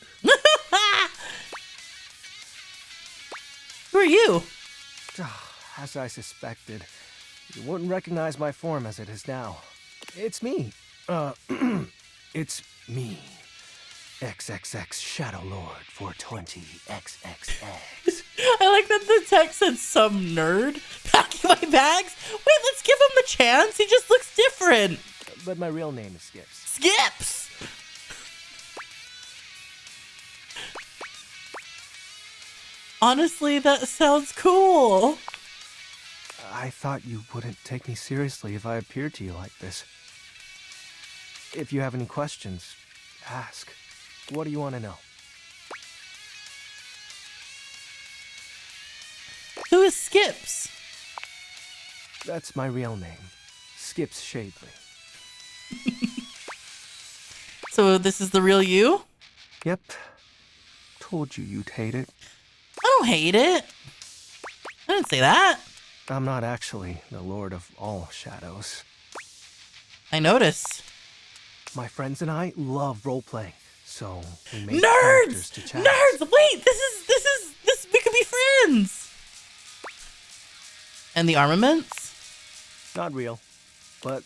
Speaker 1: Who are you?
Speaker 15: As I suspected, you wouldn't recognize my form as it is now. It's me. It's me. XXX Shadow Lord 420 XXX.
Speaker 1: I like that the text said some nerd packing my bags. Wait, let's give him a chance. He just looks different.
Speaker 21: But my real name is Skips.
Speaker 1: Skips! Honestly, that sounds cool.
Speaker 21: I thought you wouldn't take me seriously if I appeared to you like this. If you have any questions, ask. What do you want to know?
Speaker 1: Who is Skips?
Speaker 21: That's my real name. Skips Shadley.
Speaker 1: So this is the real you?
Speaker 21: Yep. Told you you'd hate it.
Speaker 1: I don't hate it. I didn't say that.
Speaker 21: I'm not actually the Lord of all Shadows.
Speaker 1: I noticed.
Speaker 21: My friends and I love role-playing, so we made
Speaker 1: Nerds!
Speaker 21: characters to chat.
Speaker 1: Nerds! Wait, this, we could be friends! And the armaments?
Speaker 21: Not real, but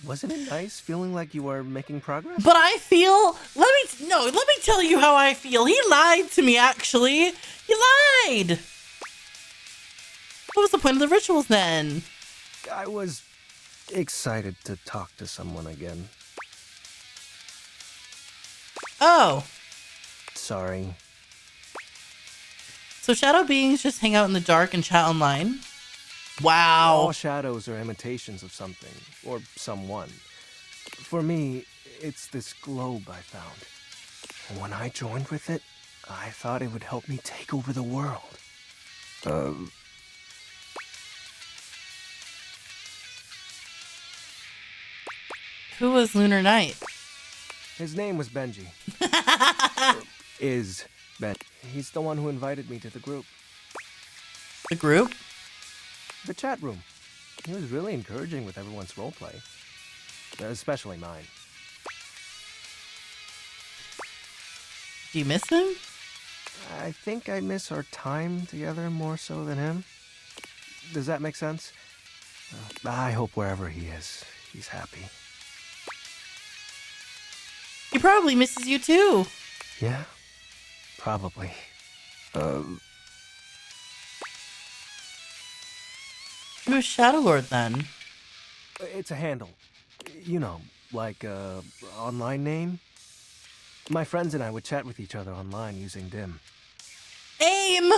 Speaker 21: wasn't it nice feeling like you were making progress?
Speaker 1: But I feel, let me tell you how I feel. He lied to me, actually. He lied. What was the point of the rituals then?
Speaker 21: I was excited to talk to someone again.
Speaker 1: Oh.
Speaker 21: Sorry.
Speaker 1: So shadow beings just hang out in the dark and chat online? Wow.
Speaker 21: All shadows are imitations of something, or someone. For me, it's this globe I found. And when I joined with it, I thought it would help me take over the world.
Speaker 1: Who was Lunar Knight?
Speaker 21: His name was Benji. Is Ben. He's the one who invited me to the group.
Speaker 1: The group?
Speaker 21: The chat room. He was really encouraging with everyone's roleplay. Especially mine.
Speaker 1: Do you miss him?
Speaker 21: I think I miss our time together more so than him. Does that make sense? I hope wherever he is, he's happy.
Speaker 1: He probably misses you too.
Speaker 21: Yeah, probably.
Speaker 1: Who's Shadow Lord then?
Speaker 21: It's a handle. You know, like a online name. My friends and I would chat with each other online using Dim.
Speaker 1: AIM!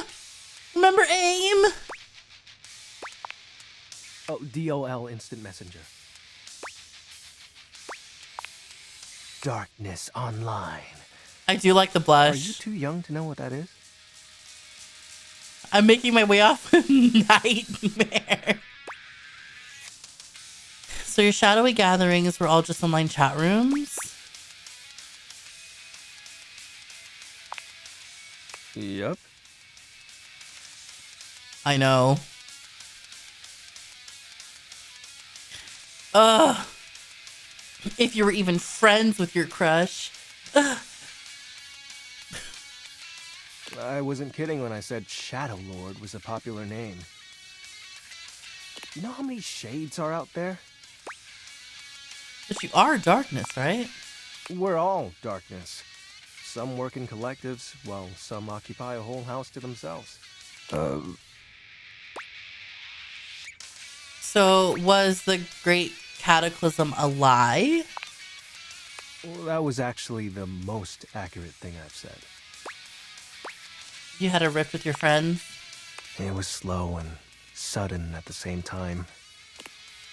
Speaker 1: Remember AIM?
Speaker 21: Oh, DOL Instant Messenger. Darkness Online.
Speaker 1: I do like the blush.
Speaker 21: Are you too young to know what that is?
Speaker 1: I'm making my way off Nightmare. So your shadowy gatherings were all just online chat rooms?
Speaker 21: Yep.
Speaker 1: I know. Ugh. If you were even friends with your crush. Ugh.
Speaker 21: I wasn't kidding when I said Shadow Lord was a popular name. You know how many shades are out there?
Speaker 1: But you are darkness, right?
Speaker 21: We're all darkness. Some work in collectives, while some occupy a whole house to themselves.
Speaker 1: So was the Great Cataclysm a lie?
Speaker 21: Well, that was actually the most accurate thing I've said.
Speaker 1: You had a rift with your friends?
Speaker 21: It was slow and sudden at the same time.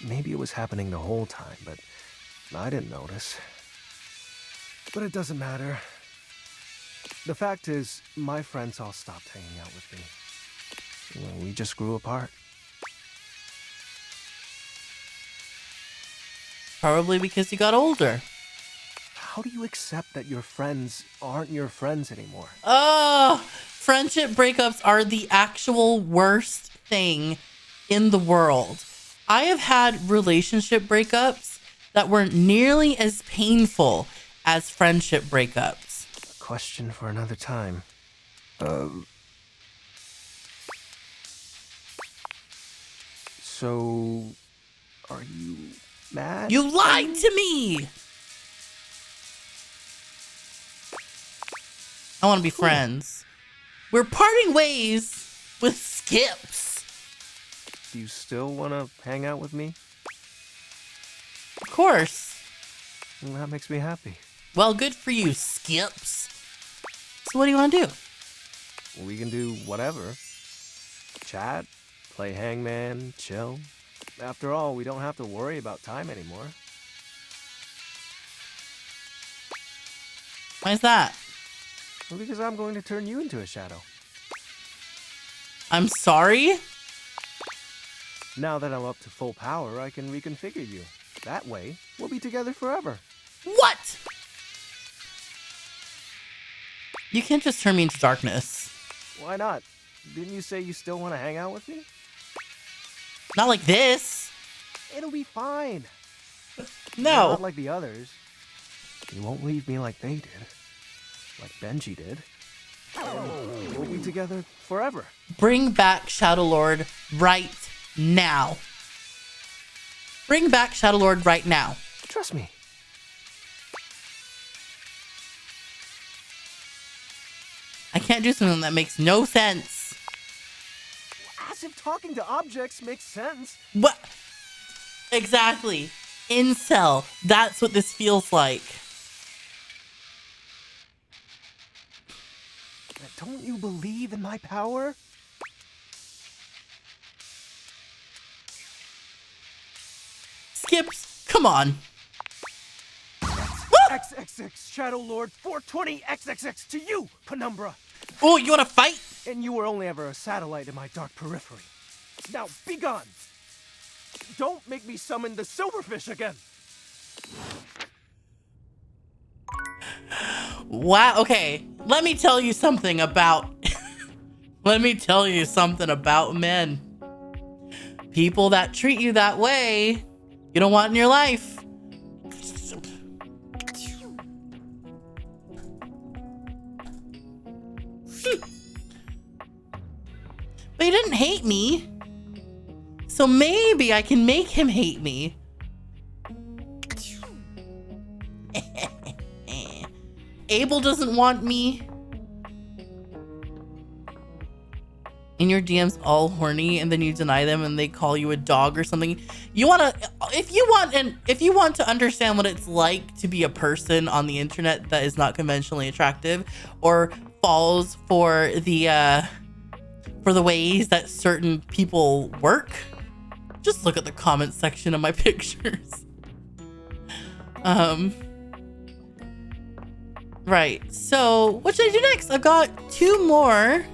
Speaker 21: Maybe it was happening the whole time, but I didn't notice. But it doesn't matter. The fact is, my friends all stopped hanging out with me. We just grew apart.
Speaker 1: Probably because you got older.
Speaker 21: How do you accept that your friends aren't your friends anymore?
Speaker 1: Oh, friendship breakups are the actual worst thing in the world. I have had relationship breakups that weren't nearly as painful as friendship breakups.
Speaker 21: A question for another time. So, are you mad?
Speaker 1: You lied to me! I want to be friends. We're parting ways. with Skips.
Speaker 21: Do you still want to hang out with me?
Speaker 1: Of course.
Speaker 21: Well, that makes me happy.
Speaker 1: Well, good for you, Skips. So what do you want to do?
Speaker 21: We can do whatever. Chat, play hangman, chill. After all, we don't have to worry about time anymore.
Speaker 1: Why is that?
Speaker 21: Well, because I'm going to turn you into a shadow.
Speaker 1: I'm sorry?
Speaker 21: Now that I'm up to full power, I can reconfigure you. That way, we'll be together forever.
Speaker 1: What? You can't just turn me into darkness.
Speaker 21: Why not? Didn't you say you still want to hang out with me?
Speaker 1: Not like this.
Speaker 21: It'll be fine.
Speaker 1: No.
Speaker 21: Not like the others. You won't leave me like they did. Like Benji did. And we'll be together forever.
Speaker 1: Bring back Shadow Lord right now. Bring back Shadow Lord right now.
Speaker 21: Trust me.
Speaker 1: I can't do something that makes no sense.
Speaker 21: As if talking to objects makes sense.
Speaker 1: What? Exactly. Incel. That's what this feels like.
Speaker 21: Don't you believe in my power?
Speaker 1: Skips, come on.
Speaker 21: XXX Shadow Lord 420 XXX to you, Penumbra.
Speaker 1: Oh, you want to fight?
Speaker 21: And you were only ever a satellite in my dark periphery. Now be gone. Don't make me summon the silverfish again.
Speaker 1: Wow. Okay. Let me tell you something about. Let me tell you something about men. People that treat you that way, you don't want in your life. But he didn't hate me. So maybe I can make him hate me. Abel doesn't want me. In your DMs all horny and then you deny them and they call you a dog or something. You want to, if you want to understand what it's like to be a person on the internet that is not conventionally attractive or falls for the ways that certain people work, just look at the comment section of my pictures. Right, so what should I do next? I've got 2 more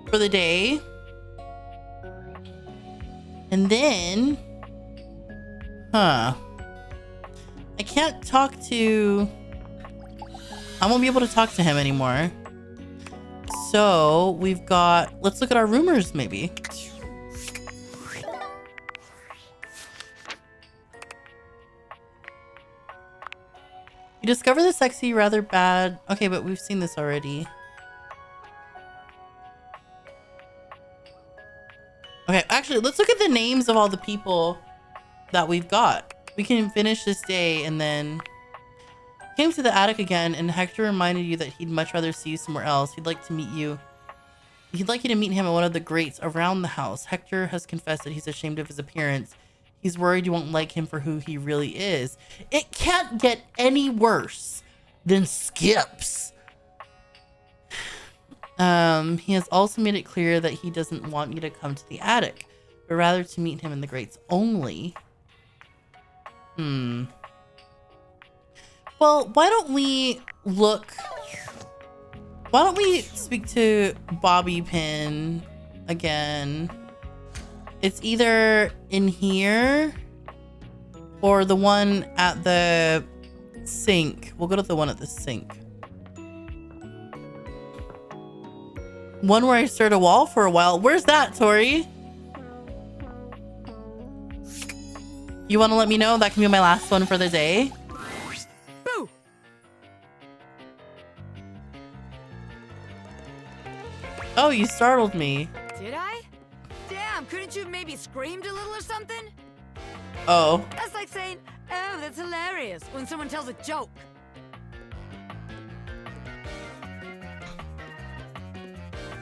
Speaker 1: for the day. And then, I can't talk to, I won't be able to talk to him anymore. So we've got, let's look at our rumors maybe. You discover the sexy, rather bad. Okay, but we've seen this already. Okay, actually, let's look at the names of all the people that we've got. We can finish this day and then... Came to the attic again, and Hector reminded you that he'd much rather see you somewhere else. He'd like to meet you. He'd like you to meet him at one of the grates around the house. Hector has confessed that he's ashamed of his appearance. He's worried you won't like him for who he really is. It can't get any worse than Skips. He has also made it clear that he doesn't want you to come to the attic, but rather to meet him in the grates only. Well, why don't we speak to Bobby Pinn again? It's either in here or the one at the sink. We'll go to the one at the sink. One where I stared a wall for a while. Where's that, Tori? You want to let me know? That can be my last one for the day.
Speaker 9: Boo!
Speaker 1: Oh, you startled me.
Speaker 9: Did I? Damn, couldn't you have maybe screamed a little or something?
Speaker 1: Oh.
Speaker 9: That's like saying, oh, that's hilarious, when someone tells a joke.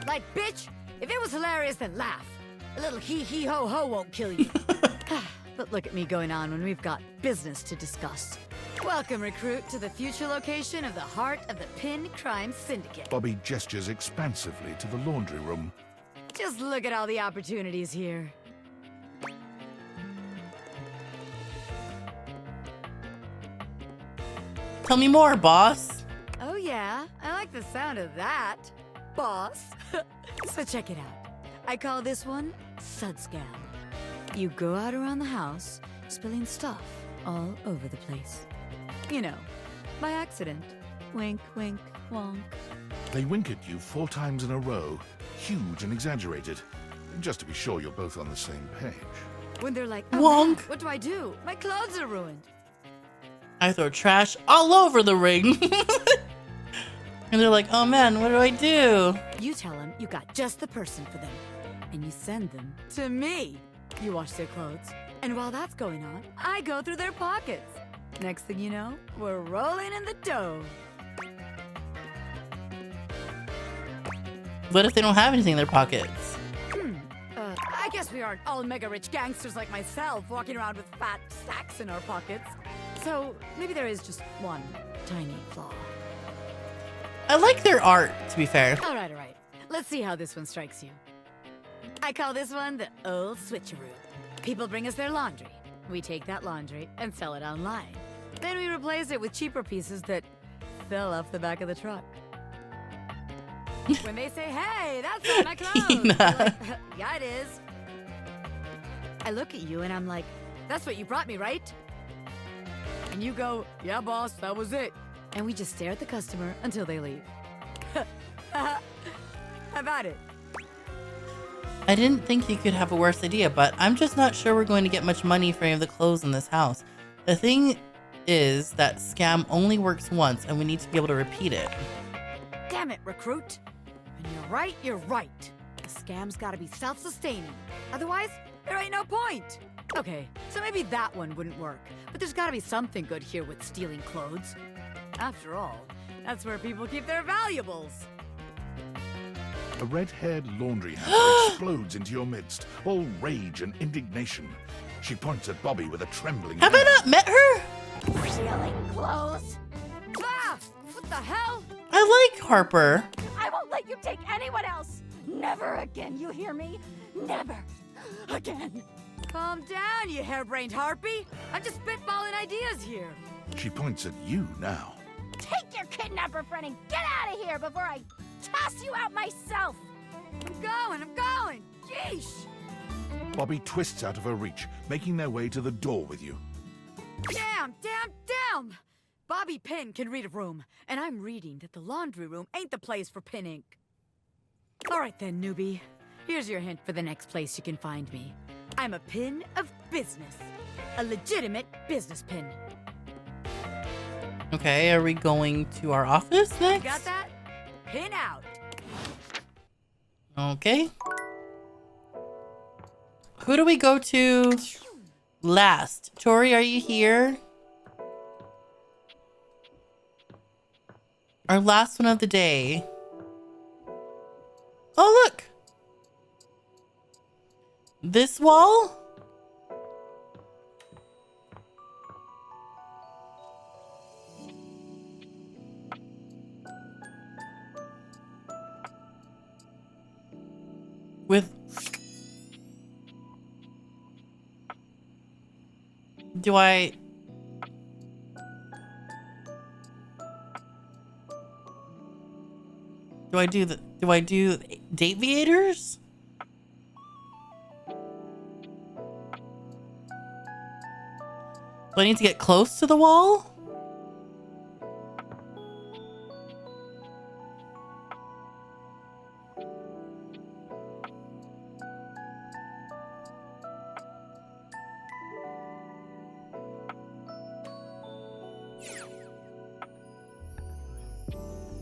Speaker 9: Like, bitch, If it was hilarious, then laugh. A little hee-hee-ho-ho won't kill you. But look at me going on when we've got business to discuss. Welcome, recruit, to the future location of the heart of the Pinn Crime Syndicate.
Speaker 2: Bobby gestures expansively to the laundry room.
Speaker 9: Just look at all the opportunities here.
Speaker 1: Tell me more, boss.
Speaker 9: Oh yeah, I like the sound of that, boss. So check it out. I call this one Sud Scam. You go out around the house, spilling stuff all over the place. You know, by accident. Wink, wink, wonk.
Speaker 2: They wink at you 4 times in a row, huge and exaggerated, just to be sure you're both on the same page.
Speaker 9: When they're like, oh,
Speaker 1: wonk.
Speaker 9: man, what do I do? My clothes are ruined.
Speaker 1: I throw trash all over the ring. And they're like, oh man, what do I do?
Speaker 9: You tell them you got just the person for them, and you send them to me. You wash their clothes, and while that's going on, I go through their pockets. Next thing you know, we're rolling in the dough.
Speaker 1: What if they don't have anything in their pockets?
Speaker 9: I guess we aren't all mega-rich gangsters like myself walking around with fat stacks in our pockets. So maybe there is just one tiny flaw.
Speaker 1: I like their art, to be fair.
Speaker 9: All right. Let's see how this one strikes you. I call this one the old switcheroo. People bring us their laundry. We take that laundry and sell it online. Then we replace it with cheaper pieces that fell off the back of the truck. When they say, hey, that's not my clothes, you're like, yeah, it is. I look at you and I'm like, that's what you brought me, right? And you go, yeah, boss, that was it. And we just stare at the customer until they leave. How about it?
Speaker 1: I didn't think you could have a worse idea, but I'm just not sure we're going to get much money for any of the clothes in this house. The thing is that scam only works once and we need to be able to repeat it.
Speaker 9: Damn it, recruit. When you're right. The scam's gotta be self-sustaining. Otherwise, there ain't no point. Okay, so maybe that one wouldn't work. But there's gotta be something good here with stealing clothes. After all, that's where people keep their valuables.
Speaker 2: A red-haired laundry hammer explodes into your midst, all rage and indignation. She points at Bobby with a trembling
Speaker 1: Have I not met her?
Speaker 11: Stealing clothes?
Speaker 9: Ah! What the hell?
Speaker 1: I like Harper.
Speaker 11: I won't let you take anyone else! Never again, you hear me? Never again.
Speaker 9: Calm down, you harebrained harpy. I'm just spitballing ideas here.
Speaker 2: She points at you now.
Speaker 11: Take your kidnapper friend and get out of here before I toss you out myself!
Speaker 9: I'm going! Yeesh!
Speaker 2: Bobby twists out of her reach, making their way to the door with you.
Speaker 9: Damn! Bobby Pinn can read a room, and I'm reading that the laundry room ain't the place for Pinn Inc. Alright then, newbie. Here's your hint for the next place you can find me. I'm a pin of business. A legitimate business pin.
Speaker 1: Okay, are we going to our office next?
Speaker 9: Got that? Pin out.
Speaker 1: Okay. Who do we go to last? Tori, are you here? Our last one of the day. Oh, look. This wall? With... Do I do Deviators? Do I need to get close to the wall?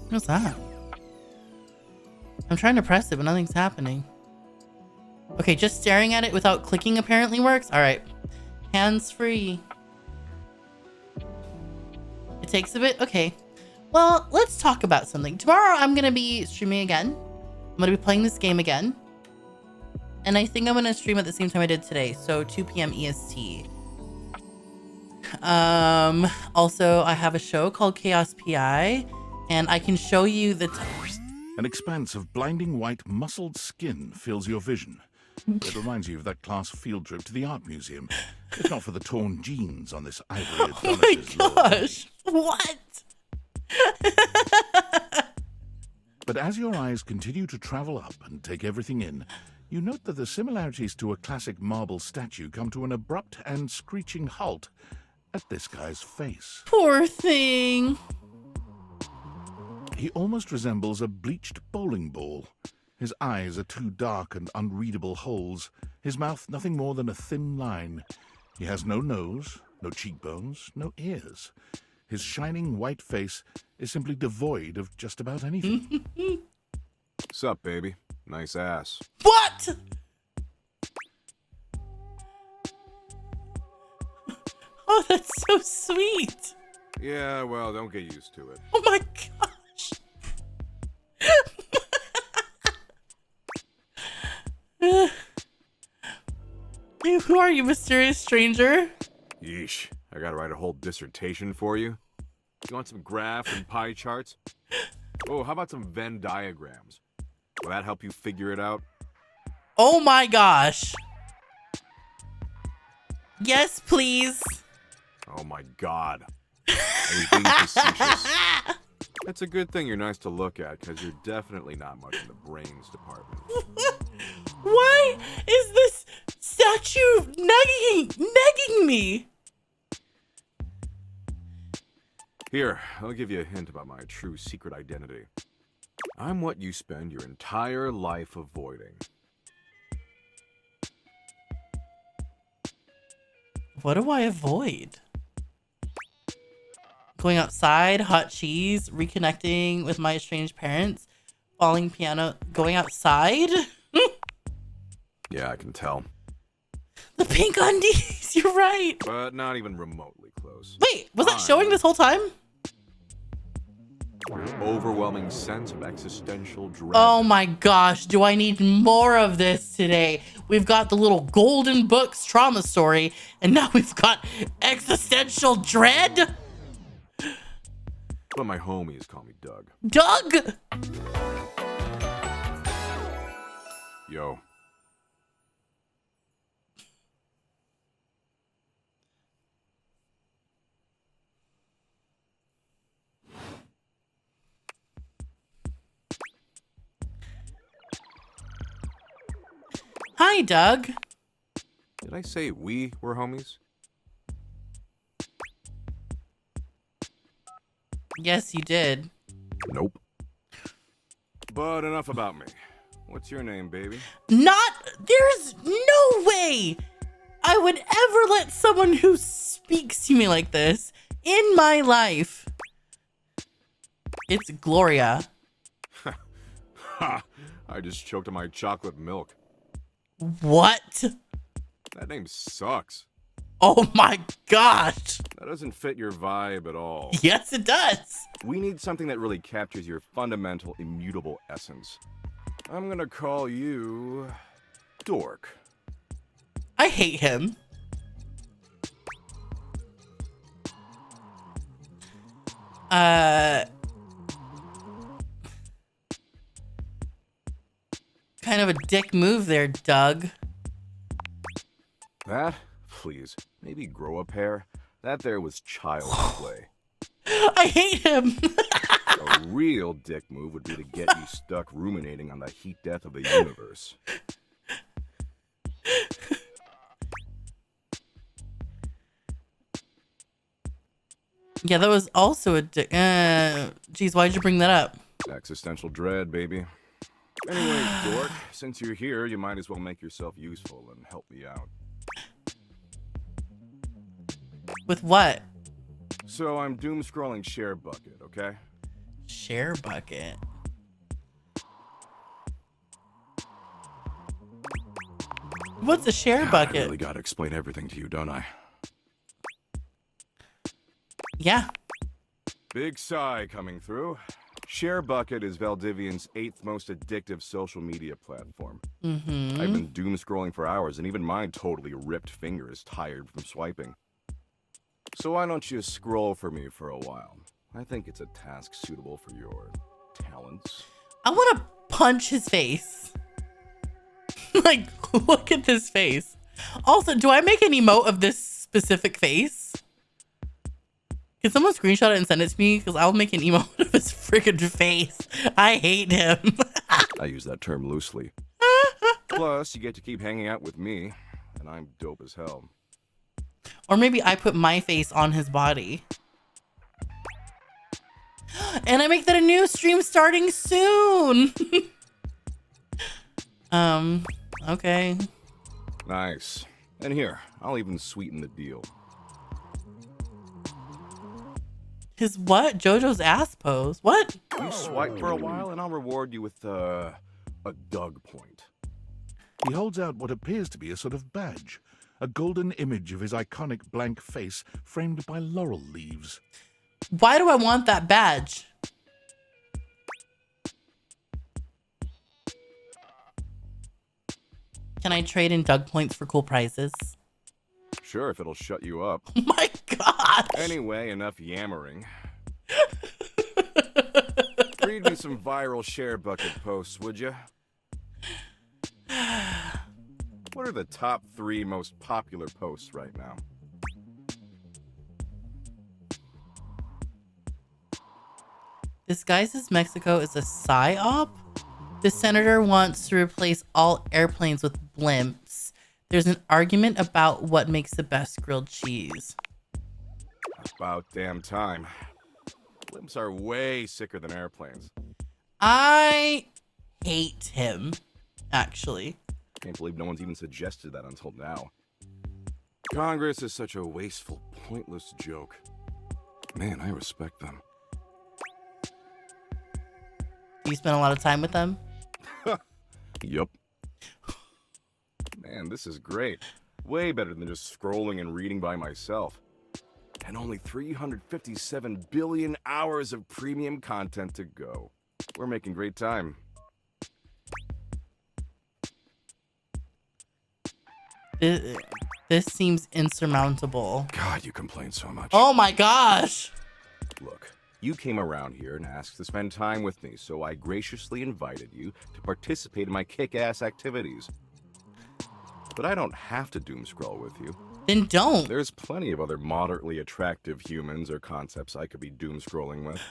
Speaker 1: What's that? I'm trying to press it, but nothing's happening. Okay, just staring at it without clicking apparently works. All right, hands free. It takes a bit. Okay, well, let's talk about something. Tomorrow I'm gonna be streaming again. I'm gonna be playing this game again. And I think I'm gonna stream at the same time I did today, so 2 p.m. EST. Also, I have a show called Chaos PI, and I can show you the
Speaker 2: An expanse of blinding white muscled skin fills your vision. It reminds you of that class field trip to the art museum, if not for the torn jeans on this ivory Adonis's
Speaker 1: Oh my gosh, what?
Speaker 2: But as your eyes continue to travel up and take everything in, you note that the similarities to a classic marble statue come to an abrupt and screeching halt at this guy's face.
Speaker 1: Poor thing.
Speaker 2: He almost resembles a bleached bowling ball. His eyes are two dark and unreadable holes, his mouth nothing more than a thin line. He has no nose, no cheekbones, no ears. His shining white face is simply devoid of just about anything.
Speaker 5: Sup, baby? Nice ass.
Speaker 1: What? Oh, that's so sweet.
Speaker 5: Yeah, well, don't get used to it.
Speaker 1: Oh my gosh. Who are you, mysterious stranger?
Speaker 5: Yeesh, I gotta write a whole dissertation for you. You want some graphs and pie charts? Oh, how about some Venn diagrams? Will that help you figure it out?
Speaker 1: Oh my gosh. Yes, please.
Speaker 5: Oh my god. I was being facetious. It's a good thing you're nice to look at, because you're definitely not much in the brains department.
Speaker 1: Why is this statue negging me?
Speaker 5: Here, I'll give you a hint about my true secret identity. I'm what you spend your entire life avoiding.
Speaker 1: What do I avoid? Going outside, hot cheese, reconnecting with my estranged parents, falling piano, going outside?
Speaker 5: Yeah, I can tell.
Speaker 1: The pink undies, you're right.
Speaker 5: But not even remotely close.
Speaker 1: Wait, was that showing this whole time?
Speaker 5: Overwhelming sense of existential dread.
Speaker 1: Oh my gosh, do I need more of this today? We've got the little golden books trauma story, and now we've got existential dread?
Speaker 5: But my homies call me Doug.
Speaker 1: Doug?
Speaker 5: Yo.
Speaker 1: Hi, Doug.
Speaker 5: Did I say we were homies?
Speaker 1: Yes, you did.
Speaker 5: Nope. But enough about me. What's your name, baby?
Speaker 1: There's no way I would ever let someone who speaks to me like this in my life. It's Gloria.
Speaker 5: Ha! I just choked on my chocolate milk.
Speaker 1: What?
Speaker 5: That name sucks.
Speaker 1: Oh my gosh.
Speaker 5: That doesn't fit your vibe at all.
Speaker 1: Yes, it does.
Speaker 5: We need something that really captures your fundamental, immutable essence. I'm gonna call you... Dork.
Speaker 1: I hate him. Kind of a dick move there, Doug.
Speaker 5: That? Please. Maybe grow a pair? That there was child's play.
Speaker 1: I hate him.
Speaker 5: A real dick move would be to get you stuck ruminating on the heat death of the universe.
Speaker 1: Yeah, that was also a dick. Geez, why'd you bring that up?
Speaker 5: Existential dread, baby. Anyway, Dork, since you're here, you might as well make yourself useful and help me out.
Speaker 1: With what?
Speaker 5: So I'm doom-scrolling Share Bucket, okay?
Speaker 1: Share Bucket? What's a Share Bucket?
Speaker 5: I really gotta explain everything to you, don't I?
Speaker 1: Yeah.
Speaker 5: Big sigh coming through. ShareBucket is Valdivian's 8th most addictive social media platform.
Speaker 1: Mm-hmm.
Speaker 5: I've been doom scrolling for hours, and even my totally ripped finger is tired from swiping. So why don't you scroll for me for a while? I think it's a task suitable for your talents.
Speaker 1: I want to punch his face. Like, look at this face. Also, do I make an emote of this specific face? Can someone screenshot it and send it to me? Because I'll make an emote of his freaking face. I hate him.
Speaker 5: I use that term loosely. Plus, you get to keep hanging out with me, and I'm dope as hell.
Speaker 1: Or maybe I put my face on his body. And I make that a new stream starting soon. Okay.
Speaker 5: Nice. And here, I'll even sweeten the deal.
Speaker 1: His what? JoJo's ass pose? What?
Speaker 5: You swipe for a while, and I'll reward you with a Doug point.
Speaker 2: He holds out what appears to be a sort of badge, a golden image of his iconic blank face framed by laurel leaves.
Speaker 1: Why do I want that badge? Can I trade in Doug points for cool prizes?
Speaker 5: Sure, if it'll shut you up.
Speaker 1: Oh my god!
Speaker 5: Anyway, enough yammering. Read me some viral ShareBucket posts, would you? What are the top 3 most popular posts right now?
Speaker 1: Disguises Mexico as a psyop? The senator wants to replace all airplanes with blimps. There's an argument about what makes the best grilled cheese.
Speaker 5: About damn time. Blimps are way sicker than airplanes.
Speaker 1: I hate him, actually.
Speaker 5: Can't believe no one's even suggested that until now. Congress is such a wasteful, pointless joke. Man, I respect them.
Speaker 1: You spend a lot of time with them?
Speaker 5: Yup. Man, this is great. Way better than just scrolling and reading by myself. And only 357 billion hours of premium content to go. We're making great time.
Speaker 1: This seems insurmountable.
Speaker 5: God, you complain so much.
Speaker 1: Oh my gosh!
Speaker 5: Look, you came around here and asked to spend time with me, so I graciously invited you to participate in my kick-ass activities. But I don't have to doom scroll with you.
Speaker 1: Then don't.
Speaker 5: There's plenty of other moderately attractive humans or concepts I could be doom scrolling with.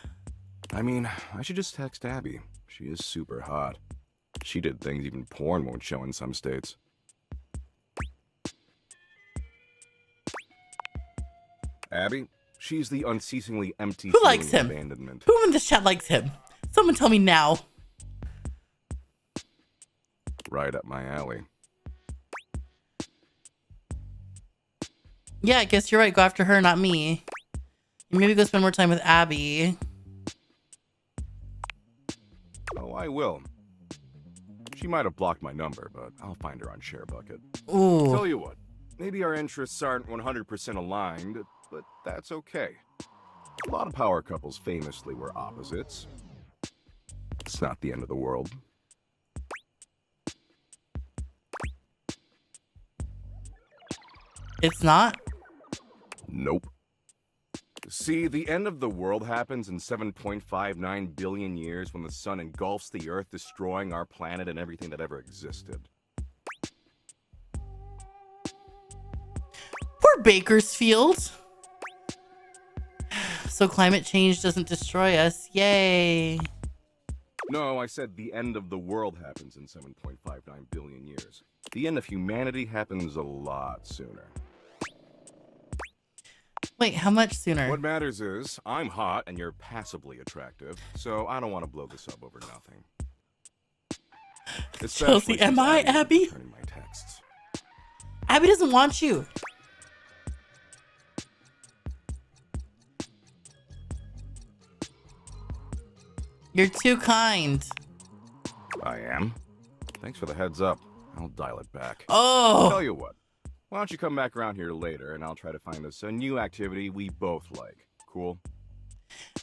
Speaker 5: I mean, I should just text Abby. She is super hot. She did things even porn won't show in some states. Abby, she's the unceasingly empty
Speaker 1: Who likes him?
Speaker 5: abandonment.
Speaker 1: Who in this chat likes him? Someone tell me now.
Speaker 5: Right up my alley.
Speaker 1: Yeah, I guess you're right. Go after her, not me. Maybe go spend more time with Abby.
Speaker 5: Oh, I will. She might have blocked my number, but I'll find her on ShareBucket.
Speaker 1: Ooh.
Speaker 5: Tell you what, maybe our interests aren't 100% aligned, but that's okay. A lot of power couples famously were opposites. It's not the end of the world.
Speaker 1: It's not?
Speaker 5: Nope. See, the end of the world happens in 7.59 billion years when the sun engulfs the Earth, destroying our planet and everything that ever existed.
Speaker 1: Poor Bakersfield. So climate change doesn't destroy us. Yay.
Speaker 5: No, I said the end of the world happens in 7.59 billion years. The end of humanity happens a lot sooner.
Speaker 1: Wait, how much sooner?
Speaker 5: What matters is, I'm hot and you're passably attractive, so I don't want to blow this up over nothing.
Speaker 1: Chelsea, am I, Abby?
Speaker 5: My texts.
Speaker 1: Abby doesn't want you. You're too kind.
Speaker 5: I am. Thanks for the heads up. I'll dial it back.
Speaker 1: Oh!
Speaker 5: Tell you what. Why don't you come back around here later and I'll try to find us a new activity we both like. Cool?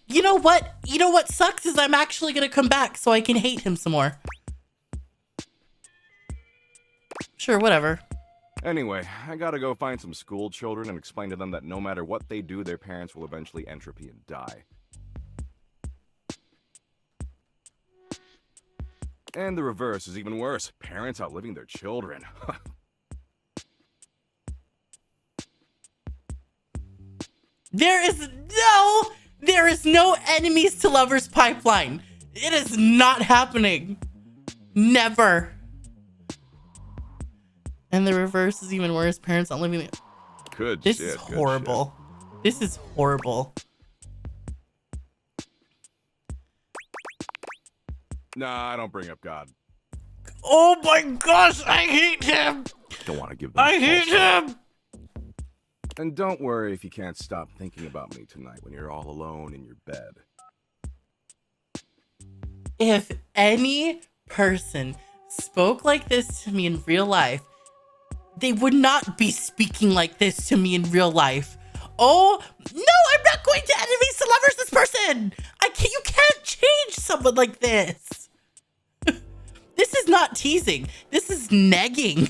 Speaker 1: You know what? You know what sucks is I'm actually gonna come back so I can hate him some more. Sure, whatever.
Speaker 5: Anyway, I gotta go find some school children and explain to them that no matter what they do, their parents will eventually entropy and die. And the reverse is even worse. Parents outliving their children.
Speaker 1: There is no enemies to lovers pipeline. It is not happening. Never. And the reverse is even worse. Parents not living.
Speaker 5: Good
Speaker 1: This
Speaker 5: shit.
Speaker 1: is
Speaker 5: good
Speaker 1: horrible. This is horrible.
Speaker 5: Nah, I don't bring up God.
Speaker 1: Oh my gosh, I hate him.
Speaker 5: Don't want to give them
Speaker 1: I hate him.
Speaker 5: And don't worry if you can't stop thinking about me tonight when you're all alone in your bed.
Speaker 1: If any person spoke like this to me in real life, they would not be speaking like this to me in real life. Oh, no, I'm not going to enemies to lovers this person. You can't change someone like this. This is not teasing. This is negging.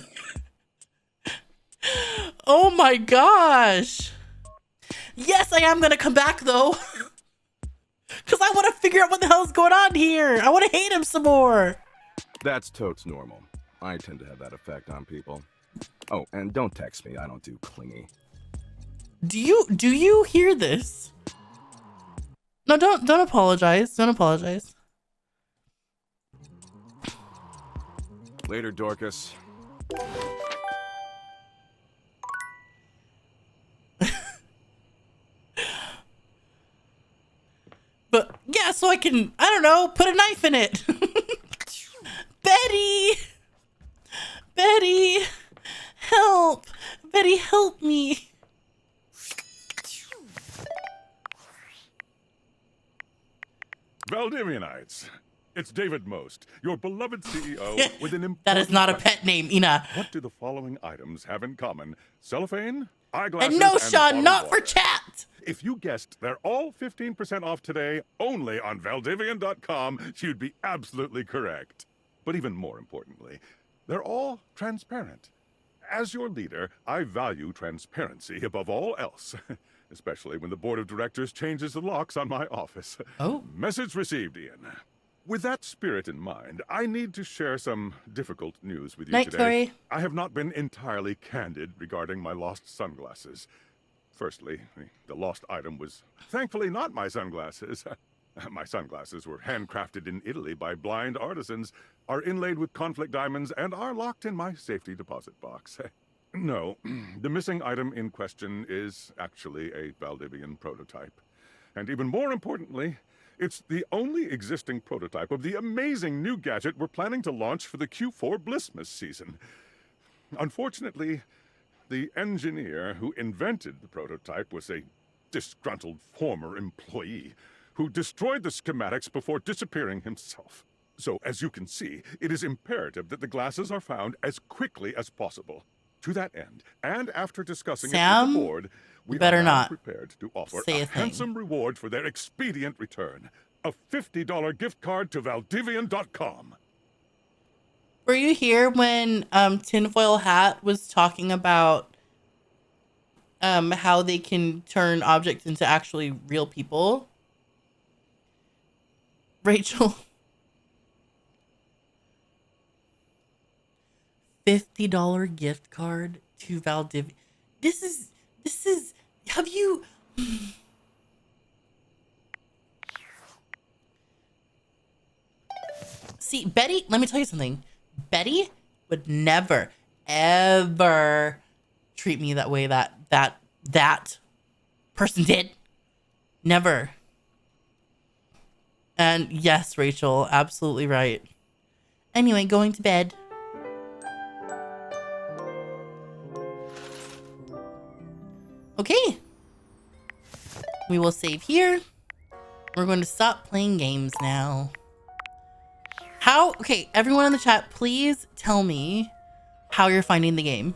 Speaker 1: Oh my gosh. Yes, I am going to come back though. Because I want to figure out what the hell is going on here. I want to hate him some more.
Speaker 5: That's totes normal. I tend to have that effect on people. Oh, and don't text me. I don't do clingy.
Speaker 1: Do you hear this? No, don't apologize. Don't apologize.
Speaker 5: Later, Dorcas.
Speaker 1: But yeah, so I can, I don't know, put a knife in it. Betty! Betty! Help! Betty, help me!
Speaker 10: Valdivianites, it's David Most, your beloved CEO, with an important
Speaker 1: That is not a
Speaker 10: question.
Speaker 1: pet name, Ina.
Speaker 10: What do the following items have in common? Cellophane, eyeglasses,
Speaker 1: And no,
Speaker 10: and
Speaker 1: Sean,
Speaker 10: bottled
Speaker 1: not for
Speaker 10: water.
Speaker 1: chat!
Speaker 10: If you guessed they're all 15% off today, only on Valdivian.com, you'd be absolutely correct. But even more importantly, they're all transparent. As your leader, I value transparency above all else. Especially when the board of directors changes the locks on my office.
Speaker 1: Oh.
Speaker 10: Message received, Ian. With that spirit in mind, I need to share some difficult news with you
Speaker 1: Night,
Speaker 10: today.
Speaker 1: Tori.
Speaker 10: I have not been entirely candid regarding my lost sunglasses. Firstly, the lost item was thankfully not my sunglasses. My sunglasses were handcrafted in Italy by blind artisans, are inlaid with conflict diamonds, and are locked in my safety deposit box. No, the missing item in question is actually a Valdivian prototype. And even more importantly, it's the only existing prototype of the amazing new gadget we're planning to launch for the Q4 Blissmas season. Unfortunately, the engineer who invented the prototype was a disgruntled former employee who destroyed the schematics before disappearing himself. So, as you can see, it is imperative that the glasses are found as quickly as possible. To that end, and after discussing it with
Speaker 1: Sam,
Speaker 10: the board, we
Speaker 1: you better
Speaker 10: are now
Speaker 1: not
Speaker 10: prepared to offer
Speaker 1: say
Speaker 10: a
Speaker 1: a thing.
Speaker 10: handsome reward for their expedient return. A $50 gift card to Valdivian.com.
Speaker 1: Were you here when Tinfoil Hat was talking about how they can turn objects into actually real people? Rachel. $50 gift card to Valdivian. This is, have you... See, Betty, let me tell you something. Betty would never, ever treat me that way that person did. Never. And yes, Rachel, absolutely right. Anyway, going to bed. Okay. We will save here. We're going to stop playing games now. Okay, everyone in the chat, please tell me how you're finding the game.